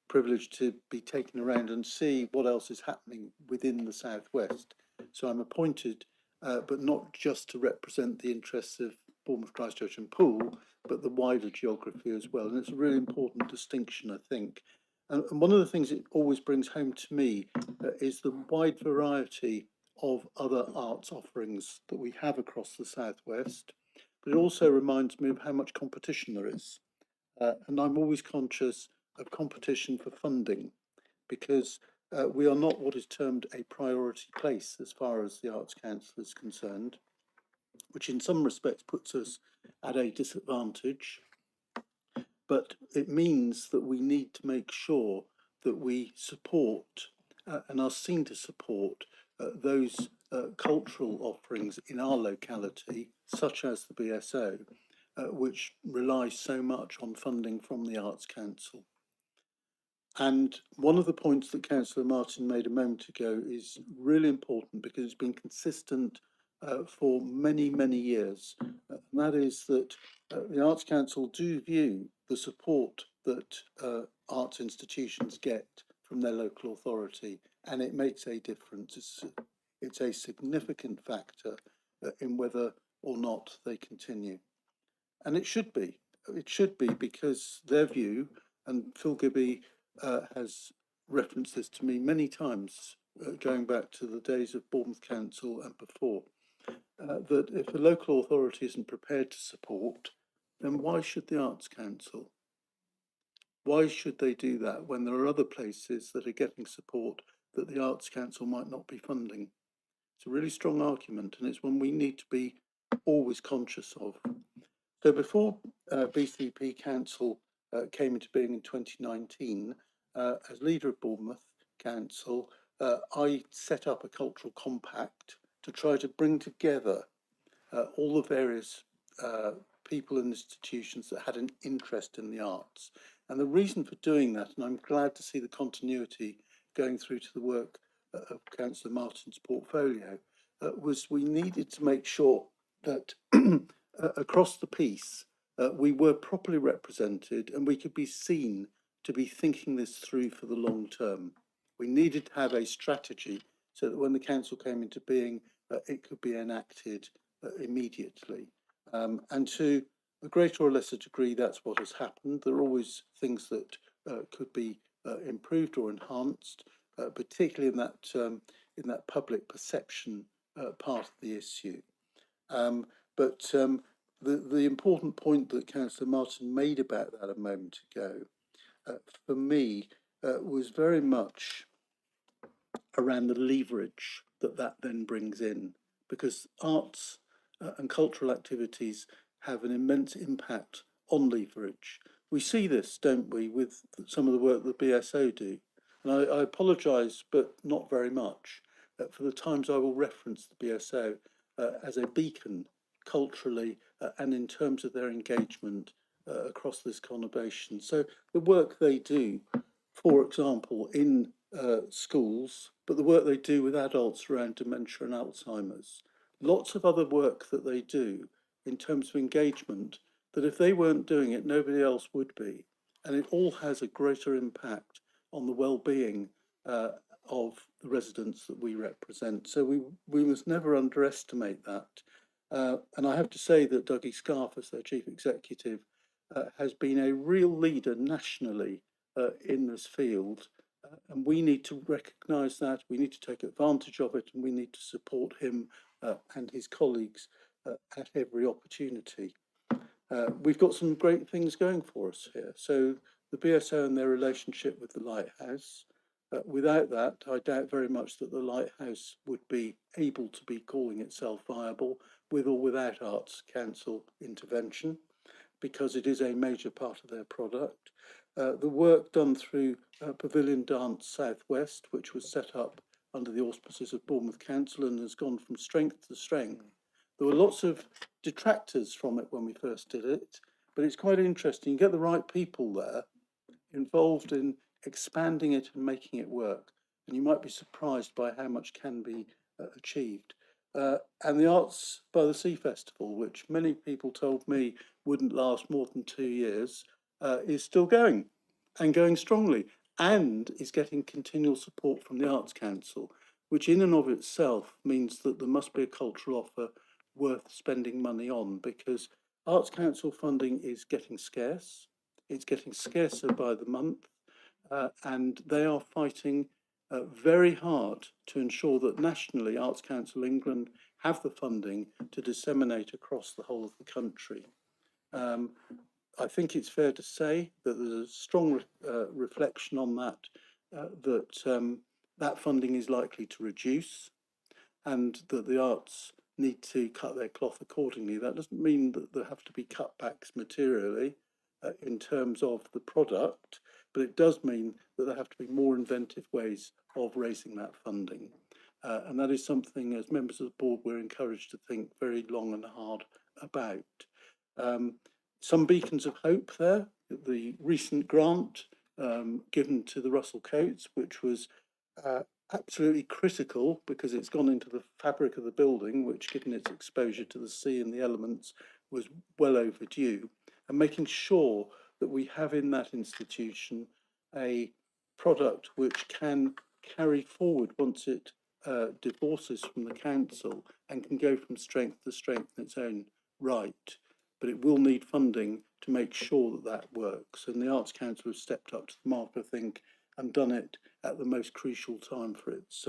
Speaker 3: privilege to be taken around and see what else is happening within the South West. So I'm appointed, but not just to represent the interests of Bournemouth, Christchurch and Poole, but the wider geography as well. And it's a really important distinction, I think. And one of the things it always brings home to me is the wide variety of other arts offerings that we have across the South West. But it also reminds me of how much competition there is. And I'm always conscious of competition for funding, because we are not what is termed a priority place as far as the Arts Council is concerned, which in some respects puts us at a disadvantage. But it means that we need to make sure that we support and are seen to support those cultural offerings in our locality, such as the BSO, which relies so much on funding from the Arts Council. And one of the points that Councillor Martin made a moment ago is really important because it's been consistent for many, many years. And that is that the Arts Council do view the support that arts institutions get from their local authority, and it makes a difference. It's a significant factor in whether or not they continue. And it should be. It should be because their view, and Phil Gibby has referenced this to me many times, going back to the days of Bournemouth Council and before, that if a local authority isn't prepared to support, then why should the Arts Council? Why should they do that when there are other places that are getting support that the Arts Council might not be funding? It's a really strong argument, and it's one we need to be always conscious of. So before BCP Council came into being in 2019, as leader of Bournemouth Council, I set up a cultural compact to try to bring together all the various people and institutions that had an interest in the arts. And the reason for doing that, and I'm glad to see the continuity going through to the work of Councillor Martin's portfolio, was we needed to make sure that across the piece we were properly represented and we could be seen to be thinking this through for the long term. We needed to have a strategy so that when the council came into being, it could be enacted immediately. And to a greater or lesser degree, that's what has happened. There are always things that could be improved or enhanced, particularly in that public perception part of the issue. But the important point that Councillor Martin made about that a moment ago, for me, was very much around the leverage that that then brings in, because arts and cultural activities have an immense impact on leverage. We see this, don't we, with some of the work that BSO do. And I apologise, but not very much, for the times I will reference the BSO as a beacon culturally and in terms of their engagement across this conurbation. So the work they do, for example, in schools, but the work they do with adults around dementia and Alzheimer's, lots of other work that they do in terms of engagement, that if they weren't doing it, nobody else would be. And it all has a greater impact on the well-being of the residents that we represent. So we must never underestimate that. And I have to say that Dougie Scarf, as their Chief Executive, has been a real leader nationally in this field. And we need to recognise that, we need to take advantage of it, and we need to support him and his colleagues at every opportunity. We've got some great things going for us here. So the BSO and their relationship with the Lighthouse, without that, I doubt very much that the Lighthouse would be able to be calling itself viable with or without Arts Council intervention, because it is a major part of their product. The work done through Pavilion Dance Southwest, which was set up under the auspices of Bournemouth Council and has gone from strength to strength. There were lots of detractors from it when we first did it, but it's quite interesting. You get the right people there involved in expanding it and making it work, and you might be surprised by how much can be achieved. And the Arts by the Sea Festival, which many people told me wouldn't last more than 2 years, is still going and going strongly, and is getting continual support from the Arts Council, which in and of itself means that there must be a cultural offer worth spending money on, because Arts Council funding is getting scarce. It's getting scarcer by the month, and they are fighting very hard to ensure that nationally Arts Council England have the funding to disseminate across the whole of the country. I think it's fair to say that there's a strong reflection on that, that that funding is likely to reduce, and that the arts need to cut their cloth accordingly. That doesn't mean that there have to be cutbacks materially in terms of the product, but it does mean that there have to be more inventive ways of raising that funding. And that is something, as members of the board, we're encouraged to think very long and hard about. Some beacons of hope there. The recent grant given to the Russell Coates, which was absolutely critical because it's gone into the fabric of the building, which, given its exposure to the sea and the elements, was well overdue. And making sure that we have in that institution a product which can carry forward once it divorces from the council and can go from strength to strength in its own right. But it will need funding to make sure that that works. And the Arts Council has stepped up to the mark, I think, and done it at the most crucial time for its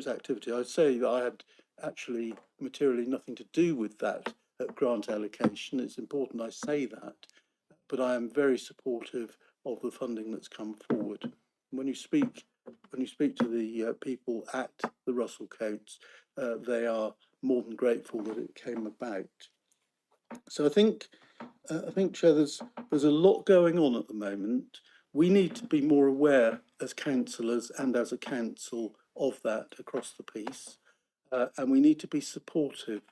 Speaker 3: activity. I say that I had actually materially nothing to do with that grant allocation. It's important I say that, but I am very supportive of the funding that's come forward. When you speak to the people at the Russell Coates, they are more than grateful that it came about. So I think, Chair, there's a lot going on at the moment. We need to be more aware as councillors and as a council of that across the piece, and we need to be supportive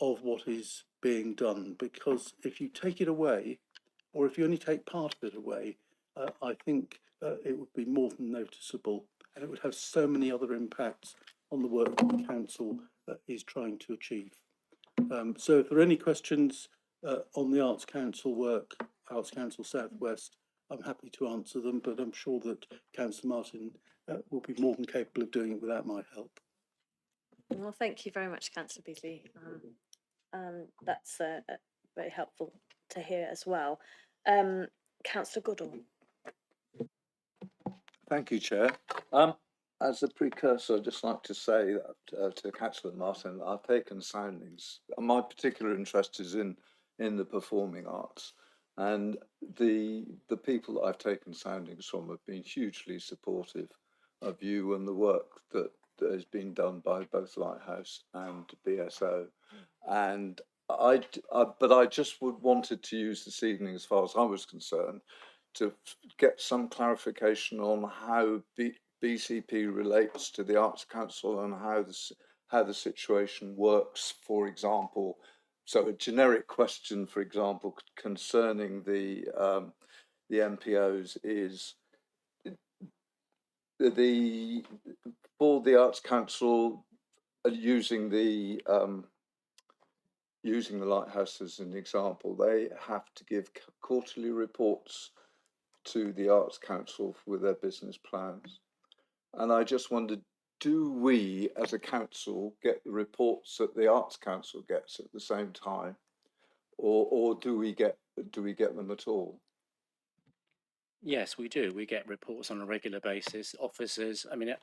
Speaker 3: of what is being done, because if you take it away, or if you only take part of it away, I think it would be more than noticeable, and it would have so many other impacts on the work that the council is trying to achieve. So if there are any questions on the Arts Council work, Arts Council South West, I'm happy to answer them, but I'm sure that Councillor Martin will be more than capable of doing it without my help.
Speaker 4: Well, thank you very much, Councillor Beasley. That's very helpful to hear as well. Councillor Goodall.
Speaker 16: Thank you, Chair. As a precursor, I'd just like to say that, to Councillor Martin, I've taken soundings. My particular interest is in the performing arts, and the people that I've taken soundings from have been hugely supportive of you and the work that has been done by both Lighthouse and BSO. And but I just wanted to use this evening, as far as I was concerned, to get some clarification on how BCP relates to the Arts Council and how the situation works. For example, so a generic question, for example, concerning the MPOs is for the Arts Council using the Lighthouse as an example, they have to give quarterly reports to the Arts Council with their business plans. And I just wondered, do we as a council get the reports that the Arts Council gets at the same time, or do we get them at all?
Speaker 8: Yes, we do. We get reports on a regular basis. Officers, I mean,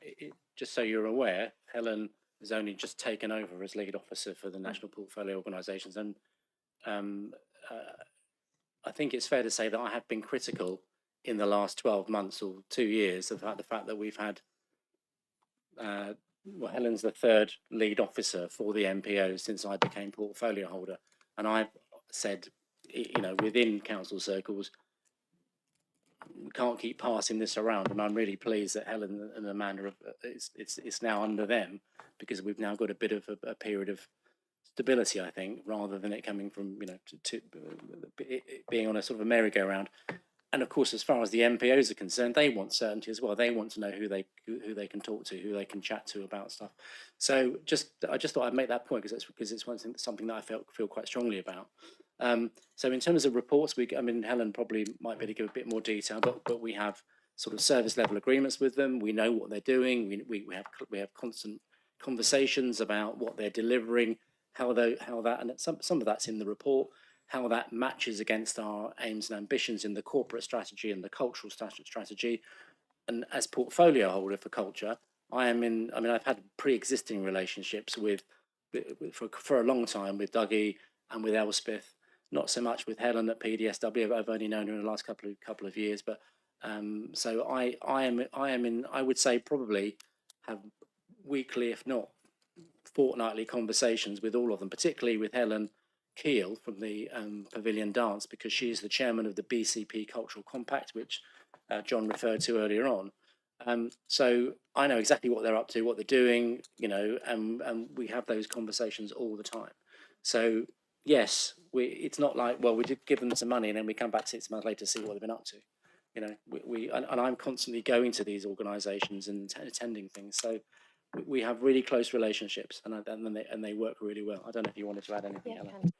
Speaker 8: just so you're aware, Helen has only just taken over as lead officer for the National Portfolio Organisations, and I think it's fair to say that I have been critical in the last 12 months or 2 years of the fact that we've had, well, Helen's the third lead officer for the MPO since I became portfolio holder, and I've said, you know, within council circles, we can't keep passing this around, and I'm really pleased that Helen and Amanda it's now under them, because we've now got a bit of a period of stability, I think, rather than it coming from, you know, to being on a sort of a merry-go-round. And of course, as far as the MPOs are concerned, they want certainty as well. They want to know who they can talk to, who they can chat to about stuff. So I just thought I'd make that point because it's something that I feel quite strongly about. So in terms of reports, I mean, Helen probably might be able to give a bit more detail, but we have sort of service level agreements with them. We know what they're doing. We have constant conversations about what they're delivering, how that, and some of that's in the report, how that matches against our aims and ambitions in the corporate strategy and the cultural strategy. And as portfolio holder for culture, I've had pre-existing relationships for a long time with Dougie and with Elspeth, not so much with Helen at PDSW. I've only known her in the last couple of years, but so I would say probably have weekly, if not fortnightly, conversations with all of them, particularly with Helen Keel from the Pavilion Dance, because she is the chairman of the BCP Cultural Compact, which John referred to earlier on. So I know exactly what they're up to, what they're doing, you know, and we have those conversations all the time. So yes, it's not like, well, we did give them some money and then we come back 6 months later to see what they've been up to. You know, and I'm constantly going to these organisations and attending things. So we have really close relationships, and they work really well. I don't know if you wanted to add anything, Ellen.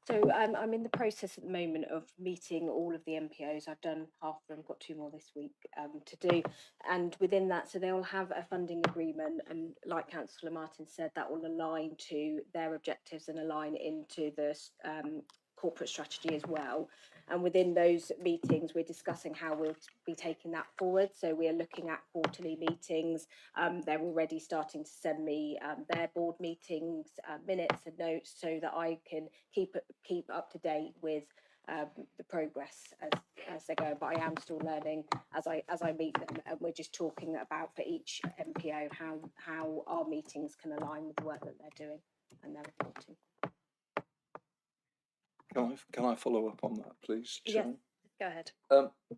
Speaker 17: So I'm in the process at the moment of meeting all of the MPOs. I've done half of them, got 2 more this week to do. And within that, so they'll have a funding agreement. And like Councillor Martin said, that will align to their objectives and align into the corporate strategy as well. And within those meetings, we're discussing how we'll be taking that forward. So we're looking at quarterly meetings. They're already starting to send me their board meetings, minutes and notes, so that I can keep up to date with the progress as they go. But I am still learning as I meet them, and we're just talking about for each MPO how our meetings can align with the work that they're doing and they're reporting.
Speaker 16: Can I follow up on that, please, Chair?
Speaker 17: Yes, go ahead.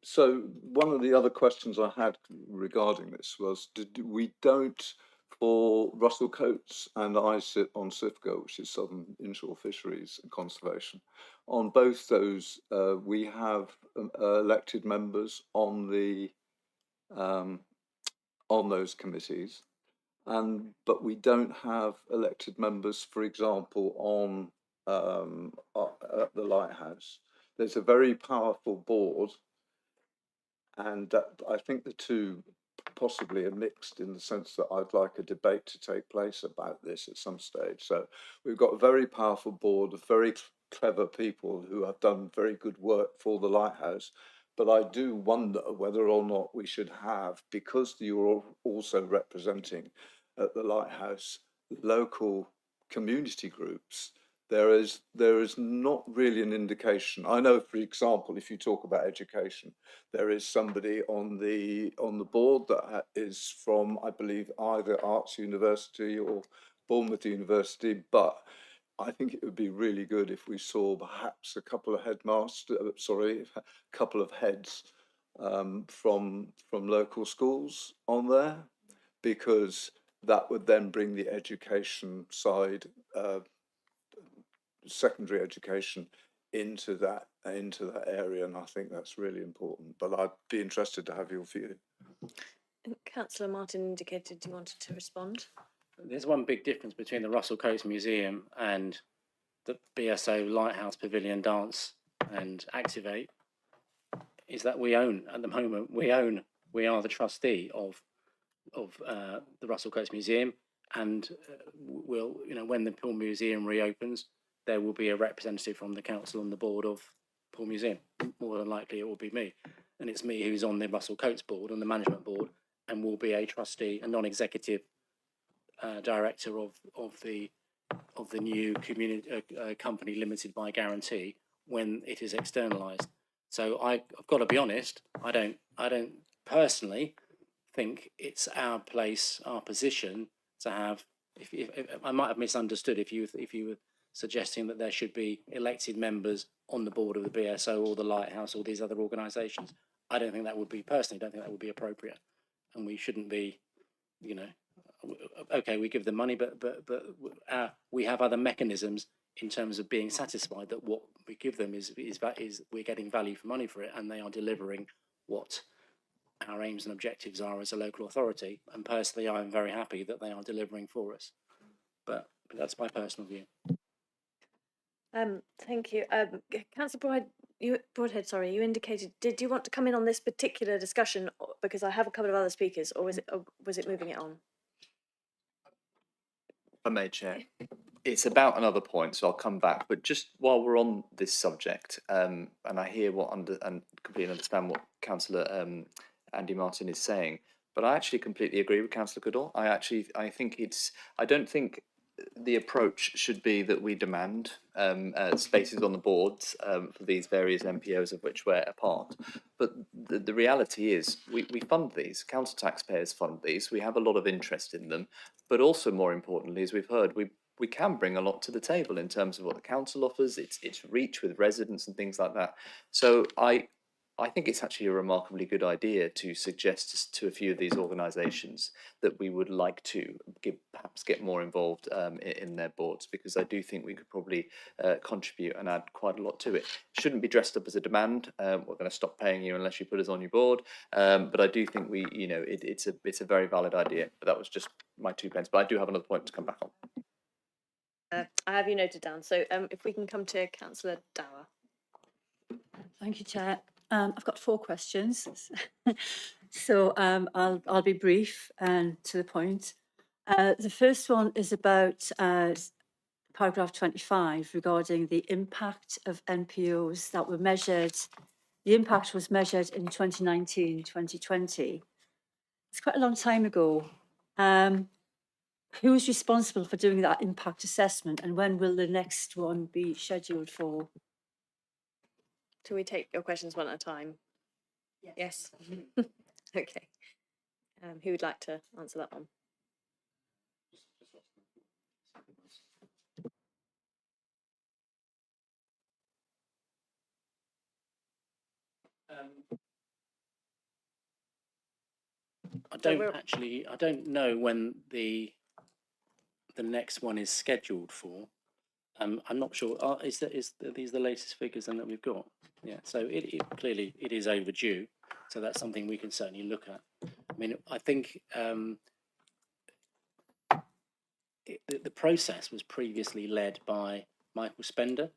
Speaker 16: So one of the other questions I had regarding this was, we don't, for Russell Coates, and I sit on SIFGO, which is Southern Inshore Fisheries and Conservation. On both those, we have elected members on those committees, but we don't have elected members, for example, on at the Lighthouse. There's a very powerful board, and I think the two possibly are mixed, in the sense that I'd like a debate to take place about this at some stage. So we've got a very powerful board of very clever people who have done very good work for the Lighthouse, but I do wonder whether or not we should have, because you're also representing at the Lighthouse local community groups, there is not really an indication. I know, for example, if you talk about education, there is somebody on the board that is from, I believe, either Arts University or Bournemouth University, but I think it would be really good if we saw perhaps a couple of heads from local schools on there, because that would then bring the education side, secondary education, into that area, and I think that's really important. But I'd be interested to have your view.
Speaker 4: Councillor Martin indicated he wanted to respond.
Speaker 8: There's one big difference between the Russell Coates Museum and the BSO Lighthouse Pavilion Dance and Activate, is that we own, at the moment, we are the trustee of the Russell Coates Museum, and we'll, you know, when the Poole Museum reopens, there will be a representative from the council on the board of Poole Museum. More than likely it will be me, and it's me who's on the Russell Coates board, on the management board, and will be a trustee, a non-executive director of the new community company limited by guarantee when it is externalised. So I've got to be honest, I don't personally think it's our place, our position to have. If I might have misunderstood, if you were suggesting that there should be elected members on the board of the BSO or the Lighthouse or these other organisations, I don't think that would be, personally, don't think that would be appropriate, and we shouldn't be, you know. Okay, we give them money, but we have other mechanisms in terms of being satisfied that what we give them is we're getting value for money for it, and they are delivering what our aims and objectives are as a local authority. And personally, I'm very happy that they are delivering for us. But that's my personal view.
Speaker 4: Thank you. Councillor Broadhead, sorry, you indicated, did you want to come in on this particular discussion, because I have a couple of other speakers, or was it moving it on?
Speaker 5: I may, Chair. It's about another point, so I'll come back. But just while we're on this subject, and I hear and completely understand what Councillor Andy Martin is saying, but I actually completely agree with Councillor Goodall. I don't think the approach should be that we demand spaces on the boards for these various MPOs of which we're a part. But the reality is we fund these, council taxpayers fund these, we have a lot of interest in them, but also more importantly, as we've heard, we can bring a lot to the table in terms of what the council offers, its reach with residents and things like that. So I think it's actually a remarkably good idea to suggest to a few of these organisations that we would like to perhaps get more involved in their boards, because I do think we could probably contribute and add quite a lot to it. Shouldn't be dressed up as a demand. We're going to stop paying you unless you put us on your board. But I do think it's a very valid idea. But that was just my 2 pence. But I do have another point to come back on.
Speaker 4: I have you noted down. So if we can come to Councillor Dower.
Speaker 11: Thank you, Chair. I've got 4 questions. So I'll be brief and to the point. The first one is about paragraph 25 regarding the impact of NPOs that were measured. The impact was measured in 2019, 2020. It's quite a long time ago. Who's responsible for doing that impact assessment, and when will the next one be scheduled for?
Speaker 4: Do we take your questions one at a time? Yes. Okay. Who would like to answer that one?
Speaker 8: I don't know when the next one is scheduled for. I'm not sure. Are these the latest figures then that we've got? Yeah. So it clearly it is overdue. So that's something we can certainly look at. I mean, I think the process was previously led by Michael Spender.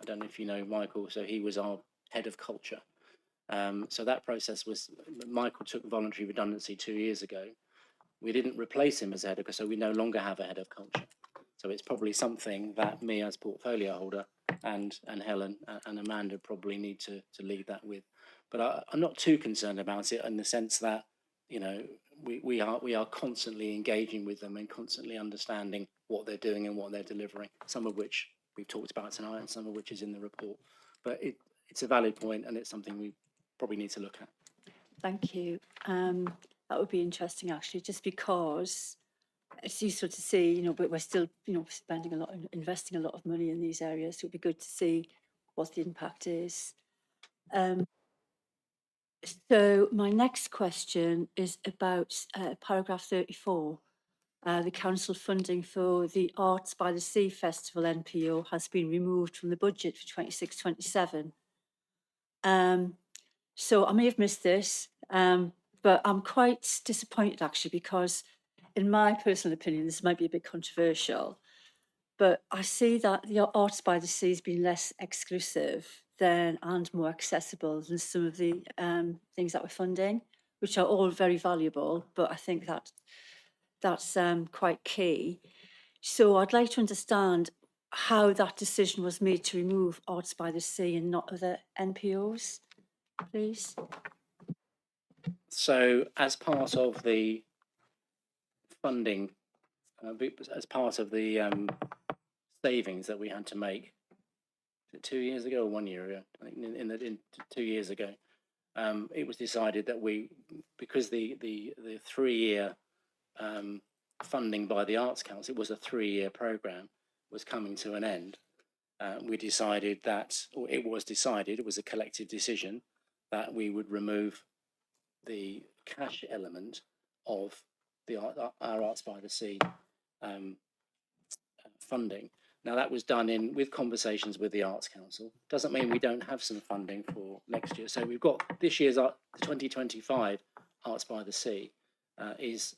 Speaker 8: I don't know if you know Michael. So he was our head of culture. So that process was, Michael took voluntary redundancy 2 years ago. We didn't replace him as head of, so we no longer have a head of culture. So it's probably something that me as portfolio holder and Helen and Amanda probably need to lead that with. But I'm not too concerned about it in the sense that, you know, we are constantly engaging with them and constantly understanding what they're doing and what they're delivering, some of which we've talked about tonight and some of which is in the report. But it's a valid point and it's something we probably need to look at.
Speaker 11: Thank you. That would be interesting, actually, just because it's useful to see, you know, but we're still, you know, spending a lot, investing a lot of money in these areas. So it would be good to see what the impact is. So my next question is about paragraph 34. The council funding for the Arts by the Sea Festival NPO has been removed from the budget for 26-27. So I may have missed this, but I'm quite disappointed actually, because in my personal opinion, this might be a bit controversial, but I see that the Arts by the Sea has been less exclusive than and more accessible than some of the things that we're funding, which are all very valuable, but I think that that's quite key. So I'd like to understand how that decision was made to remove Arts by the Sea and not other NPOs, please.
Speaker 8: So as part of the funding, as part of the savings that we had to make, 2 years ago or 1 year ago, I think in 2 years ago, it was decided that because the 3-year funding by the Arts Council, it was a 3-year programme, was coming to an end. We decided that, or it was decided, it was a collective decision that we would remove the cash element of our Arts by the Sea funding. Now that was done with conversations with the Arts Council. Doesn't mean we don't have some funding for next year. So we've got this year's 2025 Arts by the Sea is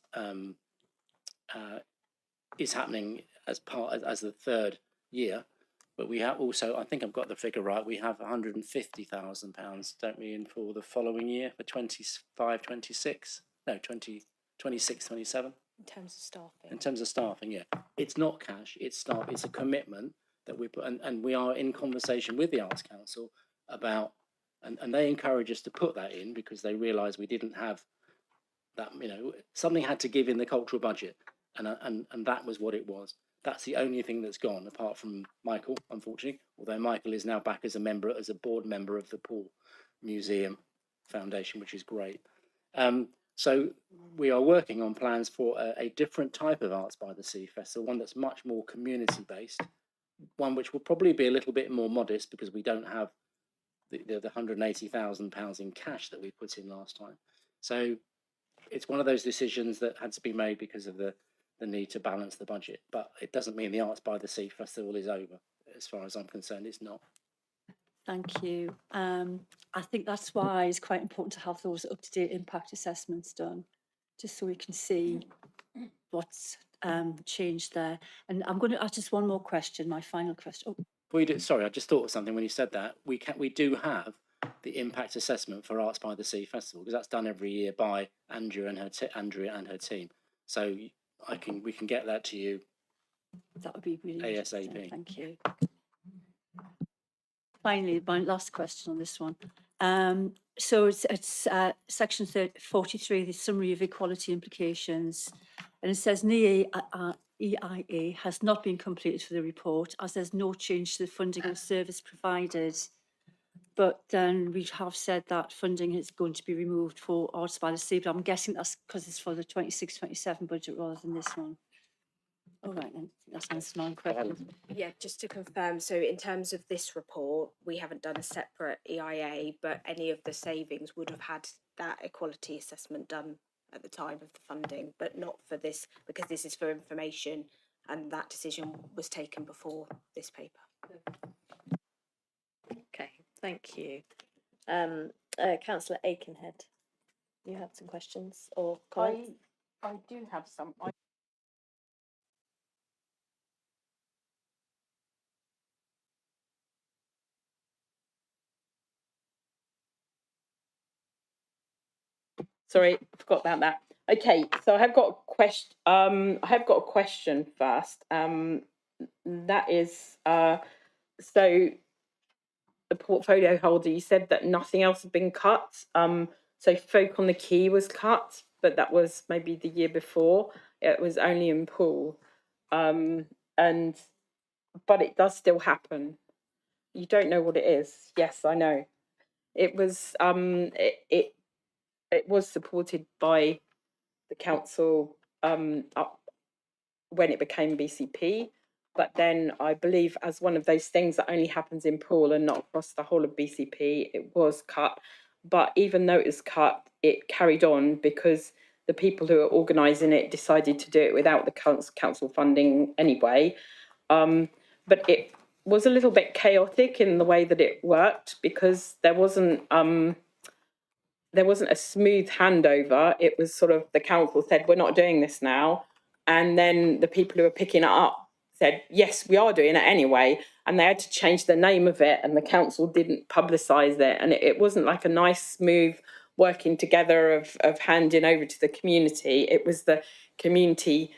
Speaker 8: happening as the 3rd year. But we have also, I think I've got the figure right, we have £150,000, don't we, in for the following year for 25, 26, no, 26, 27.
Speaker 4: In terms of staffing.
Speaker 8: In terms of staffing, yeah. It's not cash, it's a commitment that we put, and we are in conversation with the Arts Council about, and they encourage us to put that in because they realise we didn't have that, you know, something had to give in the cultural budget, and that was what it was. That's the only thing that's gone, apart from Michael, unfortunately. Although Michael is now back as a member, as a board member of the Paul Museum Foundation, which is great. So we are working on plans for a different type of Arts by the Sea festival, one that's much more community based, one which will probably be a little bit more modest because we don't have the £180,000 in cash that we put in last time. So it's one of those decisions that had to be made because of the need to balance the budget. But it doesn't mean the Arts by the Sea festival is over. As far as I'm concerned, it's not.
Speaker 11: Thank you. I think that's why it's quite important to have those up-to-date impact assessments done, just so we can see what's changed there. And I'm going to ask just one more question, my final question. Oh.
Speaker 8: Sorry, I just thought of something when you said that. We do have the impact assessment for Arts by the Sea festival, because that's done every year by Andrea and her team. So we can get that to you.
Speaker 11: That would be really
Speaker 8: ASAP.
Speaker 11: Thank you. Finally, my last question on this one. So it's section 43, the summary of equality implications, and it says EIA has not been completed for the report, as there's no change to the funding and service provided. But then we have said that funding is going to be removed for Arts by the Sea, but I'm guessing that's because it's for the 26-27 budget rather than this one. All right, then, that's answered my question.
Speaker 17: Yeah, just to confirm, so in terms of this report, we haven't done a separate EIA, but any of the savings would have had that equality assessment done at the time of the funding, but not for this, because this is for information and that decision was taken before this paper.
Speaker 4: Okay, thank you. Councillor Aikenhead, you have some questions or comments?
Speaker 1: I do have some. Sorry, I forgot about that. Okay, so I have got a question. I have got a question first. That is, so the portfolio holder, you said that nothing else had been cut. So Folk on the Quay was cut, but that was maybe the year before. It was only in Poole, but it does still happen. You don't know what it is. Yes, I know. It was it was supported by the council up when it became BCP, but then I believe as one of those things that only happens in Poole and not across the whole of BCP, it was cut. But even though it was cut, it carried on because the people who are organising it decided to do it without the council funding anyway. But it was a little bit chaotic in the way that it worked because there wasn't a smooth handover. It was sort of the council said, we're not doing this now. And then the people who were picking it up said, yes, we are doing it anyway. And they had to change the name of it and the council didn't publicise it. And it wasn't like a nice, smooth working together of handing over to the community. It was the community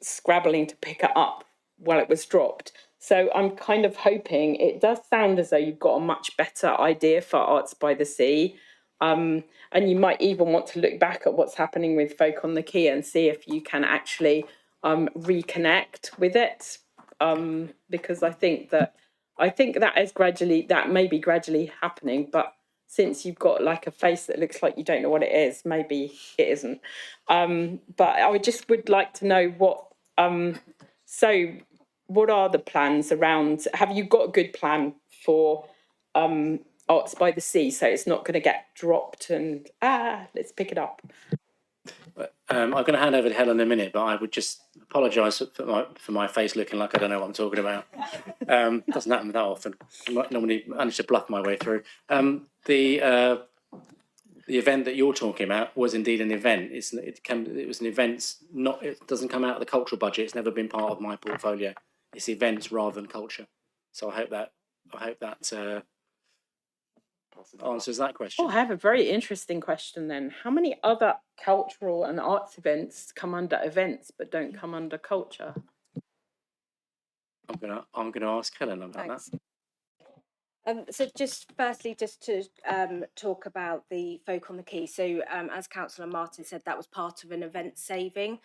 Speaker 1: scrabbling to pick it up while it was dropped. So I'm kind of hoping, it does sound as though you've got a much better idea for Arts by the Sea. And you might even want to look back at what's happening with Folk on the Quay and see if you can actually reconnect with it. Because I think that may be gradually happening, but since you've got like a face that looks like you don't know what it is, maybe it isn't. But I would like to know what what are the plans around? Have you got a good plan for Arts by the Sea, so it's not going to get dropped and let's pick it up?
Speaker 8: I'm going to hand over to Helen in a minute, but I would just apologise for my face looking like I don't know what I'm talking about. Doesn't happen that often. I normally manage to bluff my way through. The event that you're talking about was indeed an event. It was an event. It doesn't come out of the cultural budget. It's never been part of my portfolio. It's events rather than culture. So I hope that answers that question.
Speaker 1: Oh, I have a very interesting question then. How many other cultural and arts events come under events but don't come under culture?
Speaker 8: I'm gonna ask Helen about that.
Speaker 17: So just firstly, just to talk about the Folk on the Quay. So as Councillor Martin said, that was part of an event saving.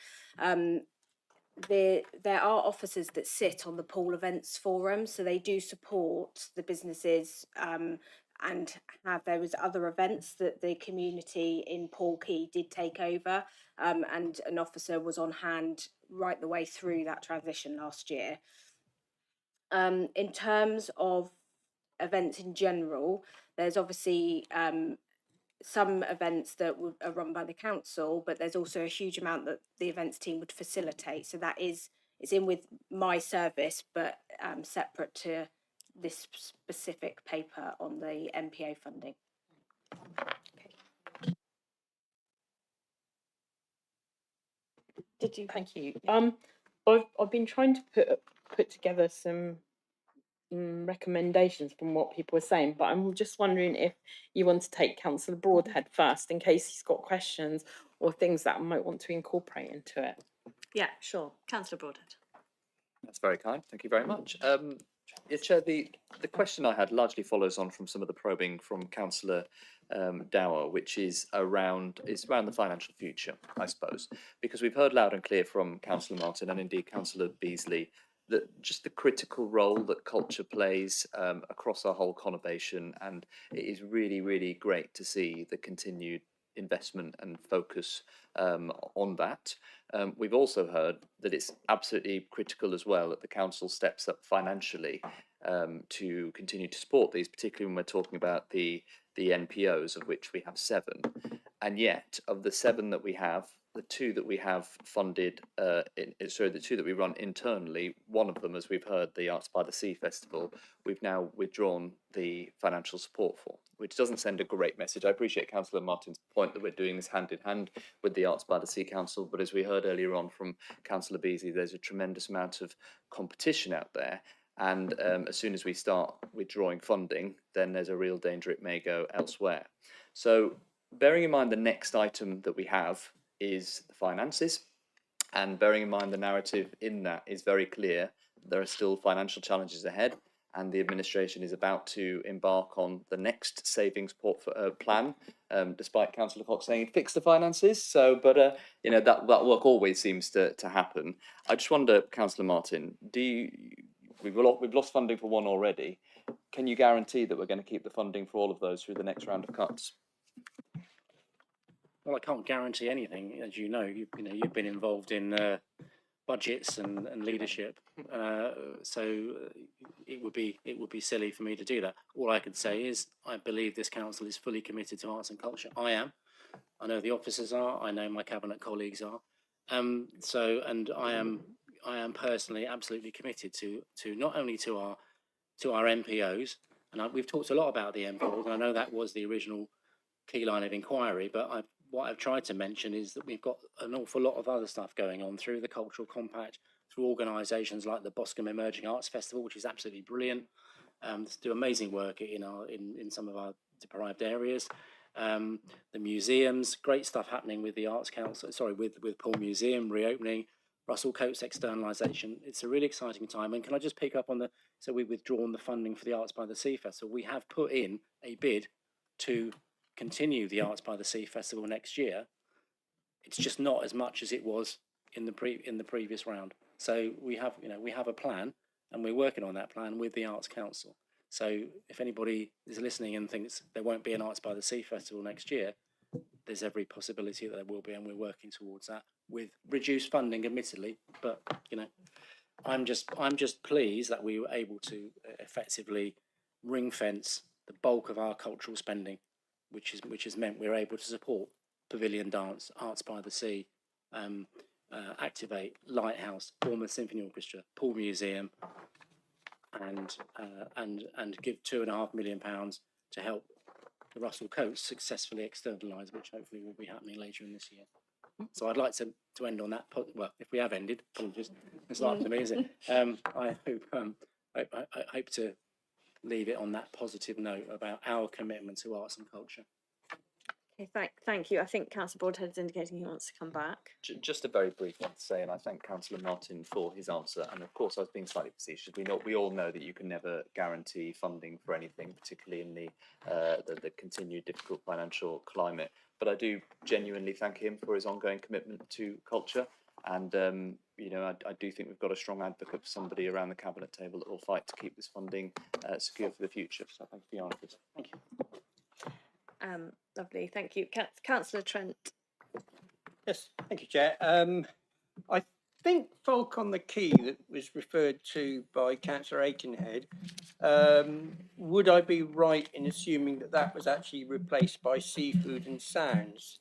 Speaker 17: there are officers that sit on the Pool Events Forum, so they do support the businesses and there was other events that the community in Portkey did take over, and an officer was on hand right the way through that transition last year. In terms of events in general, there's obviously some events that are run by the council, but there's also a huge amount that the events team would facilitate. So it's in with my service, but separate to this specific paper on the MPO funding.
Speaker 1: Did you? Thank you. I've been trying to put together some recommendations from what people are saying, but I'm just wondering if you want to take Councillor Broadhead first, in case he's got questions or things that I might want to incorporate into it.
Speaker 4: Yeah, sure. Councillor Broadhead.
Speaker 5: That's very kind. Thank you very much. Yeah, Chair, the question I had largely follows on from some of the probing from Councillor Dower, which is around the financial future, I suppose, because we've heard loud and clear from Councillor Martin and indeed Councillor Beasley that just the critical role that culture plays across our whole conurbation, and it is really, really great to see the continued investment and focus on that. We've also heard that it's absolutely critical as well that the council steps up financially to continue to support these, particularly when we're talking about the NPOs, of which we have 7. And yet, of the 7 that we have, the 2 that we have funded, the 2 that we run internally, one of them, as we've heard, the Arts by the Sea Festival, we've now withdrawn the financial support for, which doesn't send a great message. I appreciate Councillor Martin's point that we're doing this hand in hand with the Arts by the Sea Council, but as we heard earlier on from Councillor Beasley, there's a tremendous amount of competition out there. And as soon as we start withdrawing funding, then there's a real danger it may go elsewhere. So bearing in mind the next item that we have is the finances, and bearing in mind the narrative in that is very clear, there are still financial challenges ahead, and the administration is about to embark on the next savings plan, despite Councillor Cox saying fix the finances. So, but you know, that work always seems to happen. I just wonder, Councillor Martin, we've lost funding for one already. Can you guarantee that we're going to keep the funding for all of those through the next round of cuts?
Speaker 8: Well, I can't guarantee anything, as you know. You've been involved in budgets and leadership, so it would be silly for me to do that. All I can say is I believe this council is fully committed to arts and culture. I am. I know the officers are. I know my cabinet colleagues are. And I am personally absolutely committed to not only to our MPOs, and we've talked a lot about the MPOs, and I know that was the original key line of inquiry, but what I've tried to mention is that we've got an awful lot of other stuff going on through the Cultural Compact, through organisations like the Boscombe Emerging Arts Festival, which is absolutely brilliant. Do amazing work in some of our deprived areas. The museums, great stuff happening with the Arts Council, with Poole Museum reopening, Russell Coates externalisation. It's a really exciting time. And can I just pick up on so we've withdrawn the funding for the Arts by the Sea Festival. We have put in a bid to continue the Arts by the Sea Festival next year. It's just not as much as it was in the previous round. So we have a plan, and we're working on that plan with the Arts Council. So if anybody is listening and thinks there won't be an Arts by the Sea Festival next year, there's every possibility that there will be, and we're working towards that with reduced funding, admittedly. But I'm just pleased that we were able to effectively ring fence the bulk of our cultural spending, which has meant we're able to support Pavilion Dance, Arts by the Sea, Activate, Lighthouse, Bournemouth Symphony Orchestra, Poole Museum, and give £2.5 million to help the Russell Coates successfully externalise, which hopefully will be happening later in this year. So I'd like to end on that. Well, if we have ended, apologies. It's not up to me, is it? I hope to leave it on that positive note about our commitment to arts and culture.
Speaker 4: Okay, thank you. I think Councillor Broadhead is indicating he wants to come back.
Speaker 5: Just a very brief one to say, and I thank Councillor Martin for his answer. And of course, I was being slightly facetious. We all know that you can never guarantee funding for anything, particularly in the continued difficult financial climate. But I do genuinely thank him for his ongoing commitment to culture. And you know, I do think we've got a strong advocate for somebody around the cabinet table that will fight to keep this funding secure for the future. So thank you for your answers.
Speaker 8: Thank you.
Speaker 4: Lovely, thank you. Councillor Trent.
Speaker 6: Yes, thank you, Chair. I think Folk on the Quay that was referred to by Councillor Aikenhead, would I be right in assuming that that was actually replaced by Seafood and Sounds?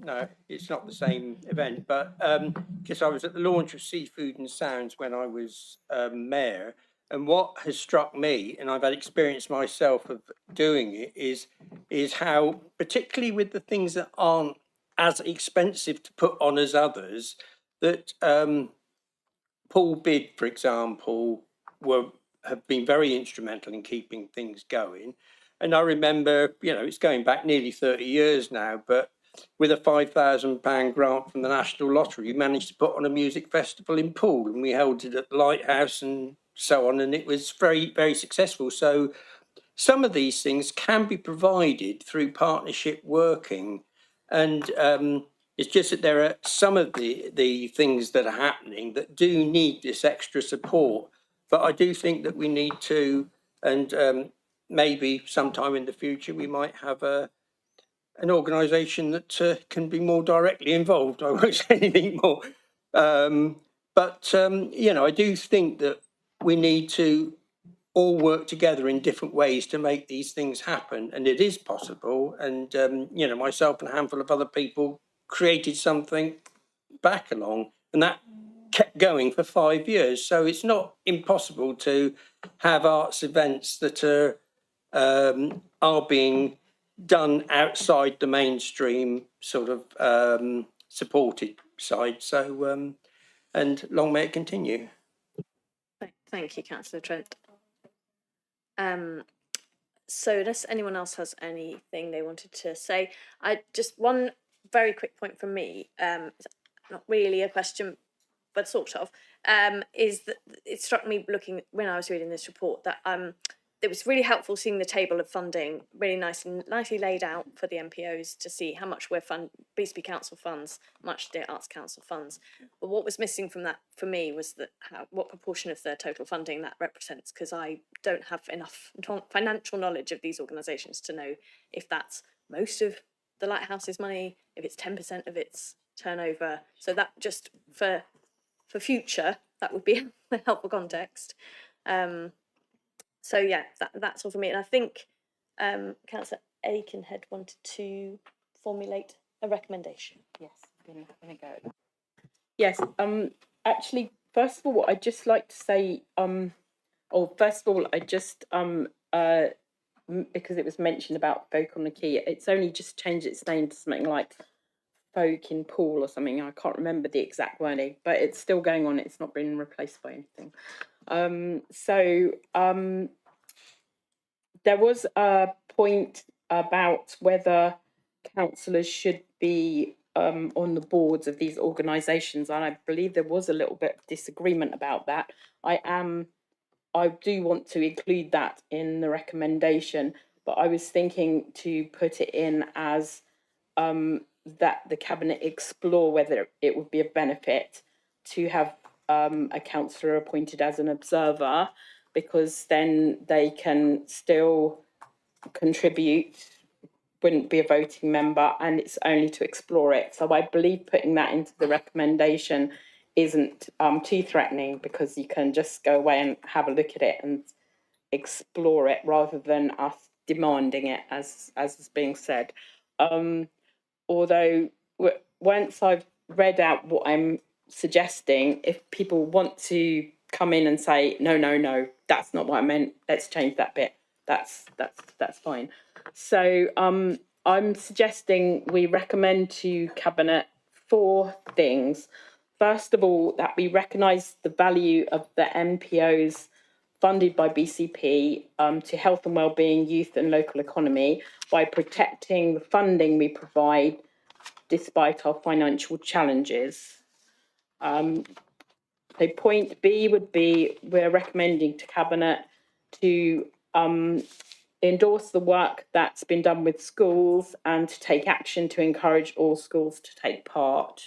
Speaker 6: No, it's not the same event, but because I was at the launch of Seafood and Sounds when I was mayor, and what has struck me, and I've had experience myself of doing it, is how, particularly with the things that aren't as expensive to put on as others, that Paul Bid, for example, have been very instrumental in keeping things going. And I remember, you know, it's going back nearly 30 years now, but with a £5,000 grant from the National Lottery, we managed to put on a music festival in Poole, and we held it at the Lighthouse and so on, and it was very, very successful. So some of these things can be provided through partnership working, and it's just that there are some of the things that are happening that do need this extra support. But I do think that we need to, and maybe sometime in the future we might have an organisation that can be more directly involved. I won't say anything more. You know, I do think that we need to all work together in different ways to make these things happen, and it is possible. And you know, myself and a handful of other people created something back along, and that kept going for 5 years. So it's not impossible to have arts events that are being done outside the mainstream sort of supported side. So and long may it continue.
Speaker 4: Thank you, Councillor Trent. So unless anyone else has anything they wanted to say, I just one very quick point from me, not really a question, but sort of, is that it struck me looking when I was reading this report that it was really helpful seeing the table of funding really nicely laid out for the MPOs to see how much we're BCP Council funds, much the Arts Council funds. But what was missing from that for me was that what proportion of the total funding that represents, because I don't have enough financial knowledge of these organisations to know if that's most of the Lighthouse's money, if it's 10% of its turnover. So that just for future, that would be a helpful context. So yeah, that's all for me. And I think Councillor Aikenhead wanted to formulate a recommendation.
Speaker 1: Yes, I'm gonna go. Yes, actually, first of all, I'd just like to say, first of all, I just because it was mentioned about Folk on the Quay, it's only just changed its name to something like Folk in Poole or something. I can't remember the exact wording, but it's still going on. It's not been replaced by anything. There was a point about whether councillors should be on the boards of these organisations, and I believe there was a little bit of disagreement about that. I do want to include that in the recommendation, but I was thinking to put it in as that the cabinet explore whether it would be of benefit to have a councillor appointed as an observer, because then they can still contribute, wouldn't be a voting member, and it's only to explore it. So I believe putting that into the recommendation isn't too threatening, because you can just go away and have a look at it and explore it rather than us demanding it, as is being said. Although once I've read out what I'm suggesting, if people want to come in and say no, that's not what I meant, let's change that bit, that's fine. So I'm suggesting we recommend to Cabinet 4 things. First of all, that we recognise the value of the MPOs funded by BCP to health and wellbeing, youth and local economy by protecting the funding we provide despite our financial challenges. So point B would be, we're recommending to Cabinet to endorse the work that's been done with schools and to take action to encourage all schools to take part.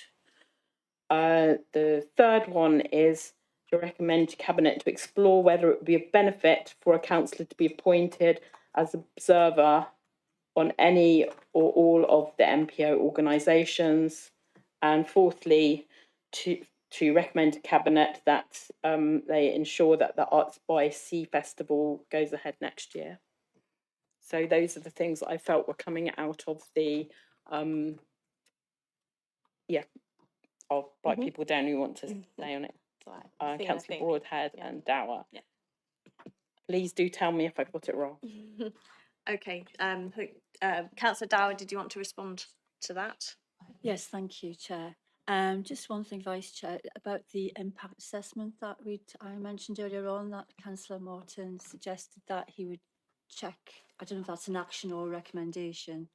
Speaker 1: The third one is to recommend to Cabinet to explore whether it would be of benefit for a councillor to be appointed as observer on any or all of the MPO organisations. And fourthly, to recommend to Cabinet that they ensure that the Arts by Sea Festival goes ahead next year. So those are the things that I felt were coming out of the I'll write people down who want to stay on it. Councillor Broadhead and Dower.
Speaker 4: Yeah.
Speaker 1: Please do tell me if I've got it wrong.
Speaker 4: Okay. Councillor Dower, did you want to respond to that?
Speaker 11: Yes, thank you, Chair. Just one thing, Vice Chair, about the impact assessment that I mentioned earlier on, that Councillor Martin suggested that he would check. I don't know if that's an action or a recommendation.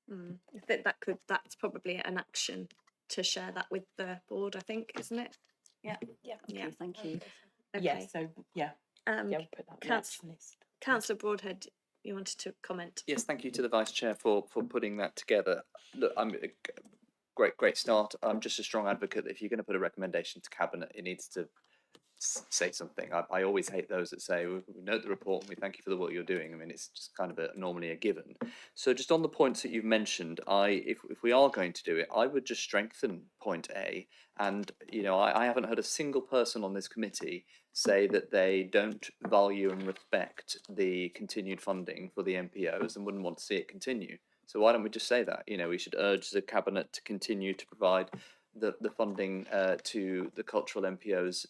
Speaker 4: I think that's probably an action to share that with the board, I think, isn't it? Yeah.
Speaker 11: Okay, thank you.
Speaker 4: Okay.
Speaker 1: Yeah, so yeah. We'll put that on the action list.
Speaker 4: Councillor Broadhead, you wanted to comment?
Speaker 5: Yes, thank you to the Vice Chair for putting that together. Look, I'm great start. I'm just a strong advocate that if you're going to put a recommendation to Cabinet, it needs to say something. I always hate those that say we note the report and we thank you for the work you're doing. I mean, it's just kind of normally a given. So just on the points that you've mentioned, if we are going to do it, I would just strengthen point A. And I haven't heard a single person on this committee say that they don't value and respect the continued funding for the MPOs and wouldn't want to see it continue. So why don't we just say that? We should urge the Cabinet to continue to provide the funding to the cultural MPOs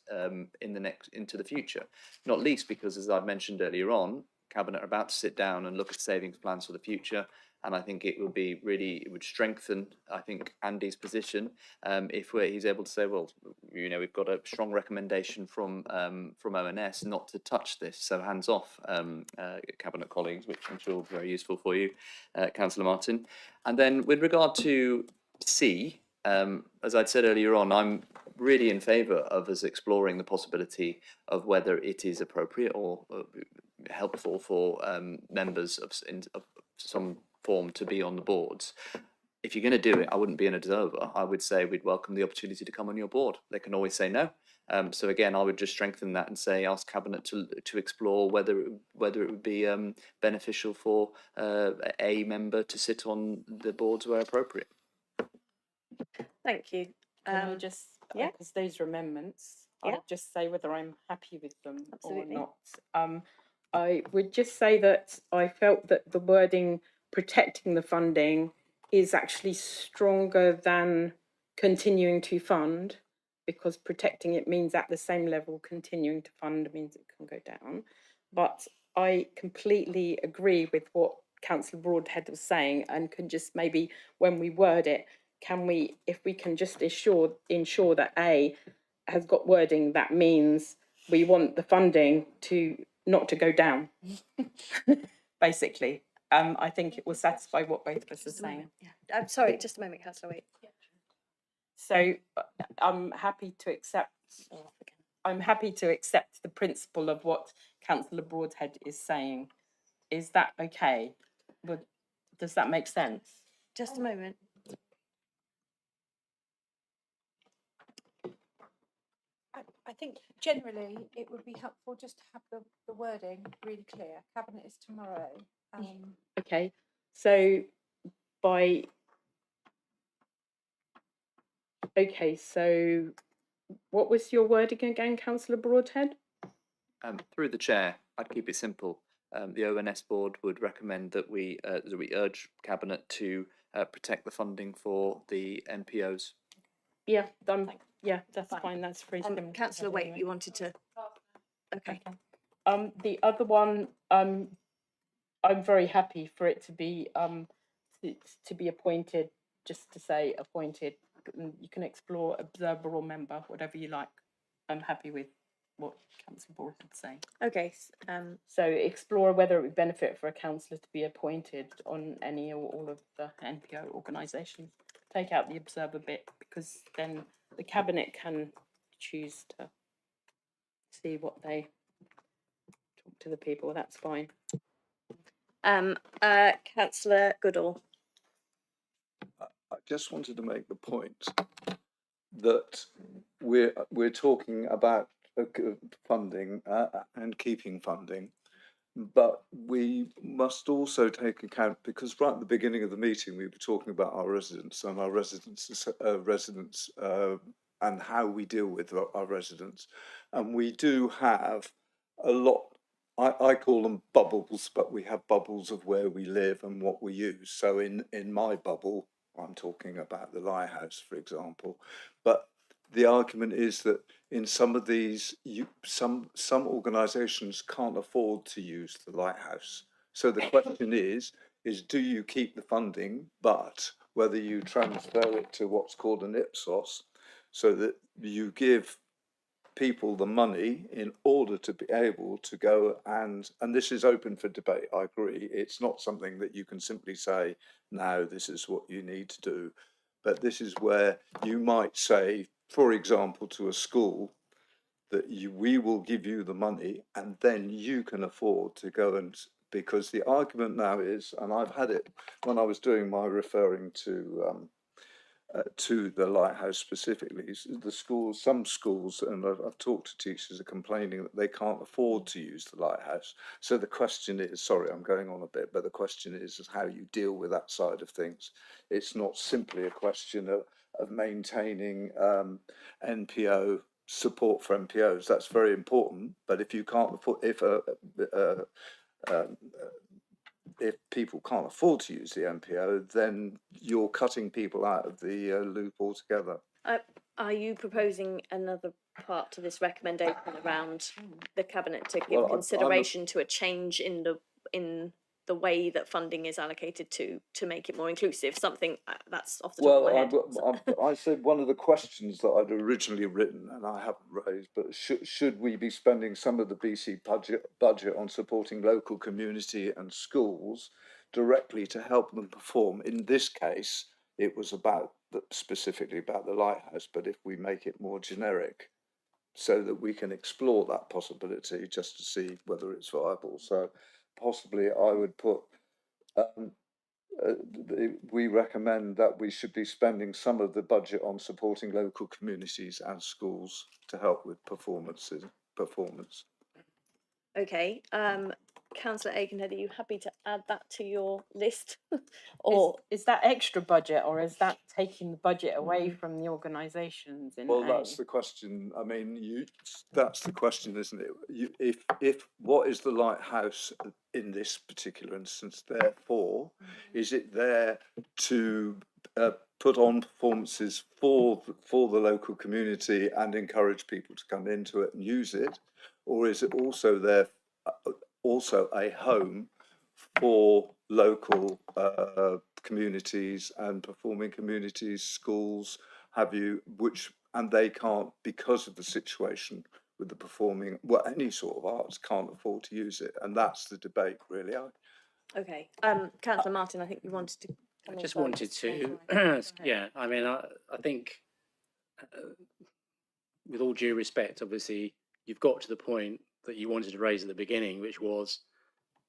Speaker 5: into the future, not least because, as I've mentioned earlier on, Cabinet are about to sit down and look at savings plans for the future, and I think it would strengthen, I think, Andy's position if he's able to say, well, we've got a strong recommendation from ONS not to touch this, so hands off, Cabinet colleagues, which I'm sure will be very useful for you, Councillor Martin. And then with regard to C, as I'd said earlier on, I'm really in favour of us exploring the possibility of whether it is appropriate or helpful for members of some form to be on the boards. If you're going to do it, I wouldn't be an observer. I would say we'd welcome the opportunity to come on your board. They can always say no. So again, I would just strengthen that and say ask Cabinet to explore whether it would be beneficial for a member to sit on the boards where appropriate.
Speaker 4: Thank you.
Speaker 1: Can I just, because those are amendments, I'll just say whether I'm happy with them or not. I would just say that I felt that the wording protecting the funding is actually stronger than continuing to fund, because protecting it means at the same level, continuing to fund means it can go down. But I completely agree with what Councillor Broadhead was saying, and can just maybe, when we word it, if we can just ensure that A has got wording that means we want the funding not to go down, basically. I think it will satisfy what both of us are saying.
Speaker 4: I'm sorry, just a moment, Councillor Waite.
Speaker 1: So I'm happy to accept. I'm happy to accept the principle of what Councillor Broadhead is saying. Is that okay? Does that make sense?
Speaker 4: Just a moment.
Speaker 7: I think generally it would be helpful just to have the wording really clear. Cabinet is tomorrow.
Speaker 1: Okay, so what was your wording again, Councillor Broadhead?
Speaker 5: Through the chair, I'd keep it simple. The ONS board would recommend that we urge Cabinet to protect the funding for the MPOs.
Speaker 1: Yeah, done. Yeah, that's fine. That's free.
Speaker 4: Councillor Waite, you wanted to. Okay.
Speaker 1: The other one, I'm very happy for it to be appointed. Just to say appointed, you can explore observer or member, whatever you like. I'm happy with what Councillor Broadhead is saying.
Speaker 4: Okay.
Speaker 1: So explore whether it would benefit for a councillor to be appointed on any or all of the NPO organisations. Take out the observer bit, because then the Cabinet can choose to see what they talk to the people. That's fine.
Speaker 4: Councillor Goodall.
Speaker 16: I just wanted to make the point that we're talking about funding and keeping funding, but we must also take account, because right at the beginning of the meeting we were talking about our residents and our residents and how we deal with our residents, and we do have a lot. I call them bubbles, but we have bubbles of where we live and what we use. So in my bubble, I'm talking about the lighthouse, for example, but the argument is that in some of these, some organisations can't afford to use the lighthouse. So the question is do you keep the funding, but whether you transfer it to what's called an Ipsos, so that you give people the money in order to be able to go and this is open for debate. I agree. It's not something that you can simply say, now this is what you need to do. But this is where you might say, for example, to a school, that we will give you the money and then you can afford to go and, because the argument now is, and I've had it when I was doing my referring to the lighthouse specifically, the schools, some schools, and I've talked to teachers, are complaining that they can't afford to use the lighthouse. So the question is, sorry, I'm going on a bit, but the question is how you deal with that side of things. It's not simply a question of maintaining NPO support for NPOs. That's very important, but if you can't afford, if people can't afford to use the MPO, then you're cutting people out of the loop altogether.
Speaker 4: Are you proposing another part to this recommendation around the cabinet to give consideration to a change in the way that funding is allocated to make it more inclusive? Something that's off the top of my head.
Speaker 16: I said one of the questions that I'd originally written, and I haven't raised, but should we be spending some of the BC budget on supporting local community and schools directly to help them perform? In this case, it was specifically about the lighthouse, but if we make it more generic, so that we can explore that possibility just to see whether it's viable. So possibly I would put, we recommend that we should be spending some of the budget on supporting local communities and schools to help with performance.
Speaker 4: Okay, Councillor Aikenhead, are you happy to add that to your list? Or
Speaker 1: is that extra budget, or is that taking the budget away from the organisations?
Speaker 16: Well, that's the question. I mean, that's the question, isn't it? If what is the lighthouse in this particular instance there for? Is it there to put on performances for the local community and encourage people to come into it and use it, or is it also there, also a home for local communities and performing communities, schools, have you, and they can't, because of the situation with the performing, any sort of arts, can't afford to use it, and that's the debate, really.
Speaker 4: Okay, Councillor Martin, I think you wanted to.
Speaker 8: I just wanted to, yeah. I mean, I think, with all due respect, obviously, you've got to the point that you wanted to raise at the beginning, which was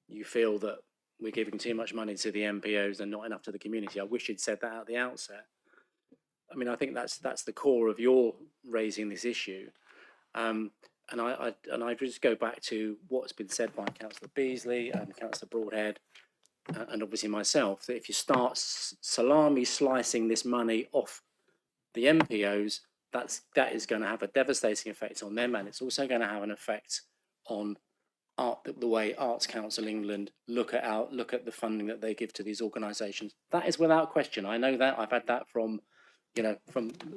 Speaker 8: you feel that we're giving too much money to the MPOs and not enough to the community. I wish you'd said that at the outset. I mean, I think that's the core of your raising this issue. And I just go back to what's been said by Councillor Beasley and Councillor Broadhead, and obviously myself, that if you start salami slicing this money off the MPOs, that is going to have a devastating effect on them, and it's also going to have an effect on the way Arts Council England look at the funding that they give to these organisations. That is without question. I know that. I've had that from the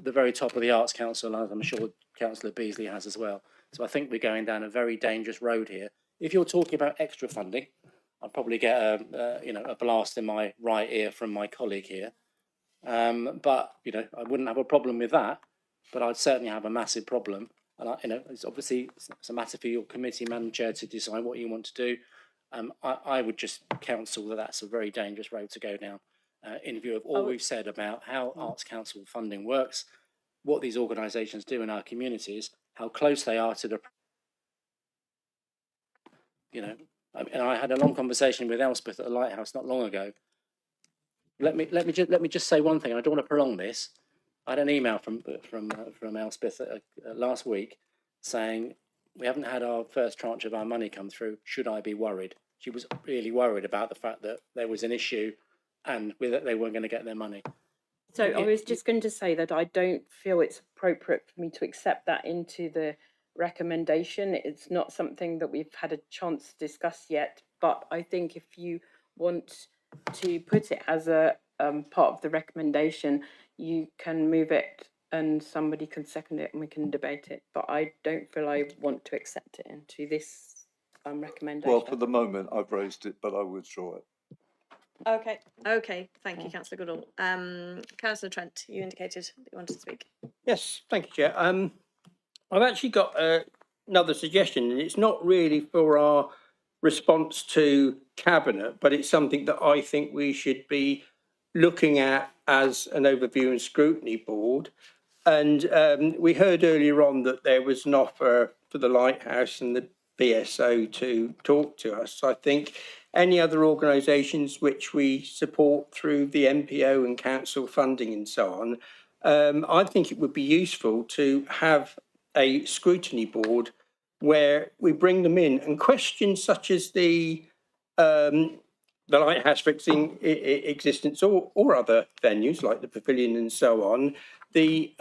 Speaker 8: very top of the Arts Council, as I'm sure Councillor Beasley has as well. So I think we're going down a very dangerous road here. If you're talking about extra funding, I'll probably get a blast in my right ear from my colleague here. But I wouldn't have a problem with that, but I'd certainly have a massive problem. And it's obviously a matter for your committee, Madam Chair, to decide what you want to do. I would just counsel that that's a very dangerous road to go down, in view of all we've said about how Arts Council funding works, what these organisations do in our communities, how close they are to the. And I had a long conversation with Elspeth at the Lighthouse not long ago. Let me just say one thing. I don't want to prolong this, I had an email from Elspeth last week saying we haven't had our first tranche of our money come through. Should I be worried? She was really worried about the fact that there was an issue and with it they weren't going to get their money.
Speaker 1: So I was just going to say that I don't feel it's appropriate for me to accept that into the recommendation. It's not something that we've had a chance to discuss yet, but I think if you want to put it as a part of the recommendation, you can move it and somebody can second it and we can debate it. But I don't feel I want to accept it into this recommendation.
Speaker 16: Well, for the moment, I've raised it, but I withdraw it.
Speaker 4: Okay, thank you, Councillor Goodall. Councillor Trent, you indicated that you wanted to speak.
Speaker 6: Yes, thank you, Chair. I've actually got another suggestion, and it's not really for our response to Cabinet, but it's something that I think we should be looking at as an overview and scrutiny board. And we heard earlier on that there was an offer for the Lighthouse and the BSO to talk to us. I think any other organisations which we support through the MPO and council funding and so on, I think it would be useful to have a scrutiny board where we bring them in and questions such as the Lighthouse fixing existence or other venues like the Pavilion and so on, the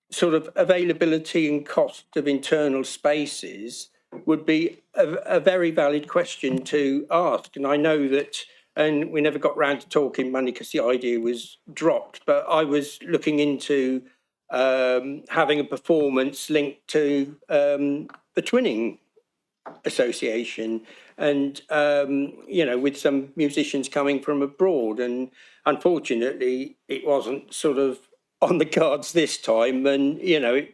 Speaker 6: sort of availability and cost of internal spaces would be a very valid question to ask. And I know that, and we never got round to talking money because the idea was dropped, but I was looking into having a performance linked to the Twinning Association and with some musicians coming from abroad, and unfortunately it wasn't sort of on the cards this time, and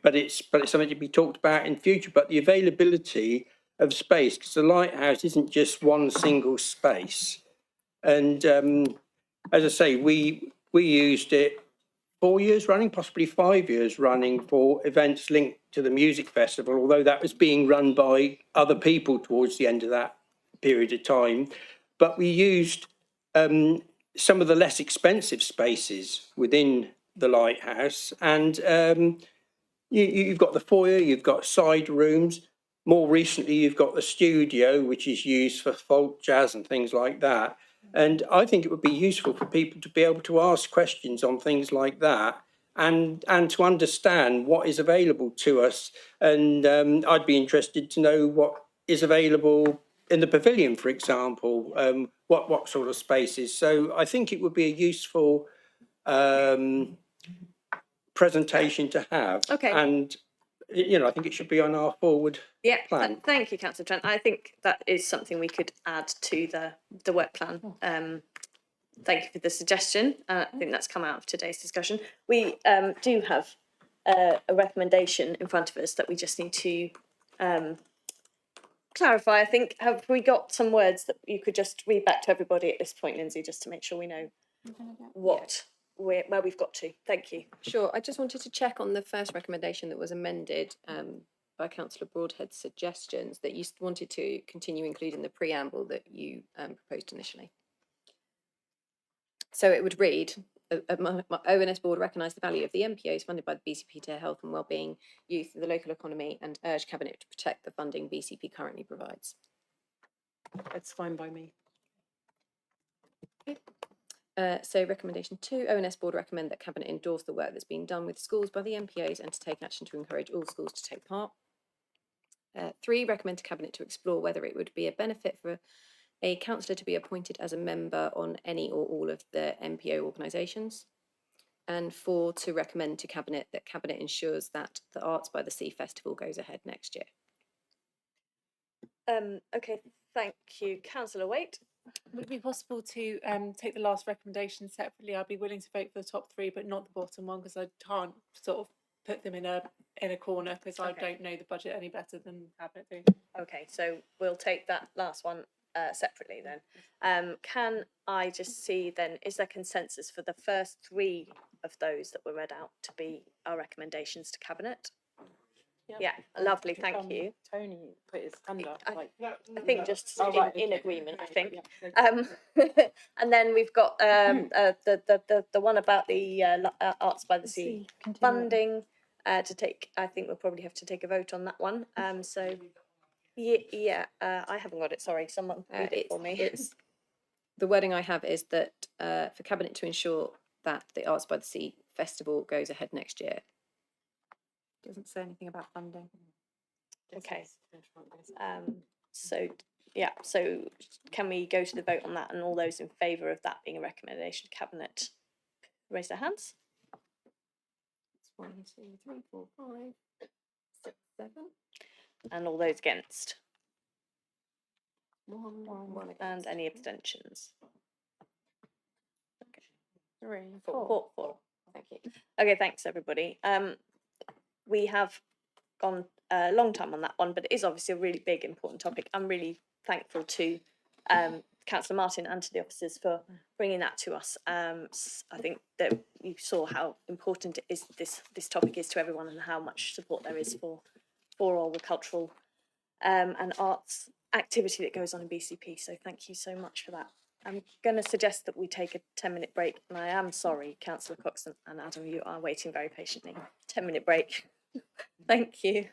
Speaker 6: but it's something to be talked about in future. But the availability of space, because the Lighthouse isn't just one single space, and as I say, we used it 4 years running, possibly 5 years running, for events linked to the music festival, although that was being run by other people towards the end of that period of time. But we used some of the less expensive spaces within the Lighthouse, and you've got the foyer, you've got side rooms. More recently, you've got the studio, which is used for folk jazz and things like that. And I think it would be useful for people to be able to ask questions on things like that and to understand what is available to us. And I'd be interested to know what is available in the Pavilion, for example, what sort of spaces. So I think it would be a useful presentation to have.
Speaker 4: Okay.
Speaker 6: And I think it should be on our forward plan.
Speaker 4: Thank you, Councillor Trent. I think that is something we could add to the work plan. Thank you for the suggestion. I think that's come out of today's discussion. We do have a recommendation in front of us that we just need to clarify. I think, have we got some words that you could just read back to everybody at this point, Lindsay, just to make sure we know where we've got to. Thank you.
Speaker 2: Sure. I just wanted to check on the first recommendation that was amended by Councillor Broadhead's suggestions, that you wanted to continue including the preamble that you proposed initially. So it would read, ONS Board recognise the value of the MPOs funded by the BCP to health and wellbeing, youth and the local economy, and urge Cabinet to protect the funding BCP currently provides.
Speaker 1: That's fine by me.
Speaker 2: So recommendation 2, ONS Board recommend that Cabinet endorse the work that's been done with schools by the MPOs and to take action to encourage all schools to take part. 3, recommend to Cabinet to explore whether it would be a benefit for a councillor to be appointed as a member on any or all of the MPO organisations. And 4, to recommend to Cabinet that Cabinet ensures that the Arts by the Sea Festival goes ahead next year.
Speaker 4: Okay, thank you. Councillor Waite.
Speaker 7: Would it be possible to take the last recommendation separately? I'd be willing to vote for the top 3, but not the bottom one, because I can't sort of put them in a corner, because I don't know the budget any better than Cabinet do.
Speaker 4: Okay, so we'll take that last one separately then. Can I just see then, is there consensus for the first 3 of those that were read out to be our recommendations to Cabinet? Yeah, lovely, thank you.
Speaker 1: Tony put his hand up.
Speaker 4: I think just
Speaker 1: Oh, right,
Speaker 4: in
Speaker 1: okay.
Speaker 4: agreement, I think.
Speaker 1: Yeah.
Speaker 4: And then we've got the one about the Arts by the Sea funding to take. I think we'll probably have to take a vote on that one. So yeah, I haven't got it. Sorry, someone read it for me.
Speaker 2: It's the wording I have is that for Cabinet to ensure that the Arts by the Sea Festival goes ahead next year. Doesn't say anything about funding.
Speaker 4: Okay. So yeah, so can we go to the vote on that, and all those in favour of that being a recommendation to Cabinet, raise their hands.
Speaker 2: 1, 2, 3, 4, 5, 6, 7.
Speaker 4: And all those against?
Speaker 2: 1 against.
Speaker 4: And any abstentions? Okay.
Speaker 2: 3,
Speaker 4: 4. Thank you. Okay, thanks everybody. We have gone a long time on that one, but it is obviously a really big, important topic. I'm really thankful to Councillor Martin and to the officers for bringing that to us. I think that you saw how important it is this topic is to everyone, and how much support there is for all the cultural and arts activity that goes on in BCP. So thank you so much for that. I'm going to suggest that we take a 10-minute break, and I am sorry, Councillor Cox and Adam, you are waiting very patiently. 10-minute break. Thank you.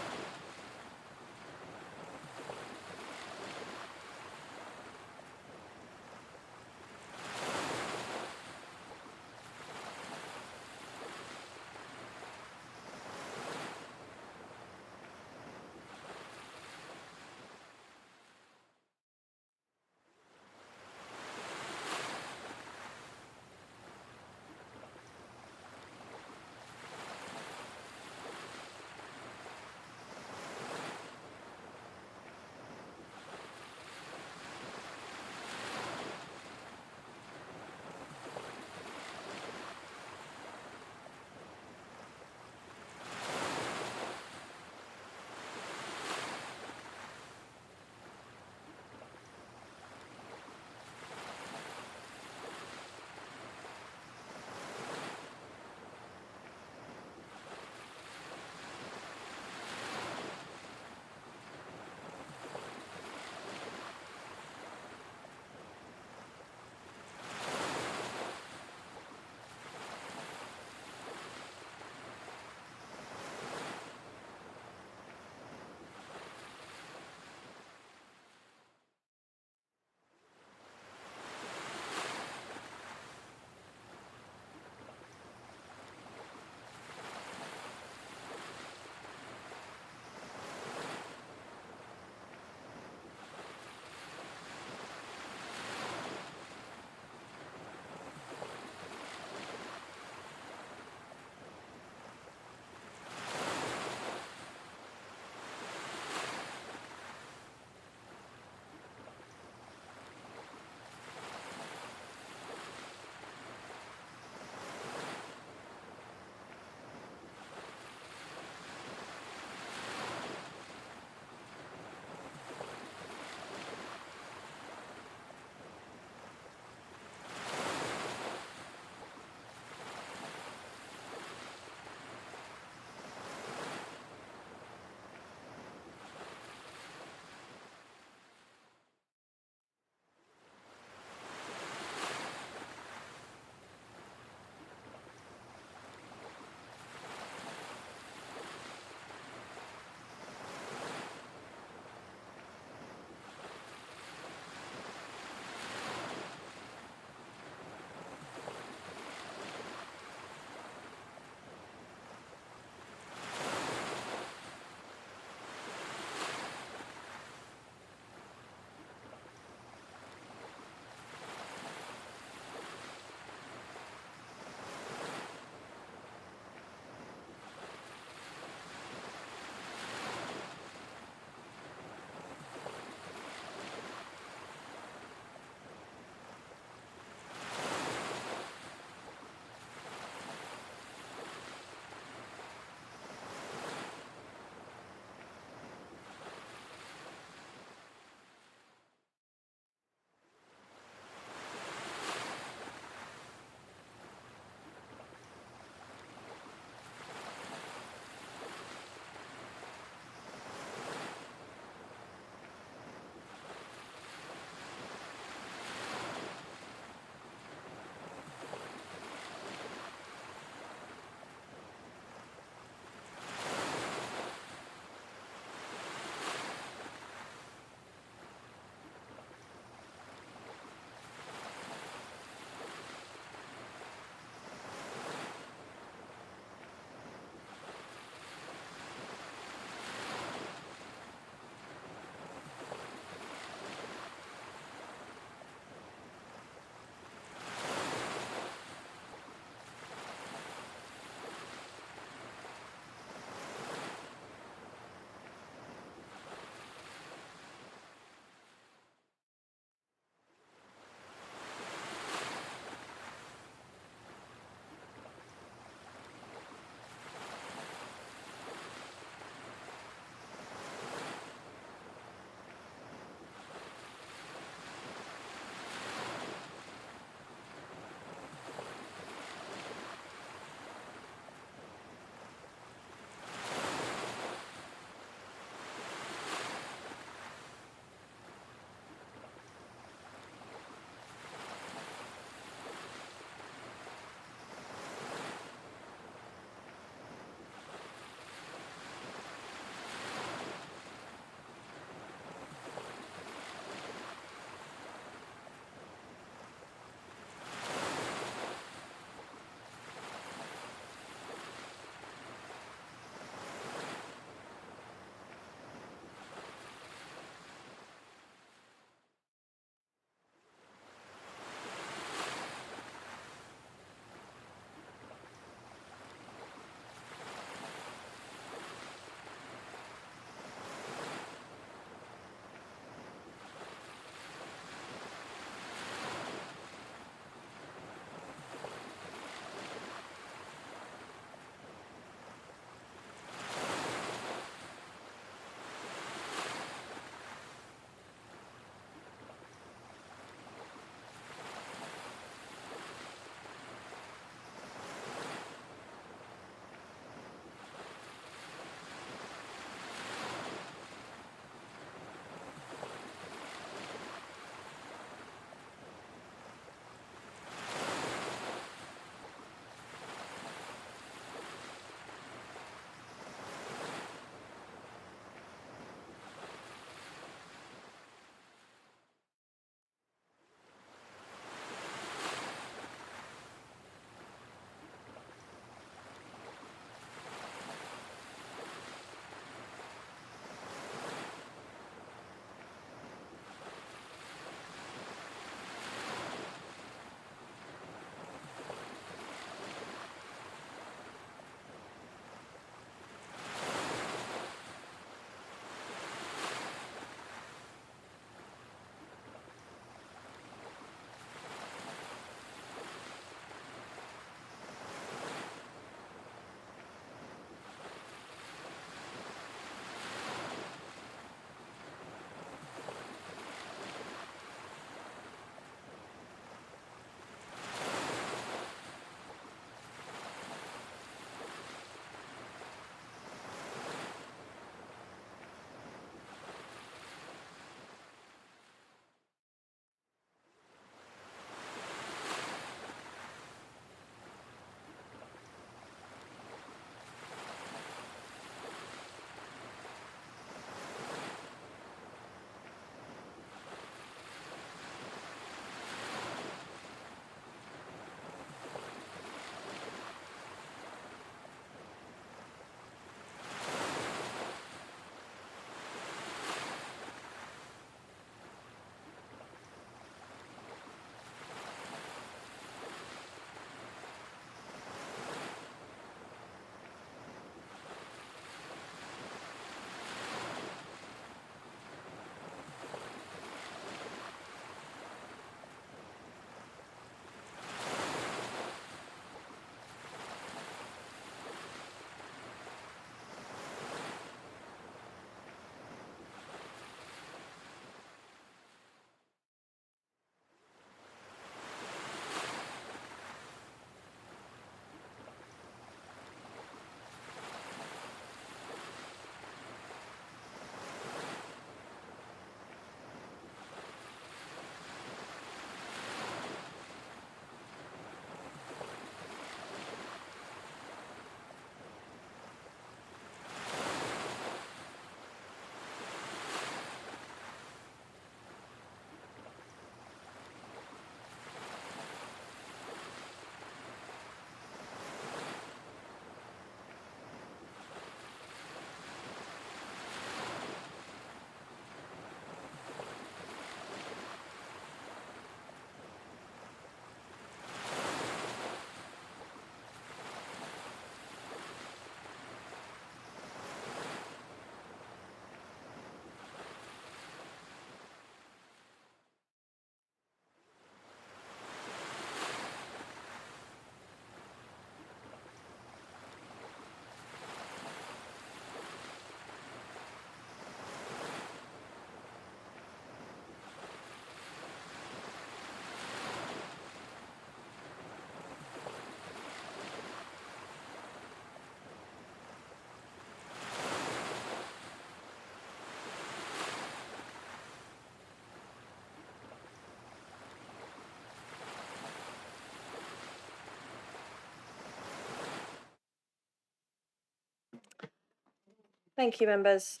Speaker 4: Thank you, members.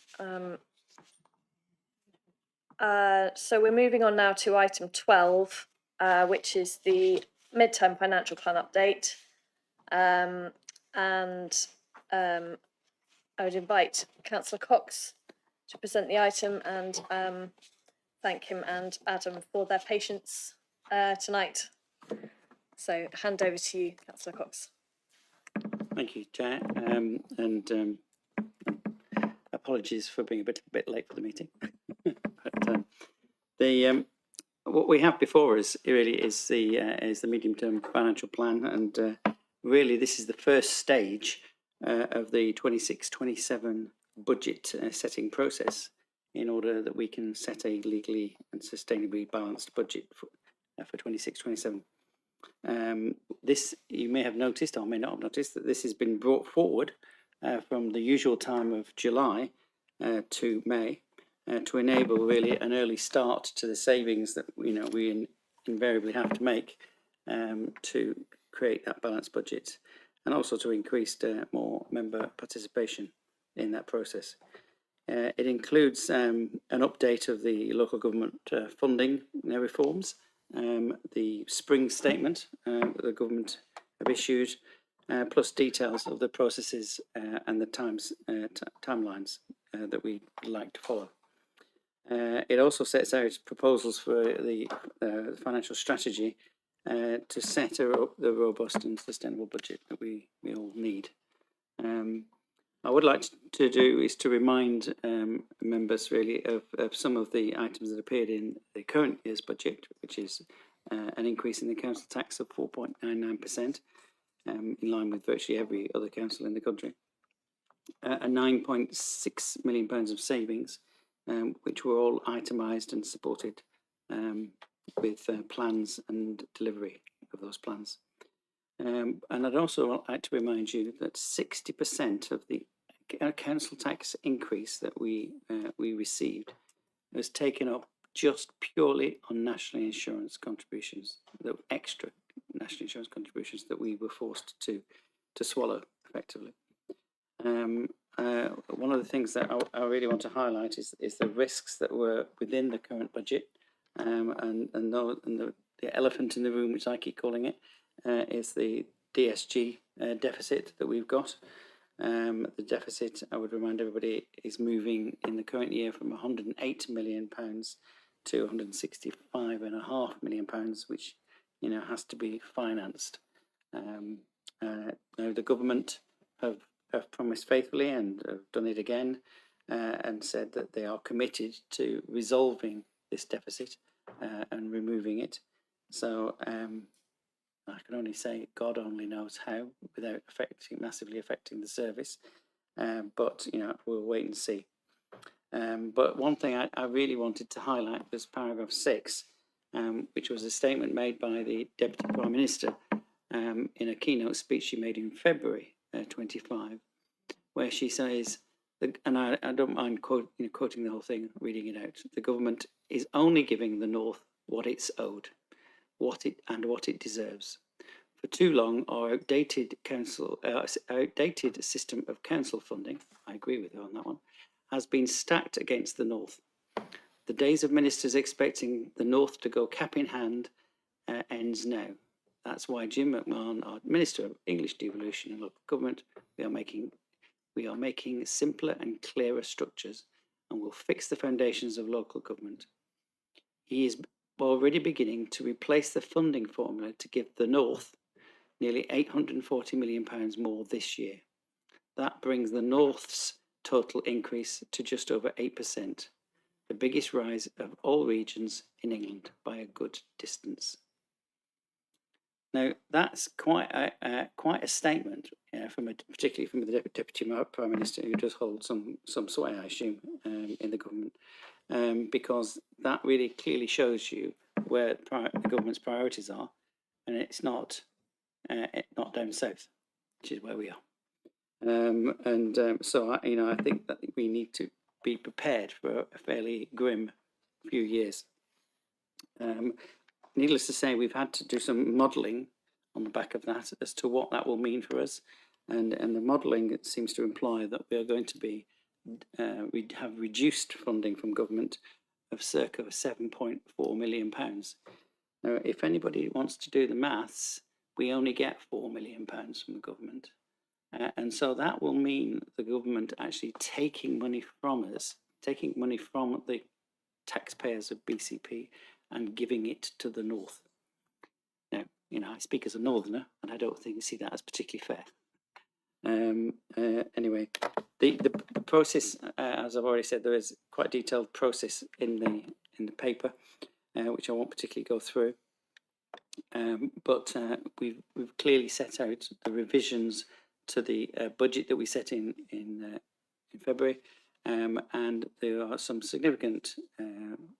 Speaker 4: So we're moving on now to item 12, which is the midterm financial plan update. I would invite Councillor Cox to present the item and thank him and Adam for their patience tonight. So hand over to you, Councillor Cox.
Speaker 18: Thank you, Chair, apologies for being a bit late for the meeting. But what we have before us really is the medium-term financial plan, and really this is the first stage of the 26-27 budget setting process, in order that we can set a legally and sustainably balanced budget for 26-27. This, you may have noticed or may not have noticed, that this has been brought forward from the usual time of July to May to enable really an early start to the savings that we invariably have to make to create that balanced budget, and also to increase more member participation in that process. It includes an update of the local government funding reforms, the spring statement that the government have issued, plus details of the processes and the timelines that we would like to follow. It also sets out proposals for the financial strategy to set the robust and sustainable budget that we all need. I would like to do is to remind members really of some of the items that appeared in the current year's budget, which is an increase in the council tax of 4.99%, in line with virtually every other council in the country. A £9.6 million of savings, which were all itemised and supported with plans and delivery of those plans. And I'd also like to remind you that 60% of the council tax increase that we received was taken up just purely on national insurance contributions, the extra national insurance contributions that we were forced to swallow effectively. One of the things that I really want to highlight is the risks that were within the current budget, and the elephant in the room, which I keep calling it, is the DSG deficit that we've got. The deficit, I would remind everybody, is moving in the current year from £108 million to £165.5 million, which has to be financed. The government have promised faithfully and have done it again, and said that they are committed to resolving this deficit and removing it. So I can only say God only knows how, without massively affecting the service. But we'll wait and see. But one thing I really wanted to highlight was paragraph 6, which was a statement made by the Deputy Prime Minister in a keynote speech she made in February 25, where she says, and I don't mind quoting the whole thing, reading it out: the government is only giving the North what it's owed, what it deserves. For too long, our outdated system of council funding, I agree with her on that one, has been stacked against the North. The days of ministers expecting the North to go cap in hand ends now. That's why Jim McMahon, our Minister of English Devolution and Local Government, we are making simpler and clearer structures, and will fix the foundations of local government. He is already beginning to replace the funding formula to give the North nearly £840 million more this year. That brings the North's total increase to just over 8%, the biggest rise of all regions in England by a good distance. Now, that's quite a statement, particularly from the Deputy Prime Minister, who does hold some sway, I assume, in the government, because that really clearly shows you where the government's priorities are, and it's not down south, which is where we are. So I think that we need to be prepared for a fairly grim few years. Needless to say, we've had to do some modelling on the back of that as to what that will mean for us, and the modelling seems to imply that we are going to be we have reduced funding from government of circa £7.4 million. Now, if anybody wants to do the maths, we only get £4 million from the government. And so that will mean the government actually taking money from us, taking money from the taxpayers of BCP and giving it to the North. Now, I speak as a Northerner, and I don't see that as particularly fair. Anyway, the process, as I've already said, there is quite a detailed process in the paper, which I won't particularly go through. But we've clearly set out the revisions to the budget that we set in February, and there are some significant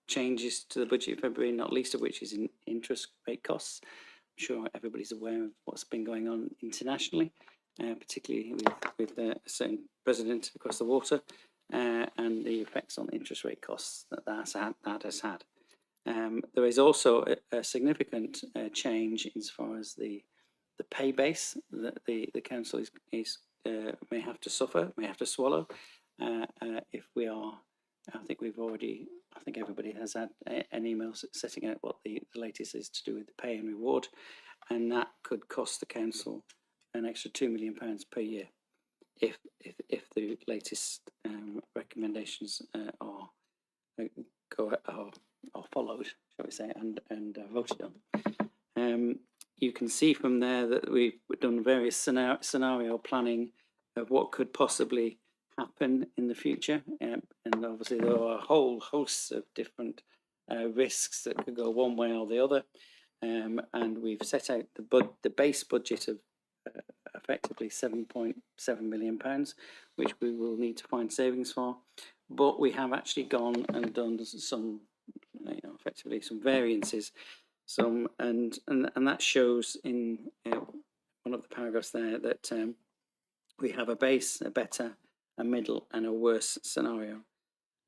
Speaker 18: changes to the budget in February, not least of which is in interest rate costs. I'm sure everybody's aware of what's been going on internationally, particularly with a certain president across the water, and the effects on interest rate costs that has had. There is also a significant change as far as the pay base that the council may have to swallow if we are. I think everybody has had an email setting out what the latest is to do with the pay and reward, and that could cost the council an extra £2 million per year if the latest recommendations are followed, shall we say, and voted on. You can see from there that we've done various scenario planning of what could possibly happen in the future, and obviously there are a whole host of different risks that could go one way or the other, and we've set out the base budget of effectively £7.7 million, which we will need to find savings for, but we have actually gone and done some effectively some variances, and that shows in one of the paragraphs there that we have a base, a better, a middle, and a worse scenario.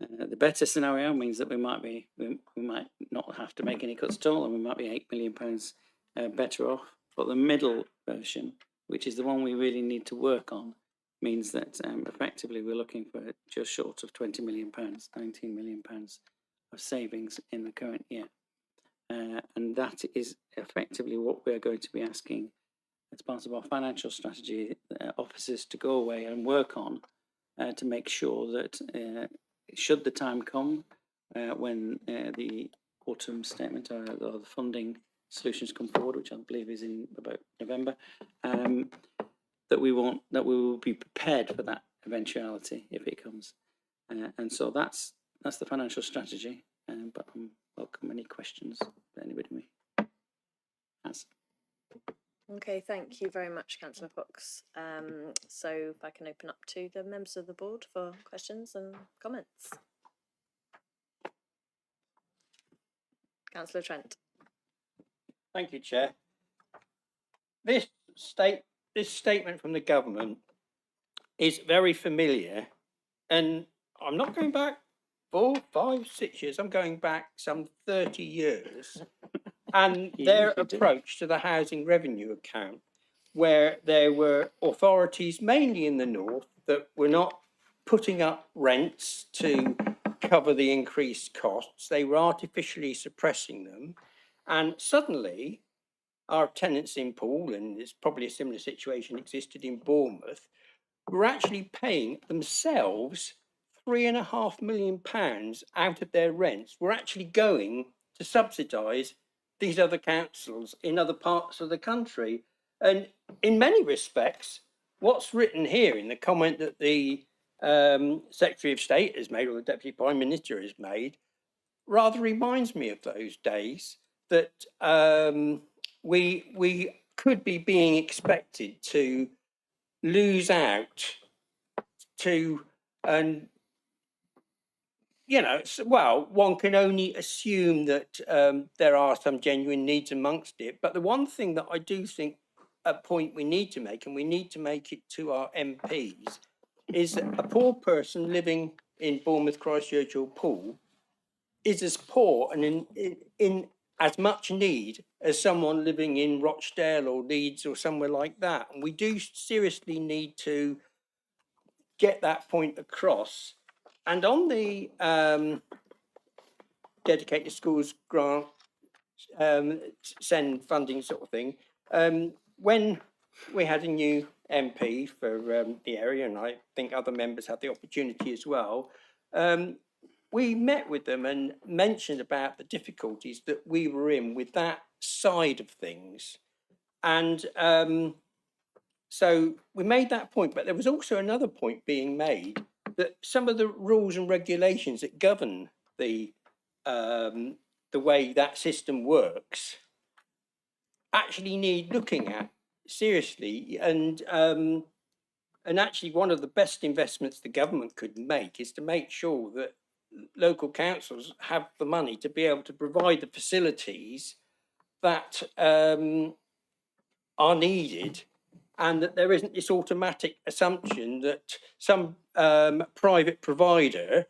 Speaker 18: The better scenario means that we might not have to make any cuts at all, and we might be £8 million better off. But the middle version, which is the one we really need to work on, means that effectively we're looking for just short of £20 million, £19 million of savings in the current year. And that is effectively what we're going to be asking as part of our financial strategy officers to go away and work on to make sure that should the time come when the autumn statement or the funding solutions come forward, which I believe is in about November, that we will be prepared for that eventuality if it comes. And so that's the financial strategy. But I welcome any questions that anybody has.
Speaker 4: Okay, thank you very much, Councillor Fox. So if I can open up to the members of the board for questions and comments. Councillor Trent.
Speaker 6: Thank you, Chair. This statement from the government is very familiar, and I'm not going back 4, 5, 6 years. I'm going back some 30 years. And their approach to the housing revenue account, where there were authorities, mainly in the north, that were not putting up rents to cover the increased costs. They were artificially suppressing them. And suddenly, our tenants in Poole, and there's probably a similar situation existed in Bournemouth, were actually paying themselves £3.5 million out of their rents, were actually going to subsidise these other councils in other parts of the country. And in many respects, what's written here in the comment that the Secretary of State has made, or the Deputy Prime Minister has made, rather reminds me of those days that we could be being expected to lose out to, and well, one can only assume that there are some genuine needs amongst it. But the one thing that I do think a point we need to make, and we need to make it to our MPs, is that a poor person living in Bournemouth, Christchurch or Poole is as poor and in as much need as someone living in Rochdale or Leeds or somewhere like that. And we do seriously need to get that point across. And on the dedicated schools grant, send funding sort of thing, when we had a new MP for the area, and I think other members had the opportunity as well, we met with them and mentioned about the difficulties that we were in with that side of things. And so we made that point, but there was also another point being made that some of the rules and regulations that govern the way that system works actually need looking at seriously. And actually one of the best investments the government could make is to make sure that local councils have the money to be able to provide the facilities that are needed, and that there isn't this automatic assumption that some private provider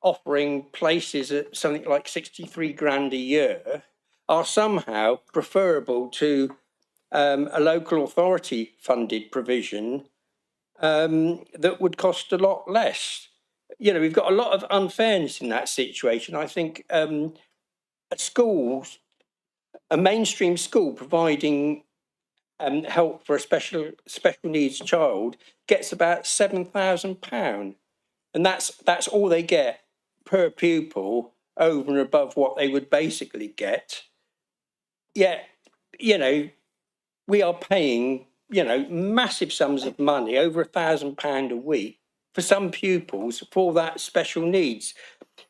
Speaker 6: offering places at something like 63 grand a year are somehow preferable to a local authority funded provision that would cost a lot less. You know, we've got a lot of unfairness in that situation. I think at schools, a mainstream school providing help for a special needs child gets about £7,000, and that's all they get per pupil over and above what they would basically get. Yet, you know, we are paying, you know, massive sums of money, over £1,000 a week for some pupils for that special needs.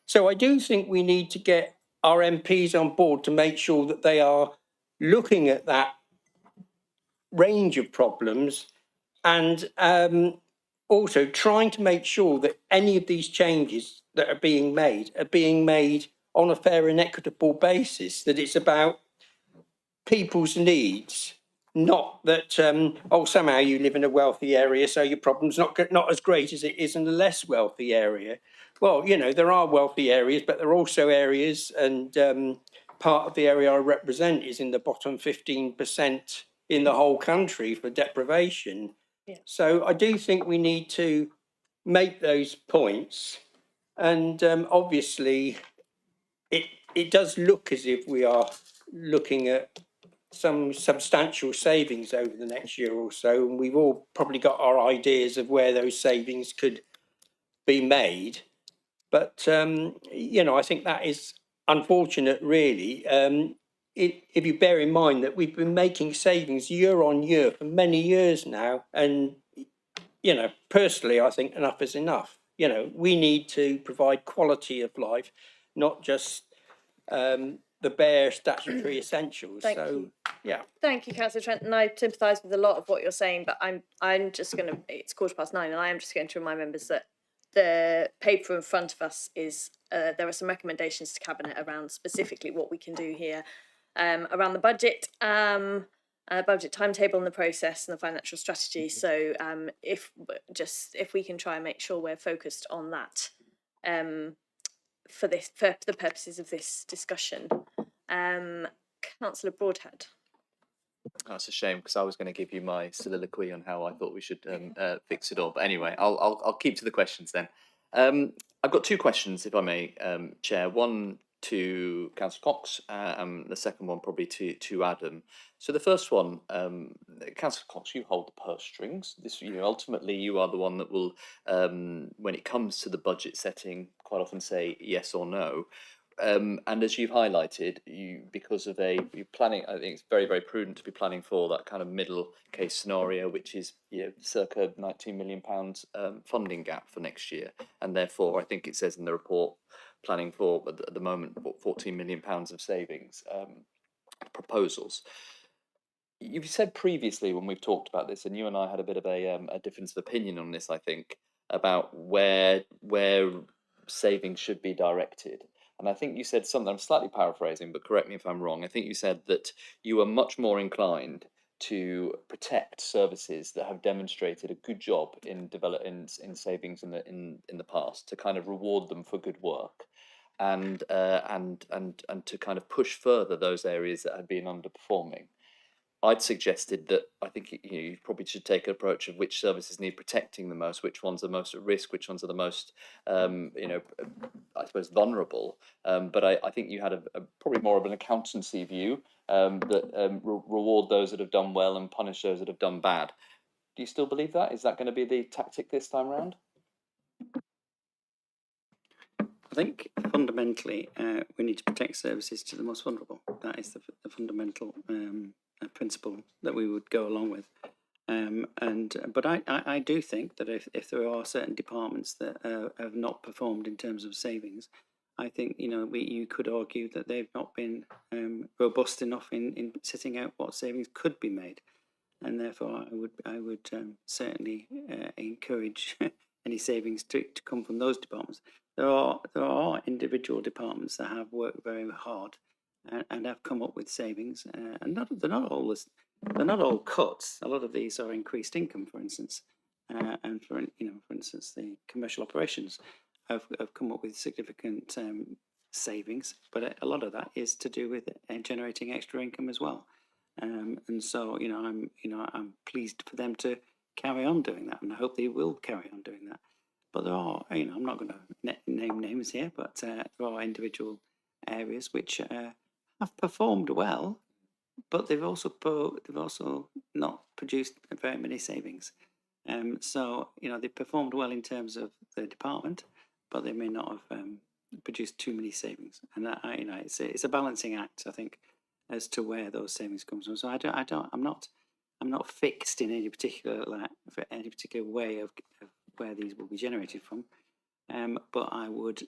Speaker 6: So I do think we need to get our MPs on board to make sure that they are looking at that range of problems, and also trying to make sure that any of these changes that are being made on a fair and equitable basis, that it's about people's needs, not that somehow you live in a wealthy area so your problem's not as great as it is in a less wealthy area. Well, you know, there are wealthy areas, but there are also areas, and part of the area I represent is in the bottom 15% in the whole country for deprivation.
Speaker 4: Yeah.
Speaker 6: So I do think we need to make those points, and obviously it does look as if we are looking at some substantial savings over the next year or so, and we've all probably got our ideas of where those savings could be made. But you know, I think that is unfortunate, really. If you bear in mind that we've been making savings year on year for many years now, and you know, personally, I think enough is enough. You know, we need to provide quality of life, not just the bare statutory essentials.
Speaker 4: Thank you.
Speaker 6: Yeah.
Speaker 4: Thank you, Councillor Trent, and I sympathise with a lot of what you're saying, but I'm just going to, it's 9:15, and I am just going to remind members that the paper in front of us is, there are some recommendations to Cabinet around specifically what we can do here, around the budget, budget timetable and the process and the financial strategy. So if we can try and make sure we're focused on that for the purposes of this discussion. Councillor Broadhead.
Speaker 5: That's a shame, because I was going to give you my soliloquy on how I thought we should fix it all. But anyway, I'll keep to the questions then. I've got two questions, if I may, Chair. One to Councillor Cox, and the second one probably to Adam. So the first one, Councillor Cox, you hold the purse strings. This, you know, ultimately you are the one that will, when it comes to the budget setting, quite often say yes or no. And as you've highlighted, because of you're planning, I think it's very, very prudent to be planning for that kind of middle case scenario, which is, you know, circa £19 million funding gap for next year. And therefore, I think it says in the report, planning for, at the moment, £14 million of savings proposals. You've said previously when we've talked about this, and you and I had a bit of a difference of opinion on this, I think, about where savings should be directed. And I think you said something, I'm slightly paraphrasing, but correct me if I'm wrong. I think you said that you are much more inclined to protect services that have demonstrated a good job in savings in the past, to kind of reward them for good work, and to kind of push further those areas that have been underperforming. I'd suggested that I think you probably should take an approach of which services need protecting the most, which ones are most at risk, which ones are the most, I suppose, vulnerable. But I think you had a probably more of an accountancy view that reward those that have done well and punish those that have done bad. Do you still believe that? Is that going to be the tactic this time round?
Speaker 18: I think fundamentally we need to protect services to the most vulnerable. That is the fundamental principle that we would go along with. But I do think that if there are certain departments that have not performed in terms of savings, I think you could argue that they've not been robust enough in setting out what savings could be made, and therefore I would certainly encourage any savings to come from those departments. There are individual departments that have worked very hard and have come up with savings, and they're not all cuts. A lot of these are increased income, for instance, and for instance, the commercial operations have come up with significant savings, but a lot of that is to do with generating extra income as well. And so I'm pleased for them to carry on doing that, and I hope they will carry on doing that. But there are, I'm not going to name names here, but there are individual areas which have performed well, but they've also not produced very many savings. So they've performed well in terms of the department, but they may not have produced too many savings. And it's a balancing act, I think, as to where those savings come from. So I'm not fixed in any particular way of where these will be generated from. But I would,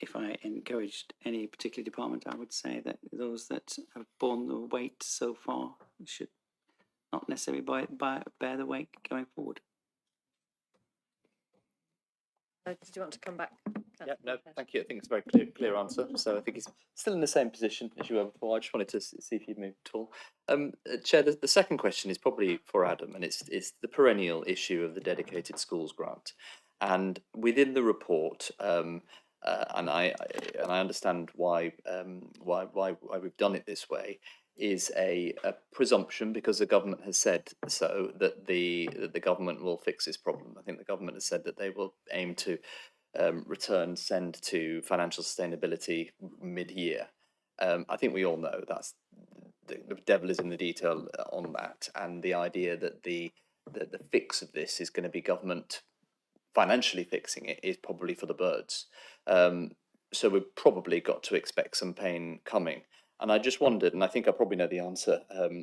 Speaker 18: if I encouraged any particular department, I would say that those that have borne the weight so far should not necessarily bear the weight going forward.
Speaker 2: Did you want to come back?
Speaker 5: Yeah, no, thank you. I think it's a very clear answer. So I think he's still in the same position as you were before. I just wanted to see if you'd moved at all. Chair, the second question is probably for Adam, and it's the perennial issue of the dedicated schools grant. And within the report, and I understand why we've done it this way, is a presumption, because the government has said so, that the government will fix this problem. I think the government has said that they will aim to send to financial sustainability mid-year. I think we all know that's the devil is in the detail on that, and the idea that the fix of this is going to be government financially fixing it is probably for the birds. So we've probably got to expect some pain coming. And I just wondered, and I think I probably know the answer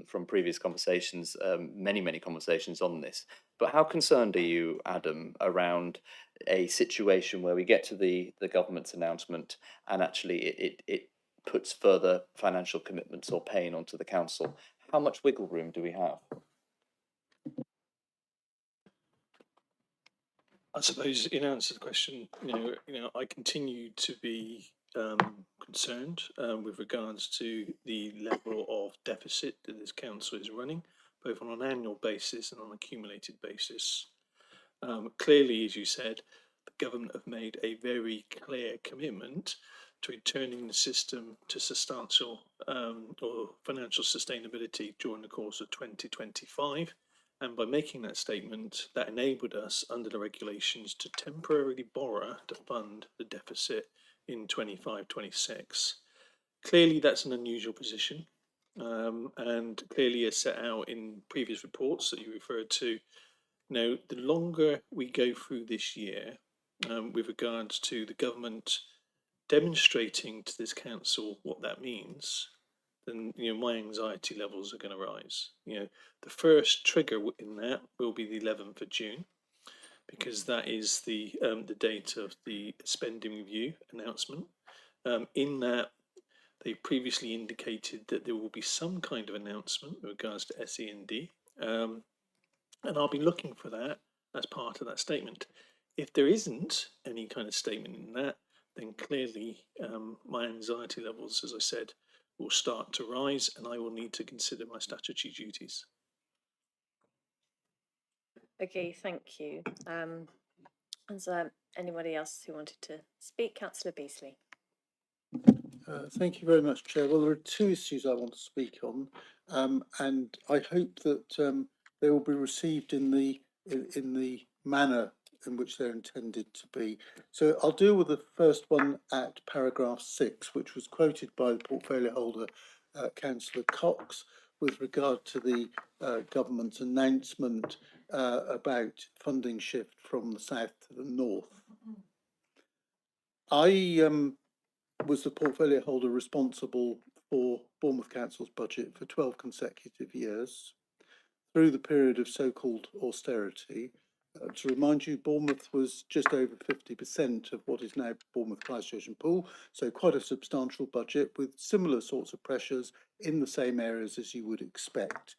Speaker 5: from previous conversations, many conversations on this, but how concerned are you, Adam, around a situation where we get to the government's announcement and actually it puts further financial commitments or pain onto the council? How much wiggle room do we have?
Speaker 19: I suppose, in answer to the question, I continue to be concerned with regards to the level of deficit that this council is running, both on an annual basis and on an accumulated basis. Clearly, as you said, the government have made a very clear commitment to returning the system to substantial or financial sustainability during the course of 2025. And by making that statement, that enabled us under the regulations to temporarily borrow to fund the deficit in 25-26. Clearly, that's an unusual position, and clearly as set out in previous reports that you referred to. Now, the longer we go through this year, with regards to the government demonstrating to this council what that means, then my anxiety levels are going to rise. The first trigger in that will be the 11th of June, because that is the date of the spending review announcement. In that, they previously indicated that there will be some kind of announcement with regards to SEND, and I'll be looking for that as part of that statement. If there isn't any kind of statement in that, then clearly my anxiety levels, as I said, will start to rise, and I will need to consider my statutory duties.
Speaker 2: Okay, thank you. Is there anybody else who wanted to speak? Councillor Beasley.
Speaker 3: Thank you very much, Chair. Well, there are two issues I want to speak on, and I hope that they will be received in the manner in which they're intended to be. So I'll deal with the first one at paragraph 6, which was quoted by the portfolio holder, Councillor Cox, with regard to the government's announcement about funding shift from the south to the north. I was the portfolio holder responsible for Bournemouth Council's budget for 12 consecutive years through the period of so-called austerity. To remind you, Bournemouth was just over 50% of what is now Bournemouth, Christchurch and Poole, so quite a substantial budget with similar sorts of pressures in the same areas as you would expect.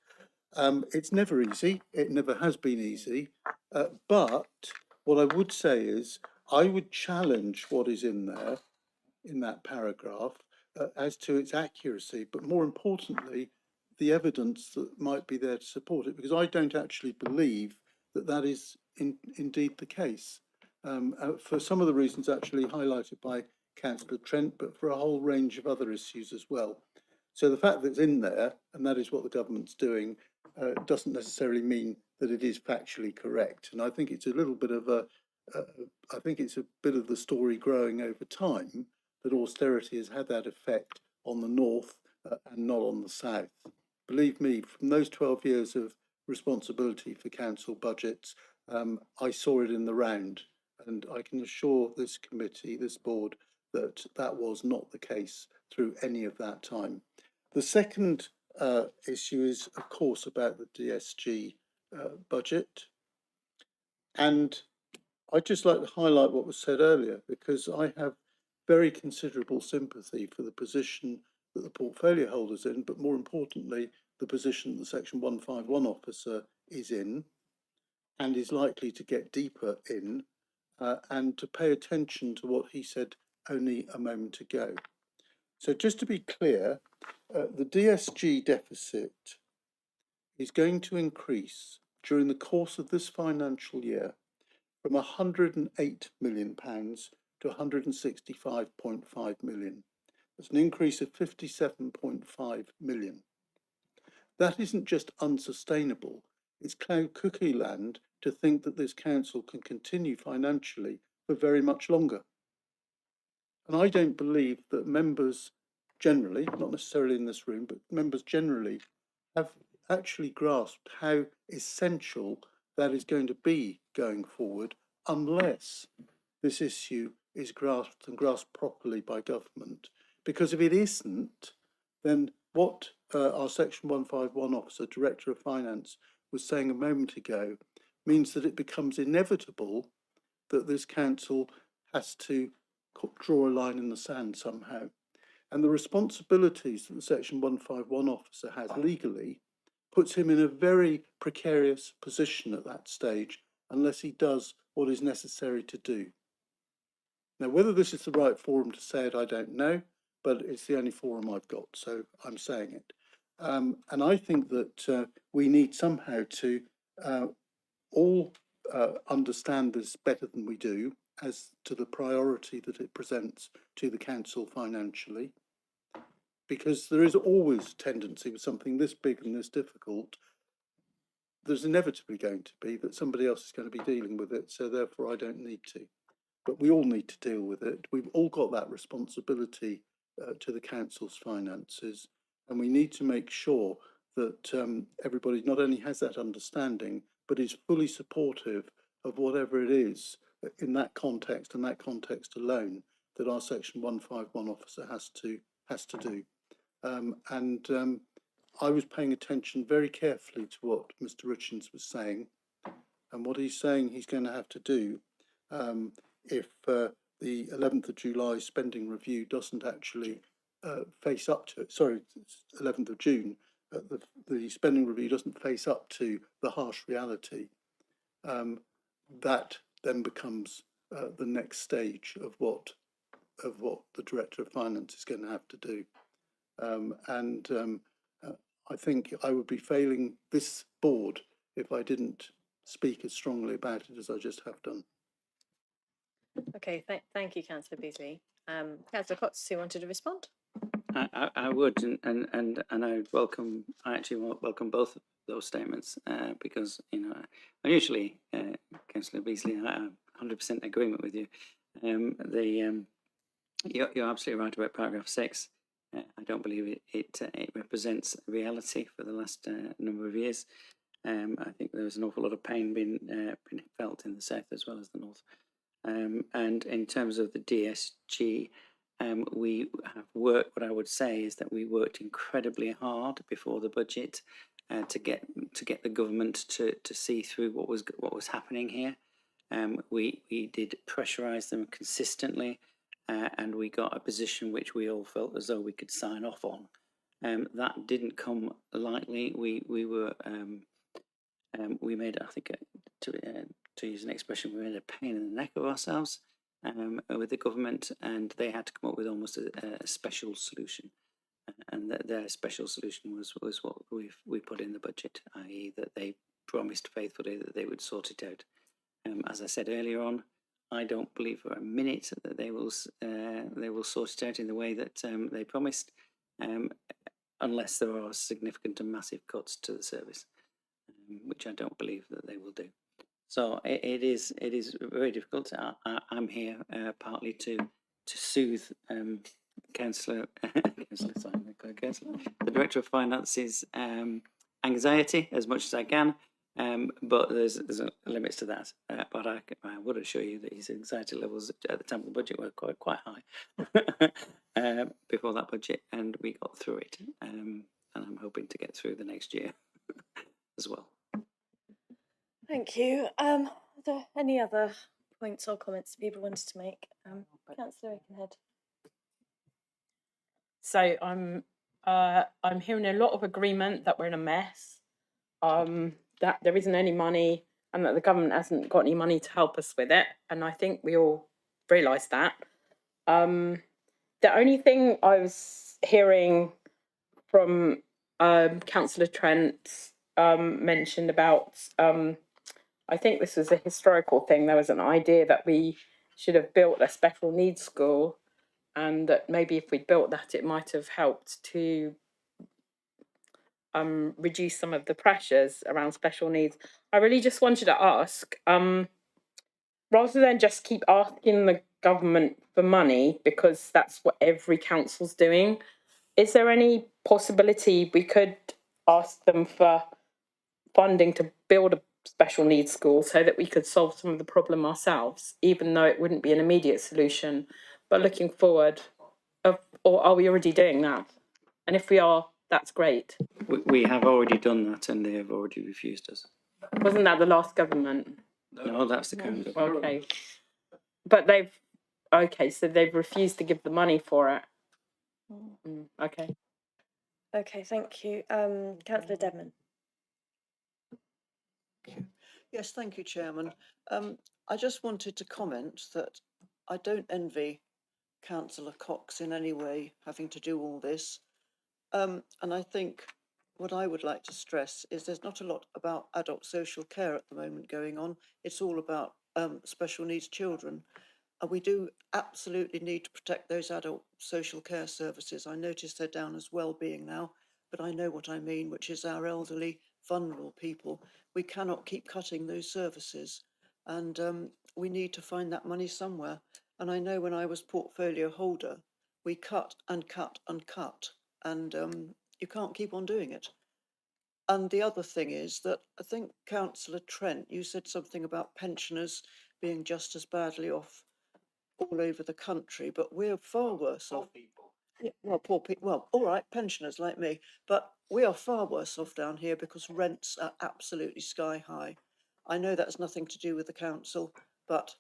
Speaker 3: It's never easy, it never has been easy, but what I would say is I would challenge what is in there in that paragraph as to its accuracy, but more importantly, the evidence that might be there to support it, because I don't actually believe that that is indeed the case. For some of the reasons actually highlighted by Councillor Trent, but for a whole range of other issues as well. So the fact that it's in there, and that is what the government's doing, doesn't necessarily mean that it is factually correct. And I think it's a little bit of I think it's a bit of the story growing over time that austerity has had that effect on the north and not on the south. Believe me, from those 12 years of responsibility for council budgets, I saw it in the round, and I can assure this committee, this board, that that was not the case through any of that time. The second issue is, of course, about the DSG budget. And I'd just like to highlight what was said earlier, because I have very considerable sympathy for the position that the portfolio holder's in, but more importantly, the position that the Section 151 officer is in and is likely to get deeper in, and to pay attention to what he said only a moment ago. So just to be clear, the DSG deficit is going to increase during the course of this financial year from £108 million to £165.5 million. That's an increase of £57.5 million. That isn't just unsustainable, it's cloud cuckoo land to think that this council can continue financially for very much longer. And I don't believe that members generally, not necessarily in this room, but members generally have actually grasped how essential that is going to be going forward, unless this issue is grasped and grasped properly by government. Because if it isn't, then what our Section 151 officer, Director of Finance, was saying a moment ago means that it becomes inevitable that this council has to draw a line in the sand somehow. And the responsibilities that the Section 151 officer has legally puts him in a very precarious position at that stage, unless he does what is necessary to do. Now, whether this is the right forum to say it, I don't know, but it's the only forum I've got, so I'm saying it. And I think that we need somehow to all understand this better than we do as to the priority that it presents to the council financially, because there is always a tendency with something this big and this difficult, there's inevitably going to be that somebody else is going to be dealing with it, so therefore I don't need to. But we all need to deal with it. We've all got that responsibility to the council's finances, and we need to make sure that everybody not only has that understanding, but is fully supportive of whatever it is in that context and that context alone that our Section 151 officer has to do. I was paying attention very carefully to what Mr. Richards was saying, and what he's saying he's going to have to do if the 11th of July spending review doesn't actually face up to it. Sorry, 11th of June, the spending review doesn't face up to the harsh reality. That then becomes the next stage of what the Director of Finance is going to have to do. I think I would be failing this board if I didn't speak as strongly about it as I just have done.
Speaker 2: Okay, thank you, Councillor Beasley. Councillor Cox, who wanted to respond?
Speaker 18: I would, and I welcome. I actually welcome both of those statements because unusually, Councillor Beasley, I'm 100% agreement with you. You're absolutely right about paragraph 6. I don't believe it represents reality for the last number of years. I think there was an awful lot of pain being felt in the south as well as the north. And in terms of the DSG, we have worked. What I would say is that we worked incredibly hard before the budget to get the government to see through what was happening here. We did pressurise them consistently, and we got a position which we all felt as though we could sign off on. That didn't come lightly. We were we made, I think, to use an expression, we made a pain in the neck of ourselves with the government, and they had to come up with almost a special solution. And their special solution was what we put in the budget, i.e. that they promised faithfully that they would sort it out. As I said earlier on, I don't believe for a minute that they will sort it out in the way that they promised, unless there are significant and massive cuts to the service, which I don't believe that they will do. So it is very difficult. I'm here partly to soothe Councillor, the Director of Finance's anxiety as much as I can. But there's limits to that. But I would assure you that his anxiety levels at the time of the budget were quite high before that budget, and we got through it. And I'm hoping to get through the next year as well.
Speaker 4: Thank you. Are there any other points or comments people wanted to make? Councillor Aikenhead.
Speaker 1: So I'm hearing a lot of agreement that we're in a mess, that there isn't any money, and that the government hasn't got any money to help us with it. And I think we all realise that. The only thing I was hearing from Councillor Trent mentioned about, I think this was a historical thing. There was an idea that we should have built a special needs school, and that maybe if we'd built that, it might have helped to reduce some of the pressures around special needs. I really just wanted to ask, rather than just keep asking the government for money, because that's what every council's doing, is there any possibility we could ask them for funding to build a special needs school so that we could solve some of the problem ourselves, even though it wouldn't be an immediate solution, but looking forward, or are we already doing that? And if we are, that's great.
Speaker 18: We have already done that, and they have already refused us.
Speaker 1: Wasn't that the last government?
Speaker 18: No, that's the current government.
Speaker 1: Okay. But so they've refused to give the money for it. Okay.
Speaker 4: Okay, thank you. Councillor Dedman.
Speaker 14: Yes, thank you, Chairman. I just wanted to comment that I don't envy Councillor Cox in any way having to do all this. And I think what I would like to stress is there's not a lot about adult social care at the moment going on. It's all about special needs children. And we do absolutely need to protect those adult social care services. I notice they're down as well-being now, but I know what I mean, which is our elderly, vulnerable people. We cannot keep cutting those services, and we need to find that money somewhere. And I know when I was portfolio holder, we cut and cut and cut, and you can't keep on doing it. And the other thing is that I think Councillor Trent, you said something about pensioners being just as badly off all over the country, but we're far worse off. Yeah, well, poor people. Well, all right, pensioners like me, but we are far worse off down here because rents are absolutely sky high. I know that's nothing to do with the council, but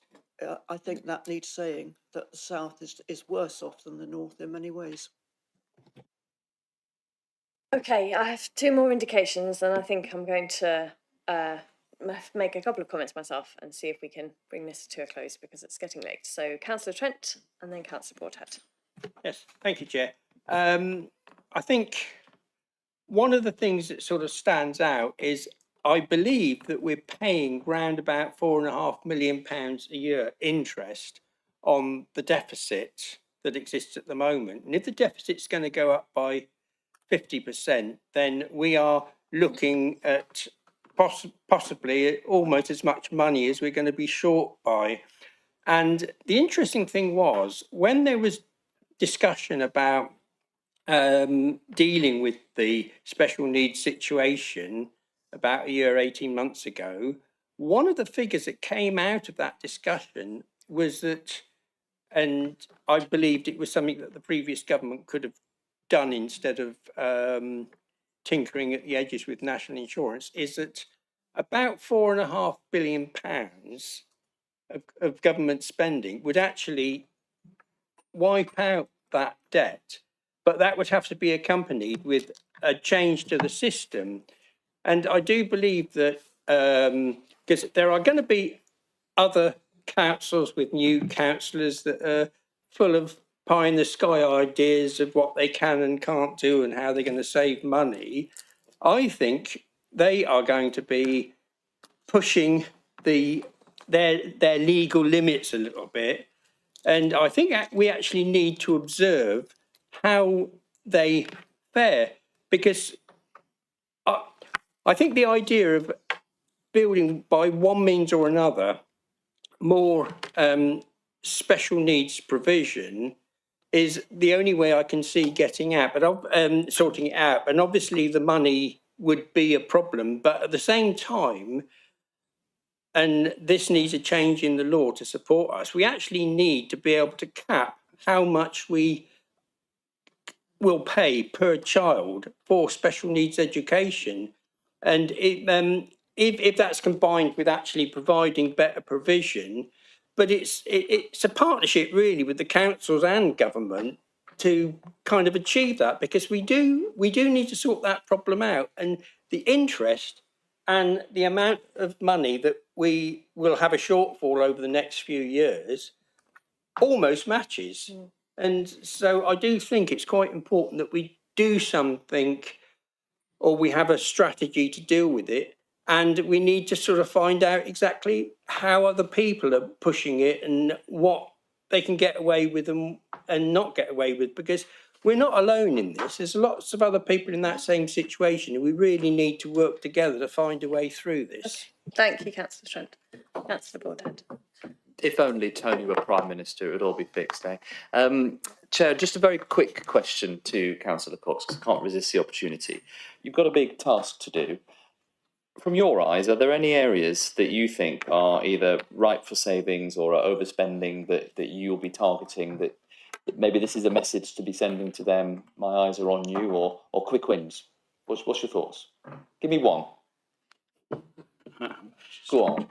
Speaker 14: I think that needs saying, that the south is worse off than the north in many ways.
Speaker 4: Okay, I have two more indications, and I think I'm going to make a couple of comments myself and see if we can bring this to a close because it's getting late. So Councillor Trent and then Councillor Broadhead.
Speaker 6: Yes, thank you, Chair. I think one of the things that sort of stands out is I believe that we're paying round about £4.5 million a year interest on the deficit that exists at the moment. And if the deficit's going to go up by 50%, then we are looking at possibly almost as much money as we're going to be short by. And the interesting thing was, when there was discussion about dealing with the special needs situation about a year, 18 months ago, one of the figures that came out of that discussion was that, and I believed it was something that the previous government could have done instead of tinkering at the edges with national insurance, is that about £4.5 billion of government spending would actually wipe out that debt, but that would have to be accompanied with a change to the system. And I do believe that because there are going to be other councils with new councillors that are full of pie in the sky ideas of what they can and can't do and how they're going to save money, I think they are going to be pushing their legal limits a little bit. And I think we actually need to observe how they fare, because I think the idea of building by one means or another more special needs provision is the only way I can see getting out, but sorting it out. And obviously the money would be a problem, but at the same time, and this needs a change in the law to support us, we actually need to be able to cap how much we will pay per child for special needs education. And if that's combined with actually providing better provision, but it's a partnership really with the councils and government to kind of achieve that, because we do need to sort that problem out. And the interest and the amount of money that we will have a shortfall over the next few years almost matches. And so I do think it's quite important that we do something, or we have a strategy to deal with it. And we need to sort of find out exactly how other people are pushing it and what they can get away with and not get away with, because we're not alone in this. There's lots of other people in that same situation, and we really need to work together to find a way through this.
Speaker 2: Okay. Thank you, Councillor Trent. Councillor Broadhead.
Speaker 5: If only Tony were Prime Minister, it would all be fixed, eh? Chair, just a very quick question to Councillor Cox, because I can't resist the opportunity. You've got a big task to do. From your eyes, are there any areas that you think are either ripe for savings or are overspending that you'll be targeting, that maybe this is a message to be sending to them, my eyes are on you, or quick wins? What's your thoughts? Give me one. Go on.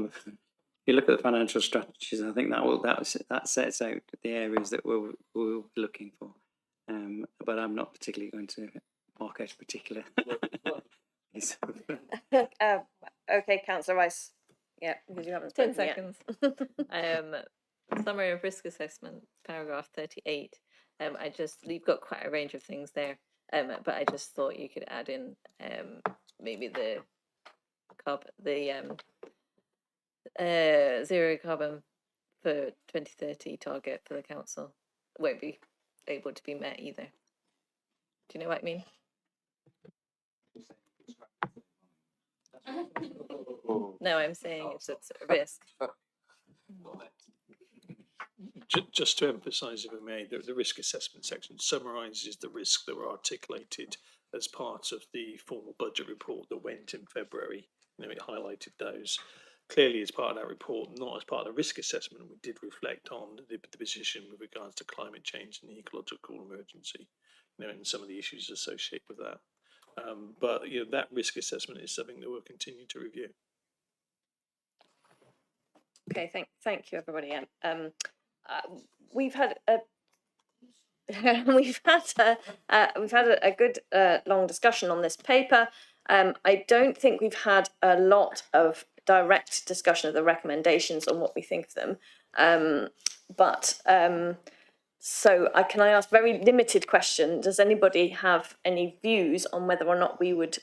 Speaker 18: If you look at the financial strategies, I think that sets out the areas that we'll be looking for. But I'm not particularly going to mark out a particular.
Speaker 2: Okay, Councillor Rice. Yeah, because you haven't
Speaker 20: 10
Speaker 2: spoken
Speaker 20: seconds. Summary of risk assessment, paragraph 38. You've got quite a range of things there, but I just thought you could add in maybe the zero carbon for 2030 target for the council won't be able to be met either. Do you know what I mean? No, I'm saying it's a risk.
Speaker 19: Just to emphasise, if I may, the risk assessment section summarises the risks that were articulated as part of the formal budget report that went in February. It highlighted those. Clearly, as part of that report, not as part of the risk assessment, we did reflect on the position with regards to climate change and the ecological emergency, and some of the issues associated with that. But that risk assessment is something that we'll continue to review.
Speaker 2: Okay, thank you, everybody. We've had a good long discussion on this paper. I don't think we've had a lot of direct discussion of the recommendations on what we think of them. So can I ask a very limited question? Does anybody have any views on whether or not we want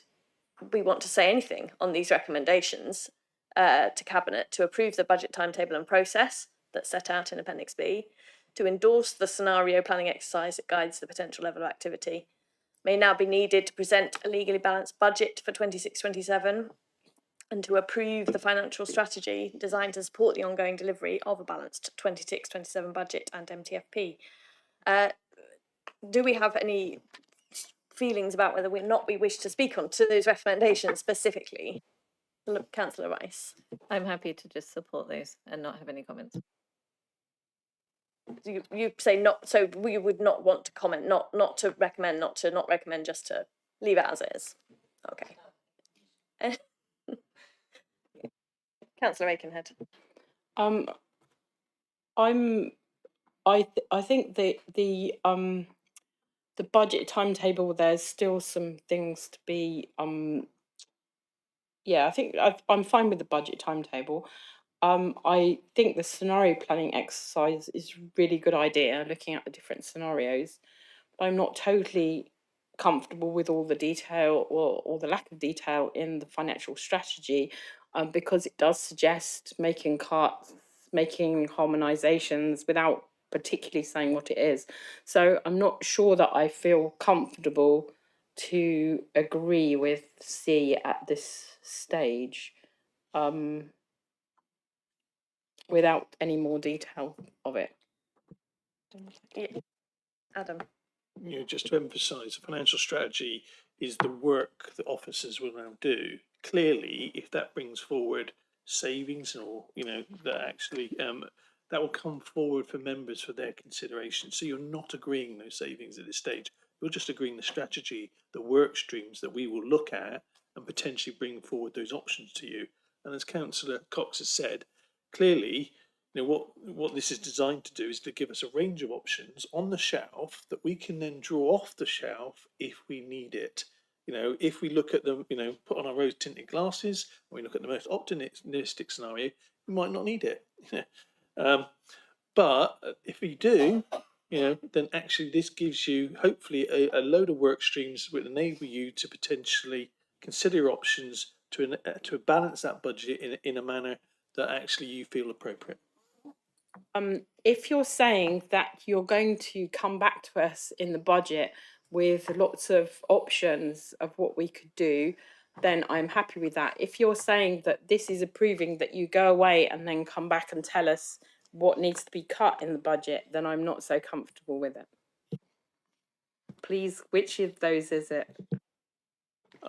Speaker 2: to say anything on these recommendations to Cabinet to approve the budget timetable and process that's set out in Appendix B,
Speaker 4: to endorse the scenario planning exercise that guides the potential level of activity may now be needed to present a legally balanced budget for 26-27 and to approve the financial strategy designed to support the ongoing delivery of a balanced 26-27 budget and MTFP. Do we have any feelings about whether we wish to speak on to those recommendations specifically? Councillor Rice.
Speaker 20: I'm happy to just support those and not have any comments.
Speaker 4: You say not, so we would not want to comment, not to recommend, not recommend, just to leave it as is. Okay. Councillor Aikenhead.
Speaker 1: I think the budget timetable, there's still some things to be yeah, I think I'm fine with the budget timetable. I think the scenario planning exercise is a really good idea, looking at the different scenarios. But I'm not totally comfortable with all the detail or the lack of detail in the financial strategy, because it does suggest making cuts, making harmonisations without particularly saying what it is. So I'm not sure that I feel comfortable to agree with C at this stage, without any more detail of it.
Speaker 4: Adam.
Speaker 19: You know, just to emphasise, the financial strategy is the work that officers will now do. Clearly, if that brings forward savings, or that actually that will come forward for members for their consideration. So you're not agreeing those savings at this stage. You're just agreeing the strategy, the work streams that we will look at and potentially bring forward those options to you. And as Councillor Cox has said, clearly, what this is designed to do is to give us a range of options on the shelf that we can then draw off the shelf if we need it. If we look at them, put on our rose tinted glasses, and we look at the most optimistic scenario, we might not need it. But if we do, then actually this gives you hopefully a load of work streams that enable you to potentially consider your options to balance that budget in a manner that actually you feel appropriate.
Speaker 1: If you're saying that you're going to come back to us in the budget with lots of options of what we could do, then I'm happy with that. If you're saying that this is approving that you go away and then come back and tell us what needs to be cut in the budget, then I'm not so comfortable with it. Please, which of those is it?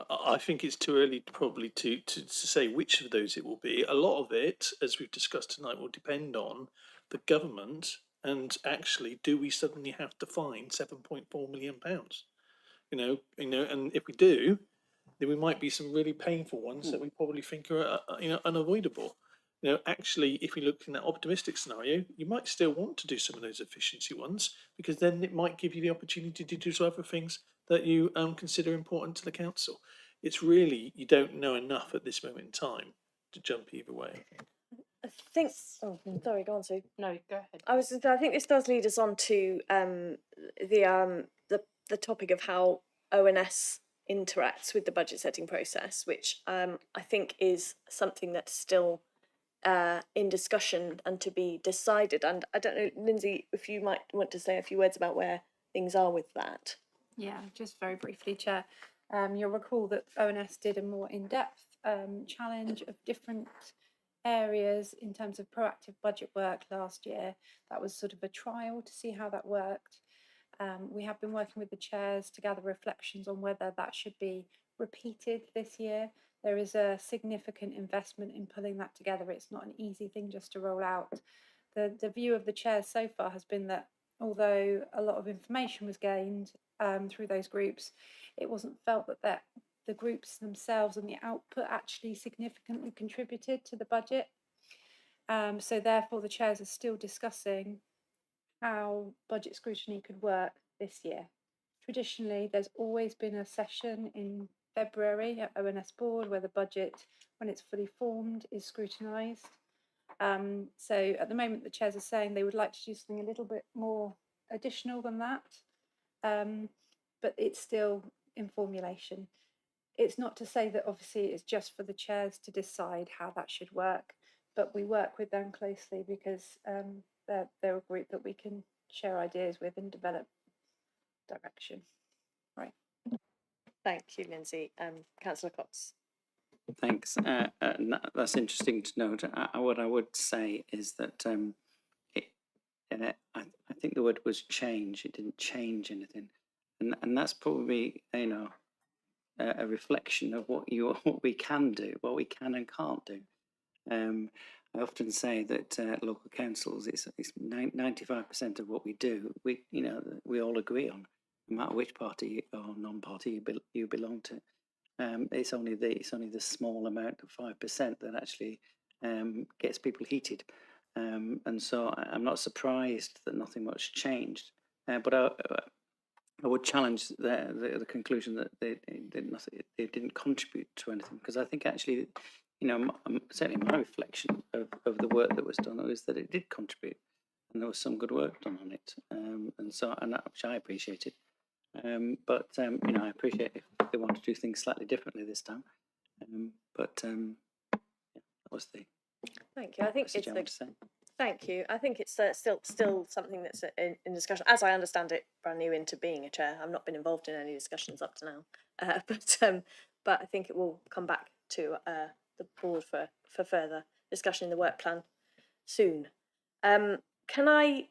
Speaker 19: I think it's too early probably to say which of those it will be. A lot of it, as we've discussed tonight, will depend on the government and actually, do we suddenly have to find £7.4 million? And if we do, then we might be some really painful ones that we probably think are unavoidable. Actually, if we look in that optimistic scenario, you might still want to do some of those efficiency ones, because then it might give you the opportunity to do some other things that you consider important to the council. It's really, you don't know enough at this moment in time to jump either way.
Speaker 4: I think. Oh, sorry. Go on, Sue.
Speaker 1: No, go ahead.
Speaker 4: I think this does lead us on to the topic of how ONS interacts with the budget setting process, which I think is something that's still in discussion and to be decided. And I don't know, Lindsay, if you might want to say a few words about where things are with that.
Speaker 7: Yeah, just very briefly, Chair. You'll recall that ONS did a more in-depth challenge of different areas in terms of proactive budget work last year. That was sort of a trial to see how that worked. We have been working with the chairs to gather reflections on whether that should be repeated this year. There is a significant investment in pulling that together. It's not an easy thing just to roll out. The view of the chairs so far has been that although a lot of information was gained through those groups, it wasn't felt that the groups themselves and the output actually significantly contributed to the budget. So therefore the chairs are still discussing how budget scrutiny could work this year. Traditionally, there's always been a session in February at ONS board where the budget, when it's fully formed, is scrutinised. So at the moment, the chairs are saying they would like to do something a little bit more additional than that, but it's still in formulation. It's not to say that obviously it's just for the chairs to decide how that should work, but we work with them closely because they're a group that we can share ideas with and develop direction. Right.
Speaker 4: Thank you, Lindsay. Councillor Cox.
Speaker 18: Thanks. That's interesting to note. What I would say is that I think the word was change. It didn't change anything, and that's probably a reflection of what we can do, what we can and can't do. I often say that local councils, it's 95% of what we do. We all agree on, no matter which party or non-party you belong to. It's only the small amount of 5% that actually gets people heated, and so I'm not surprised that nothing much changed. But I would challenge the conclusion that they didn't contribute to anything, because I think actually, certainly my reflection of the work that was done was that it did contribute, and there was some good work done on it, which I appreciated. But I appreciate if they want to do things slightly differently this time. That was the
Speaker 4: Thank you. I think
Speaker 18: message I want to say.
Speaker 4: Thank you. I think it's still something that's in discussion. As I understand it, brand new into being a chair. I've not been involved in any discussions up to now, but I think it will come back to the board for further discussion in the work plan soon. Can I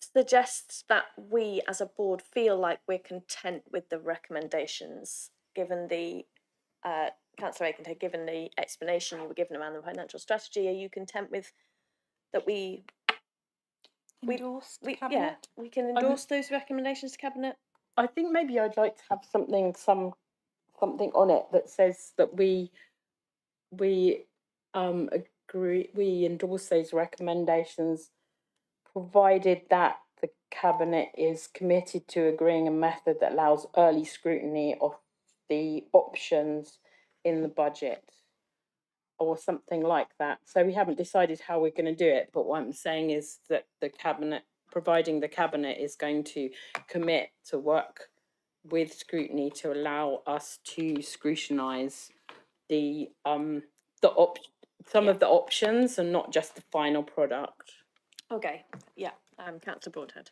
Speaker 4: suggest that we as a board feel like we're content with the recommendations, given the Councillor Aikenhead, given the explanation you were given around the financial strategy? Are you content with that we can endorse those recommendations to Cabinet?
Speaker 1: I think maybe I'd like to have something on it that says that we agree, we endorse those recommendations, provided that the Cabinet is committed to agreeing a method that allows early scrutiny of the options in the budget, or something like that. So we haven't decided how we're going to do it, but what I'm saying is that the Cabinet, providing the Cabinet is going to commit to work with Scrutiny to allow us to scrutinise some of the options and not just the final product.
Speaker 4: Okay, yeah, Councillor Broadhead.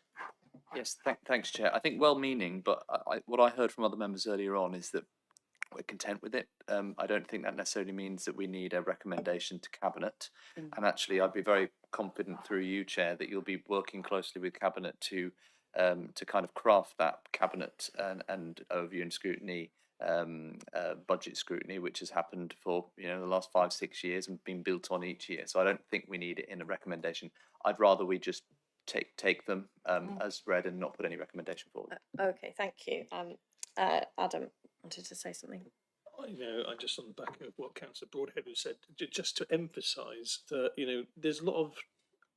Speaker 5: Yes, thanks, Chair. I think well-meaning, but what I heard from other members earlier on is that we're content with it. I don't think that necessarily means that we need a recommendation to Cabinet. And actually, I'd be very confident through you, Chair, that you'll be working closely with Cabinet to kind of craft that Cabinet and overview and scrutiny, budget scrutiny, which has happened for the last 5-6 years and been built on each year. So I don't think we need it in a recommendation. I'd rather we just take them as read and not put any recommendation forward.
Speaker 4: Okay, thank you. Adam wanted to say something.
Speaker 19: I just on the back of what Councillor Broadhead has said, just to emphasise that there's a lot of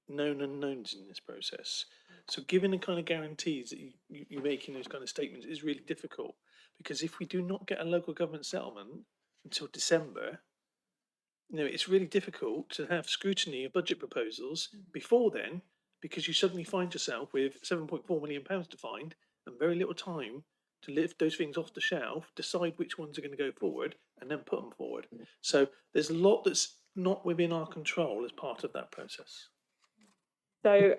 Speaker 19: known unknowns in this process. So giving the kind of guarantees that you make in those kind of statements is really difficult, because if we do not get a local government settlement until December, it's really difficult to have scrutiny of budget proposals before then, because you suddenly find yourself with £7.4 million to find and very little time to lift those things off the shelf, decide which ones are going to go forward, and then put them forward. So there's a lot that's not within our control as part of that process.
Speaker 1: So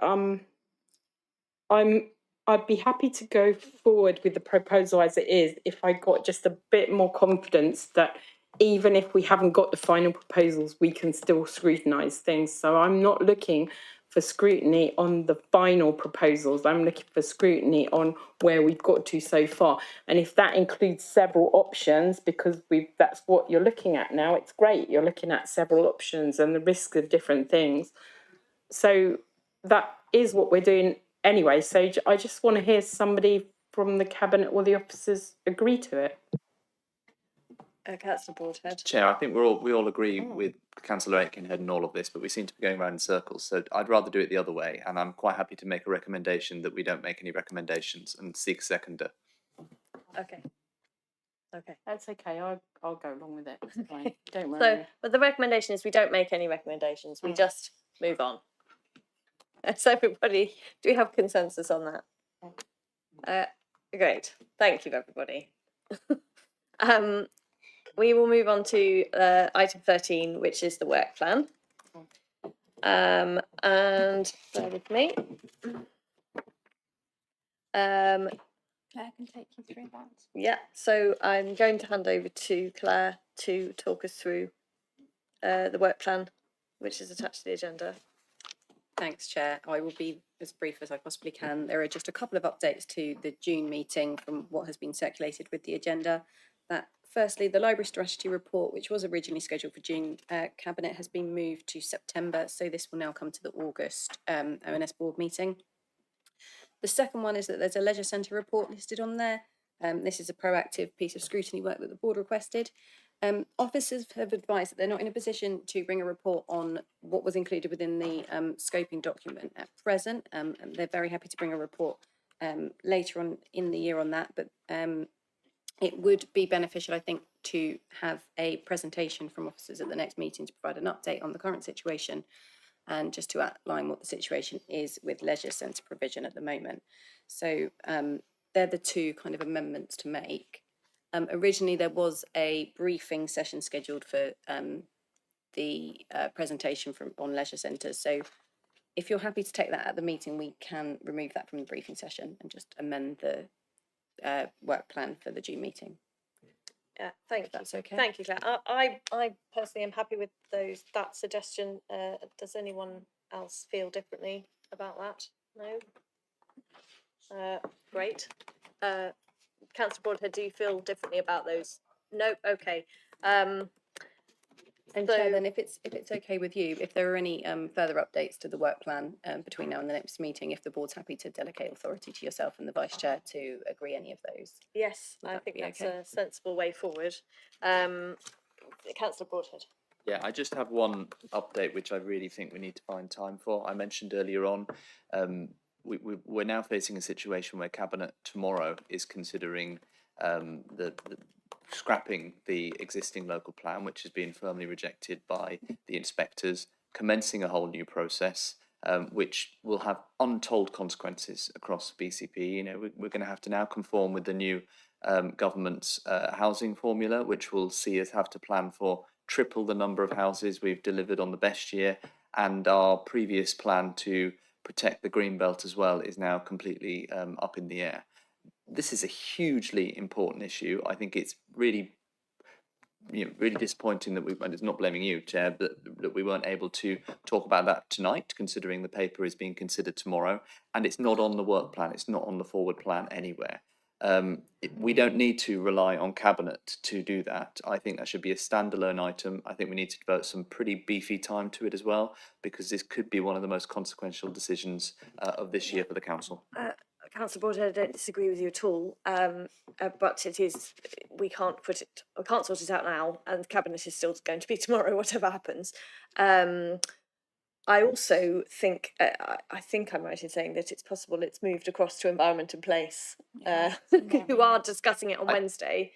Speaker 1: I'd be happy to go forward with the proposal as it is if I got just a bit more confidence that even if we haven't got the final proposals, we can still scrutinise things. So I'm not looking for scrutiny on the final proposals. I'm looking for scrutiny on where we've got to so far. And if that includes several options, because that's what you're looking at now, it's great. You're looking at several options and the risks of different things. So that is what we're doing anyway. So I just want to hear somebody from the Cabinet or the officers agree to it.
Speaker 4: Councillor Broadhead.
Speaker 5: Chair, I think we all agree with Councillor Aikenhead and all of this, but we seem to be going around in circles. So I'd rather do it the other way, and I'm quite happy to make a recommendation that we don't make any recommendations and seek seconder.
Speaker 4: Okay.
Speaker 1: That's okay. I'll go along with it. It's fine. Don't worry.
Speaker 4: So, but the recommendation is we don't make any recommendations. We just move on. So everybody, do we have consensus on that? Great. Thank you, everybody. We will move on to item 13, which is the work plan. And bear with me.
Speaker 2: Claire can take you through that.
Speaker 4: Yeah, so I'm going to hand over to Claire to talk us through the work plan, which is attached to the agenda.
Speaker 2: Thanks, Chair. I will be as brief as I possibly can. There are just a couple of updates to the June meeting from what has been circulated with the agenda. That firstly, the library strategy report, which was originally scheduled for June, Cabinet has been moved to September, so this will now come to the August ONS board meeting. The second one is that there's a leisure centre report listed on there. This is a proactive piece of scrutiny work that the board requested. Officers have advised that they're not in a position to bring a report on what was included within the scoping document at present. And they're very happy to bring a report later on in the year on that, but it would be beneficial, I think, to have a presentation from officers at the next meeting to provide an update on the current situation and just to outline what the situation is with leisure centre provision at the moment. So they're the two kind of amendments to make. Originally, there was a briefing session scheduled for the presentation on leisure centres. So if you're happy to take that at the meeting, we can remove that from the briefing session and just amend the work plan for the June meeting.
Speaker 4: Yeah, thank you.
Speaker 2: That's okay.
Speaker 4: Thank you, Claire. I personally am happy with that suggestion. Does anyone else feel differently about that? No? Great. Councillor Broadhead, do you feel differently about those? No? Okay.
Speaker 2: And Chair, then if it's okay with you, if there are any further updates to the work plan between now and the next meeting, if the board's happy to delegate authority to yourself and the Vice Chair to agree any of those.
Speaker 4: Yes, I think that's a sensible way forward. Councillor Broadhead.
Speaker 5: Yeah, I just have one update which I really think we need to find time for. I mentioned earlier on, we're now facing a situation where Cabinet tomorrow is considering the scrapping the existing local plan, which has been firmly rejected by the inspectors, commencing a whole new process, which will have untold consequences across BCP. You know, we're going to have to now conform with the new government's housing formula, which will see us have to plan for triple the number of houses we've delivered on the best year, and our previous plan to protect the green belt as well is now completely up in the air. This is a hugely important issue. I think it's really, really disappointing that and it's not blaming you, Chair, but that we weren't able to talk about that tonight, considering the paper is being considered tomorrow, and it's not on the work plan. It's not on the forward plan anywhere. We don't need to rely on Cabinet to do that. I think that should be a standalone item. I think we need to devote some pretty beefy time to it as well, because this could be one of the most consequential decisions of this year for the Council.
Speaker 4: Councillor Broadhead, I don't disagree with you at all, but it is, we can't sort it out now, and Cabinet is still going to be tomorrow, whatever happens. I also think, I think I'm right in saying that it's possible it's moved across to Environment and Place, who are discussing it on Wednesday.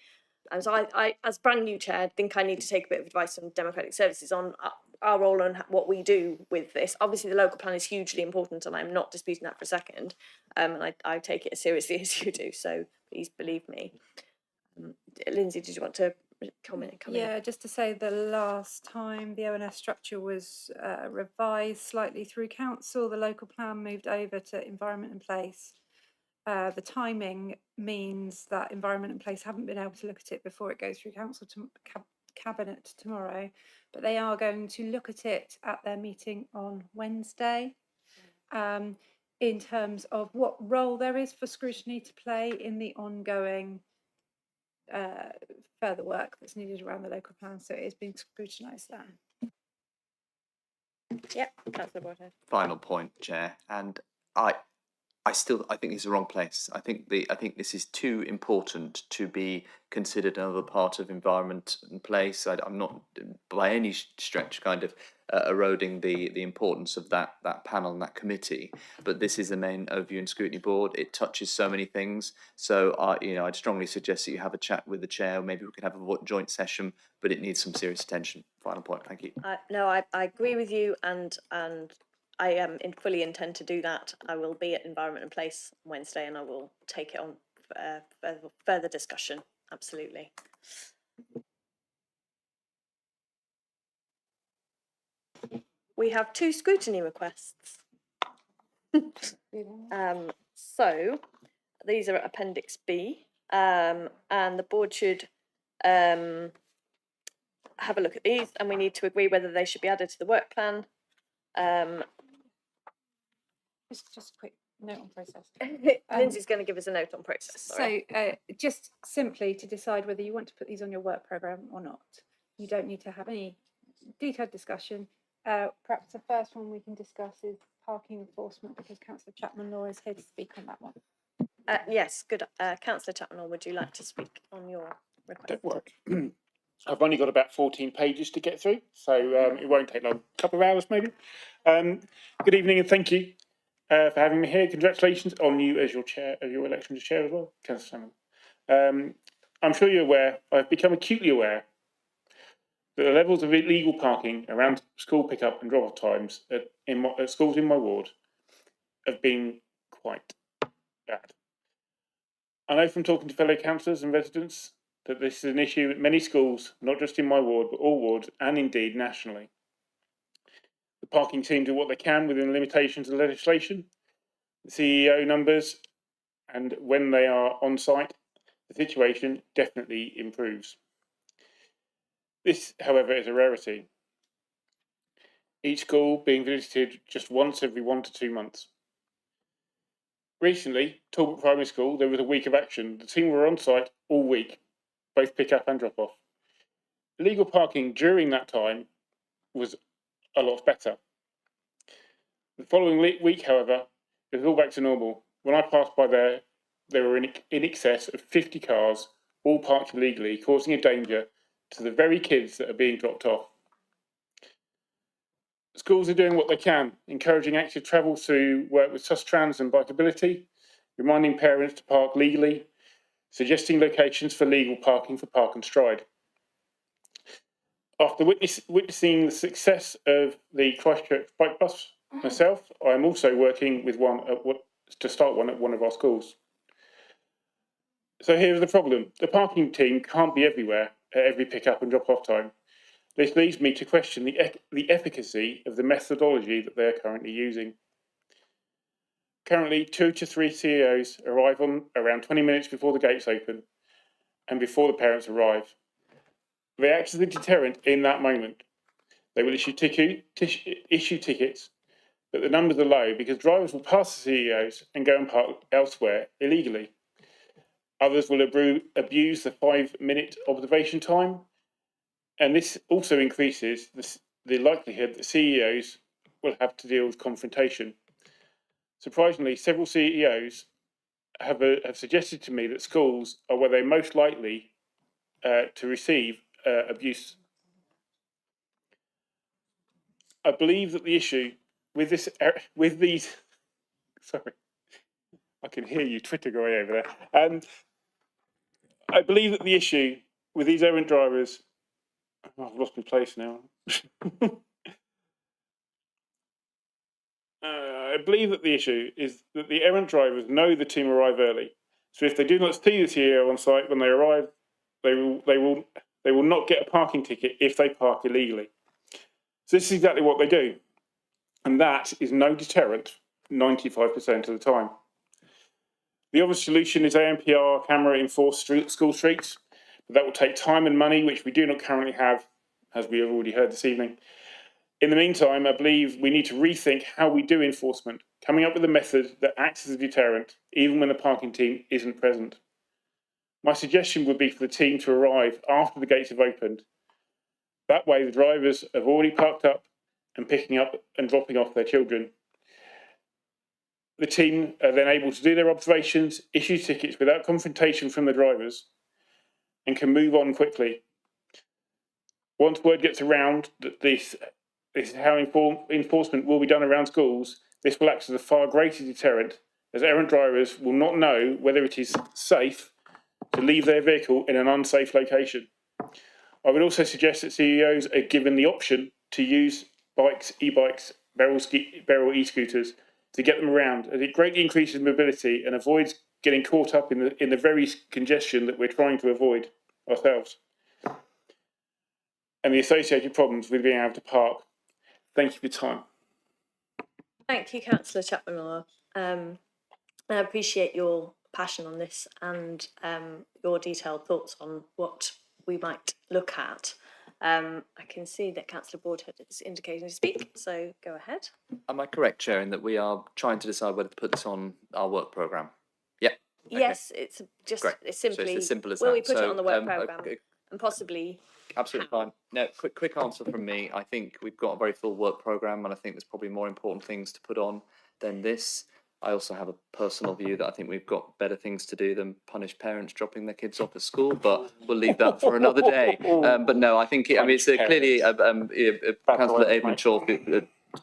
Speaker 4: And so I, as brand new chair, think I need to take a bit of advice from Democratic Services on our role and what we do with this. Obviously, the local plan is hugely important, and I'm not disputing that for a second. And I take it as seriously as you do, so please believe me. Lindsay, did you want to comment?
Speaker 7: Yeah, just to say the last time the ONS structure was revised slightly through council, the local plan moved over to Environment and Place. The timing means that Environment and Place haven't been able to look at it before it goes through council to Cabinet tomorrow, but they are going to look at it at their meeting on Wednesday. In terms of what role there is for scrutiny to play in the ongoing further work that's needed around the local plan, so it is being scrutinised there.
Speaker 4: Yeah, Councillor Broadhead.
Speaker 5: Final point, Chair, and I think it's the wrong place. I think this is too important to be considered another part of Environment and Place. I'm not by any stretch kind of eroding the importance of that panel and that committee, but this is the main Overview and Scrutiny Board. It touches so many things. So I'd strongly suggest that you have a chat with the chair. Maybe we can have a joint session, but it needs some serious attention. Final point. Thank you.
Speaker 4: No, I agree with you, and I fully intend to do that. I will be at Environment and Place on Wednesday, and I will take it on further discussion. Absolutely. We have 2 scrutiny requests. So these are Appendix B, and the board should have a look at these, and we need to agree whether they should be added to the work plan.
Speaker 7: Just a quick note on process.
Speaker 4: Lindsay's going to give us a note on process. Sorry.
Speaker 7: So just simply to decide whether you want to put these on your work programme or not. You don't need to have any detailed discussion. Perhaps the first one we can discuss is parking enforcement, because Councillor Chapman-Law is here to speak on that one.
Speaker 4: Yes, good. Councillor Chapman, would you like to speak on your request?
Speaker 21: Don't worry. I've only got about 14 pages to get through, so it won't take long. A couple of hours maybe. Good evening and thank you for having me here. Congratulations on you as your chair, as your election as chair as well, Councillor Salmon. I'm sure you're aware, I've become acutely aware that the levels of illegal parking around school pickup and drop-off times at schools in my ward have been quite bad. I know from talking to fellow councillors and residents that this is an issue at many schools, not just in my ward, but all wards, and indeed nationally. The parking team do what they can within the limitations of legislation, the CEO numbers, and when they are on site, the situation definitely improves. This, however, is a rarity. Each school being visited just once every 1 to 2 months. Recently, Talbot Primary School, there was a week of action. The team were on site all week, both pick up and drop off. Illegal parking during that time was a lot better. The following week, however, it was all back to normal. When I passed by there were in excess of 50 cars, all parked illegally, causing a danger to the very kids that are being dropped off. Schools are doing what they can, encouraging active travel through work with Sustrans and Bikeability, reminding parents to park legally, suggesting locations for legal parking for Park and Stride. After witnessing the success of the Christchurch bike bus myself, I am also working with to start one at one of our schools. So here's the problem. The parking team can't be everywhere at every pick-up and drop-off time. This leads me to question the efficacy of the methodology that they are currently using. Currently, 2 to 3 CEOs arrive on around 20 minutes before the gates open and before the parents arrive. They act as a deterrent in that moment. They will issue tickets, but the numbers are low because drivers will pass the CEOs and go and park elsewhere illegally. Others will abuse the 5-minute observation time, and this also increases the likelihood that CEOs will have to deal with confrontation. Surprisingly, several CEOs have suggested to me that schools are where they're most likely to receive abuse. I believe that the issue with these, sorry, I can hear you Twitter going over there. I believe that the issue with these errant drivers, I've lost my place now. I believe that the issue is that the errant drivers know the team arrive early. So if they do not see the CEO on site when they arrive, they will not get a parking ticket if they park illegally. So this is exactly what they do. And that is no deterrent 95% of the time. The obvious solution is ANPR camera enforced school streets, but that will take time and money, which we do not currently have, as we have already heard this evening. In the meantime, I believe we need to rethink how we do enforcement, coming up with a method that acts as a deterrent, even when the parking team isn't present. My suggestion would be for the team to arrive after the gates have opened. That way, the drivers have already parked up and picking up and dropping off their children. The team are then able to do their observations, issue tickets without confrontation from the drivers, and can move on quickly. Once word gets around that this is how enforcement will be done around schools, this will act as a far greater deterrent, as errant drivers will not know whether it is safe to leave their vehicle in an unsafe location. I would also suggest that CEOs are given the option to use bikes, e-bikes, barrel e-scooters to get them around, as it greatly increases mobility and avoids getting caught up in the very congestion that we're trying to avoid ourselves, and the associated problems with being able to park. Thank you for your time.
Speaker 4: Thank you, Councillor Chapman. I appreciate your passion on this and your detailed thoughts on what we might look at. I can see that Councillor Broadhead is indicating to speak, so go ahead.
Speaker 5: Am I correct, Chair, in that we are trying to decide whether to put this on our work programme? Yeah.
Speaker 4: Yes, it's just
Speaker 5: Great.
Speaker 4: it's
Speaker 5: So it's
Speaker 4: simply
Speaker 5: as simple as
Speaker 4: will
Speaker 5: that.
Speaker 4: we put it
Speaker 5: So,
Speaker 4: on the work
Speaker 5: okay.
Speaker 4: programme and possibly
Speaker 5: Absolutely fine. No, quick answer from me. I think we've got a very full work programme, and I think there's probably more important things to put on than this. I also have a personal view that I think we've got better things to do than punish parents dropping their kids off at school, but we'll leave that for another day. But no, I think it's clearly Councillor Edmund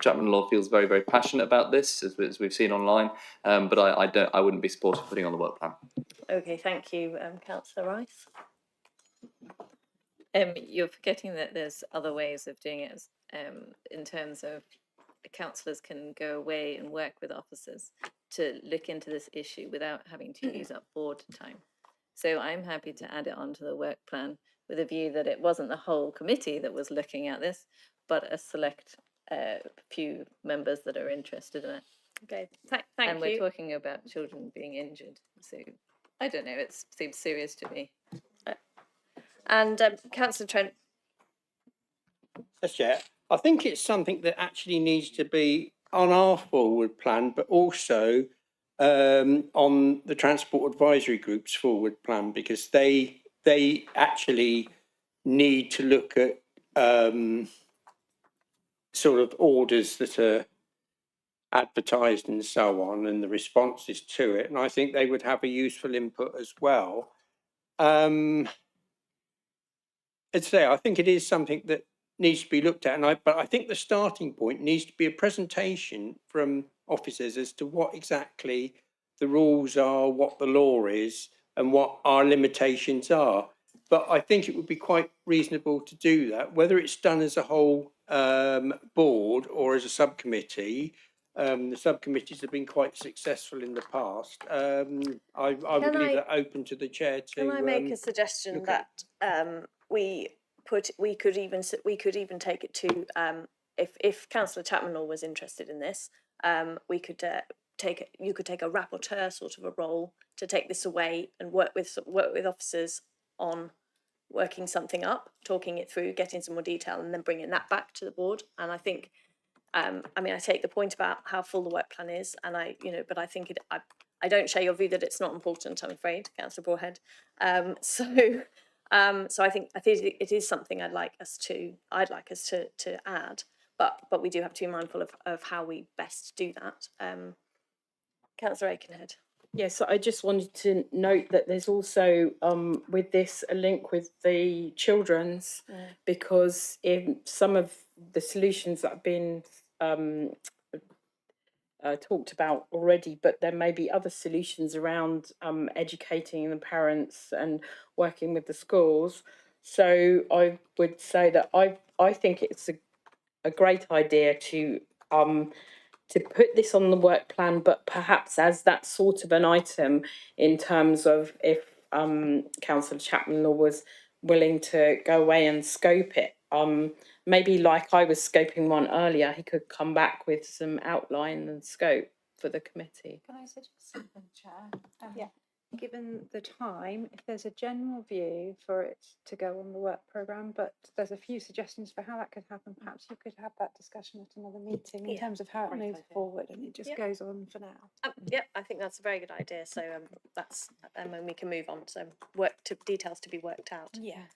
Speaker 5: Chapman Law feels very, very passionate about this, as we've seen online. But I wouldn't be supportive of putting on the work plan.
Speaker 4: Okay, thank you, Councillor Rice.
Speaker 20: You're forgetting that there's other ways of doing it, in terms of councillors can go away and work with officers to look into this issue without having to use up board time. So I'm happy to add it onto the work plan with a view that it wasn't the whole committee that was looking at this, but a select few members that are interested in it.
Speaker 4: Okay, thank
Speaker 20: and
Speaker 4: you.
Speaker 20: we're talking about children being injured, so I don't know, it seems serious to me.
Speaker 4: And Councillor Trent.
Speaker 6: Yes, Chair. I think it's something that actually needs to be on our forward plan, but also on the Transport Advisory Group's forward plan, because they actually need to look at sort of orders that are advertised and so on, and the responses to it. And I think they would have a useful input as well. I'd say I think it is something that needs to be looked at, but I think the starting point needs to be a presentation from officers as to what exactly the rules are, what the law is, and what our limitations are. But I think it would be quite reasonable to do that, whether it's done as a whole board or as a subcommittee. The subcommittees have been quite successful in the past. I would leave that open to the chair to.
Speaker 4: Can I make a suggestion that we could even take it to if Councillor Chapman Law was interested in this, we could you could take a rapporteur sort of a role to take this away and work with officers on working something up, talking it through, getting some more detail, and then bringing that back to the board. And I think, I mean, I take the point about how full the work plan is, and but I think I don't share your view that it's not important, I'm afraid, Councillor Broadhead. So I think it is something I'd like us to add, but we do have to be mindful of how we best do that. Councillor Aikenhead.
Speaker 1: Yes, I just wanted to note that there's also with this a link with the children's, because in some of the solutions that have been talked about already, but there may be other solutions around educating the parents and working with the schools. So I would say that I think it's a great idea to put this on the work plan, but perhaps as that sort of an item in terms of if Councillor Chapman Law was willing to go away and scope it. Maybe like I was scoping one earlier, he could come back with some outline and scope for the committee.
Speaker 7: Can I suggest something, Chair? Yeah. Given the time, if there's a general view for it to go on the work programme, but there's a few suggestions for how that could happen, perhaps you could have that discussion at another meeting in terms of how it moves forward, and it just goes on for now.
Speaker 4: Yep, I think that's a very good idea. So that's when we can move on to details to be worked out.
Speaker 7: Yeah.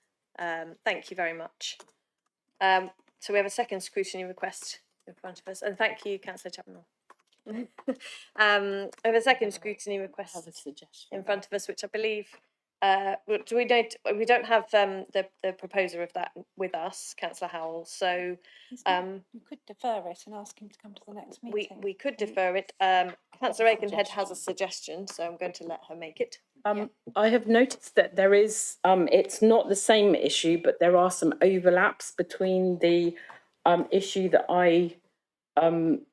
Speaker 4: Thank you very much. So we have a second scrutiny request in front of us, and thank you, Councillor Chapman. We have a second scrutiny request in front of us, which I believe we don't have the proposer of that with us, Councillor Howell. So
Speaker 7: you could defer it and ask him to come to the next meeting.
Speaker 4: We could defer it. Councillor Aikenhead has a suggestion, so I'm going to let her make it.
Speaker 1: I have noticed that there is, it's not the same issue, but there are some overlaps between the issue that I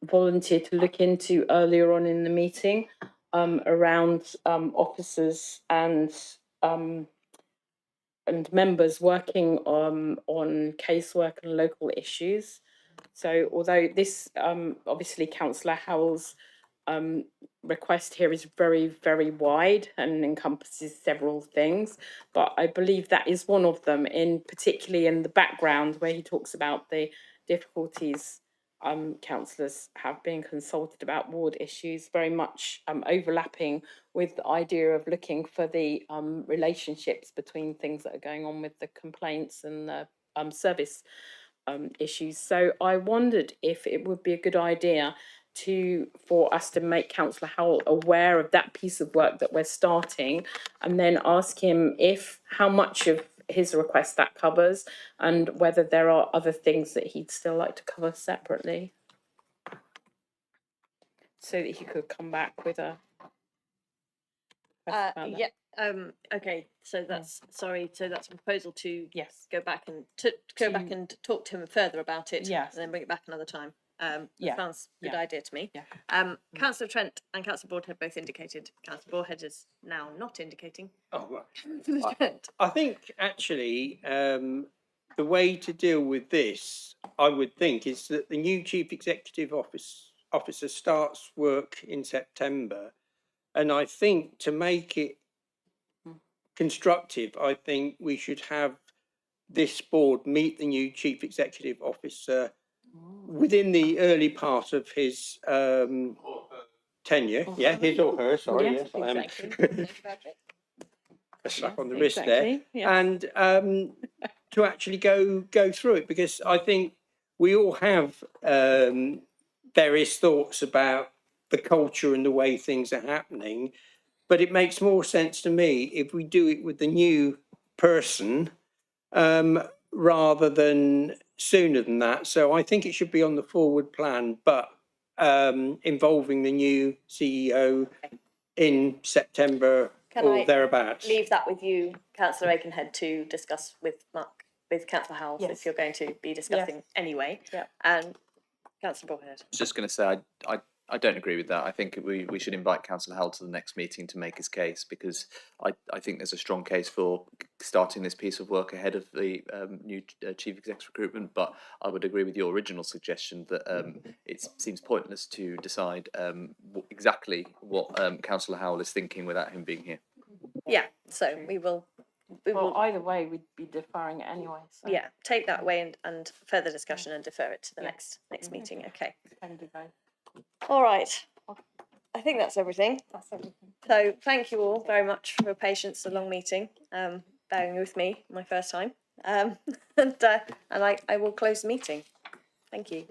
Speaker 1: volunteered to look into earlier on in the meeting around officers and members working on casework and local issues. So although this obviously Councillor Howell's request here is very, very wide and encompasses several things, but I believe that is one of them, in particularly in the background where he talks about the difficulties councillors have been consulted about ward issues, very much overlapping with the idea of looking for the relationships between things that are going on with the complaints and the service issues. So I wondered if it would be a good idea for us to make Councillor Howell aware of that piece of work that we're starting, and then ask him how much of his request that covers, and whether there are other things that he'd still like to cover separately, so that he could come back with a request about that.
Speaker 4: Yeah. Okay. So that's sorry. So that's a proposal to
Speaker 1: yes
Speaker 4: go back and back and talk to him further about it.
Speaker 1: Yes.
Speaker 4: And then bring it back another time. That
Speaker 1: Yeah.
Speaker 4: sounds a good
Speaker 1: Yeah.
Speaker 4: idea to me.
Speaker 1: Yeah.
Speaker 4: Councillor Trent and Councillor Broadhead both indicated. Councillor Broadhead is now not indicating.
Speaker 6: Oh, right.
Speaker 4: Councillor Trent.
Speaker 6: I think actually the way to deal with this, I would think, is that the new chief executive officer starts work in September, and I think to make it constructive, I think we should have this board meet the new chief executive officer within the early part of his tenure. Yeah, his or her. Sorry, yes, I am. A slap on the wrist there,
Speaker 1: yes.
Speaker 6: and to actually go through it, because I think we all have various thoughts about the culture and the way things are happening, but it makes more sense to me if we do it with the new person rather than sooner than that. So I think it should be on the forward plan, but involving the new CEO in September or thereabouts.
Speaker 4: Leave that with you, Councillor Aikenhead, to discuss with Councillor Howell,
Speaker 1: Yes.
Speaker 4: if you're going to be discussing anyway.
Speaker 1: Yeah.
Speaker 4: And Councillor Broadhead.
Speaker 5: I was just going to say, I don't agree with that. I think we should invite Councillor Howell to the next meeting to make his case, because I think there's a strong case for starting this piece of work ahead of the new chief executive recruitment. But I would agree with your original suggestion that it seems pointless to decide exactly what Councillor Howell is thinking without him being here.
Speaker 4: Yeah. So we will.
Speaker 1: Well, either way, we'd be deferring it anyway. So.
Speaker 4: Yeah, take that away and further discussion and defer it to the next meeting. Okay.
Speaker 1: Thank you both.
Speaker 4: All right. I think that's everything.
Speaker 1: That's everything.
Speaker 4: So thank you all very much for your patience, a long meeting, bearing with me my first time. And I will close the meeting. Thank you.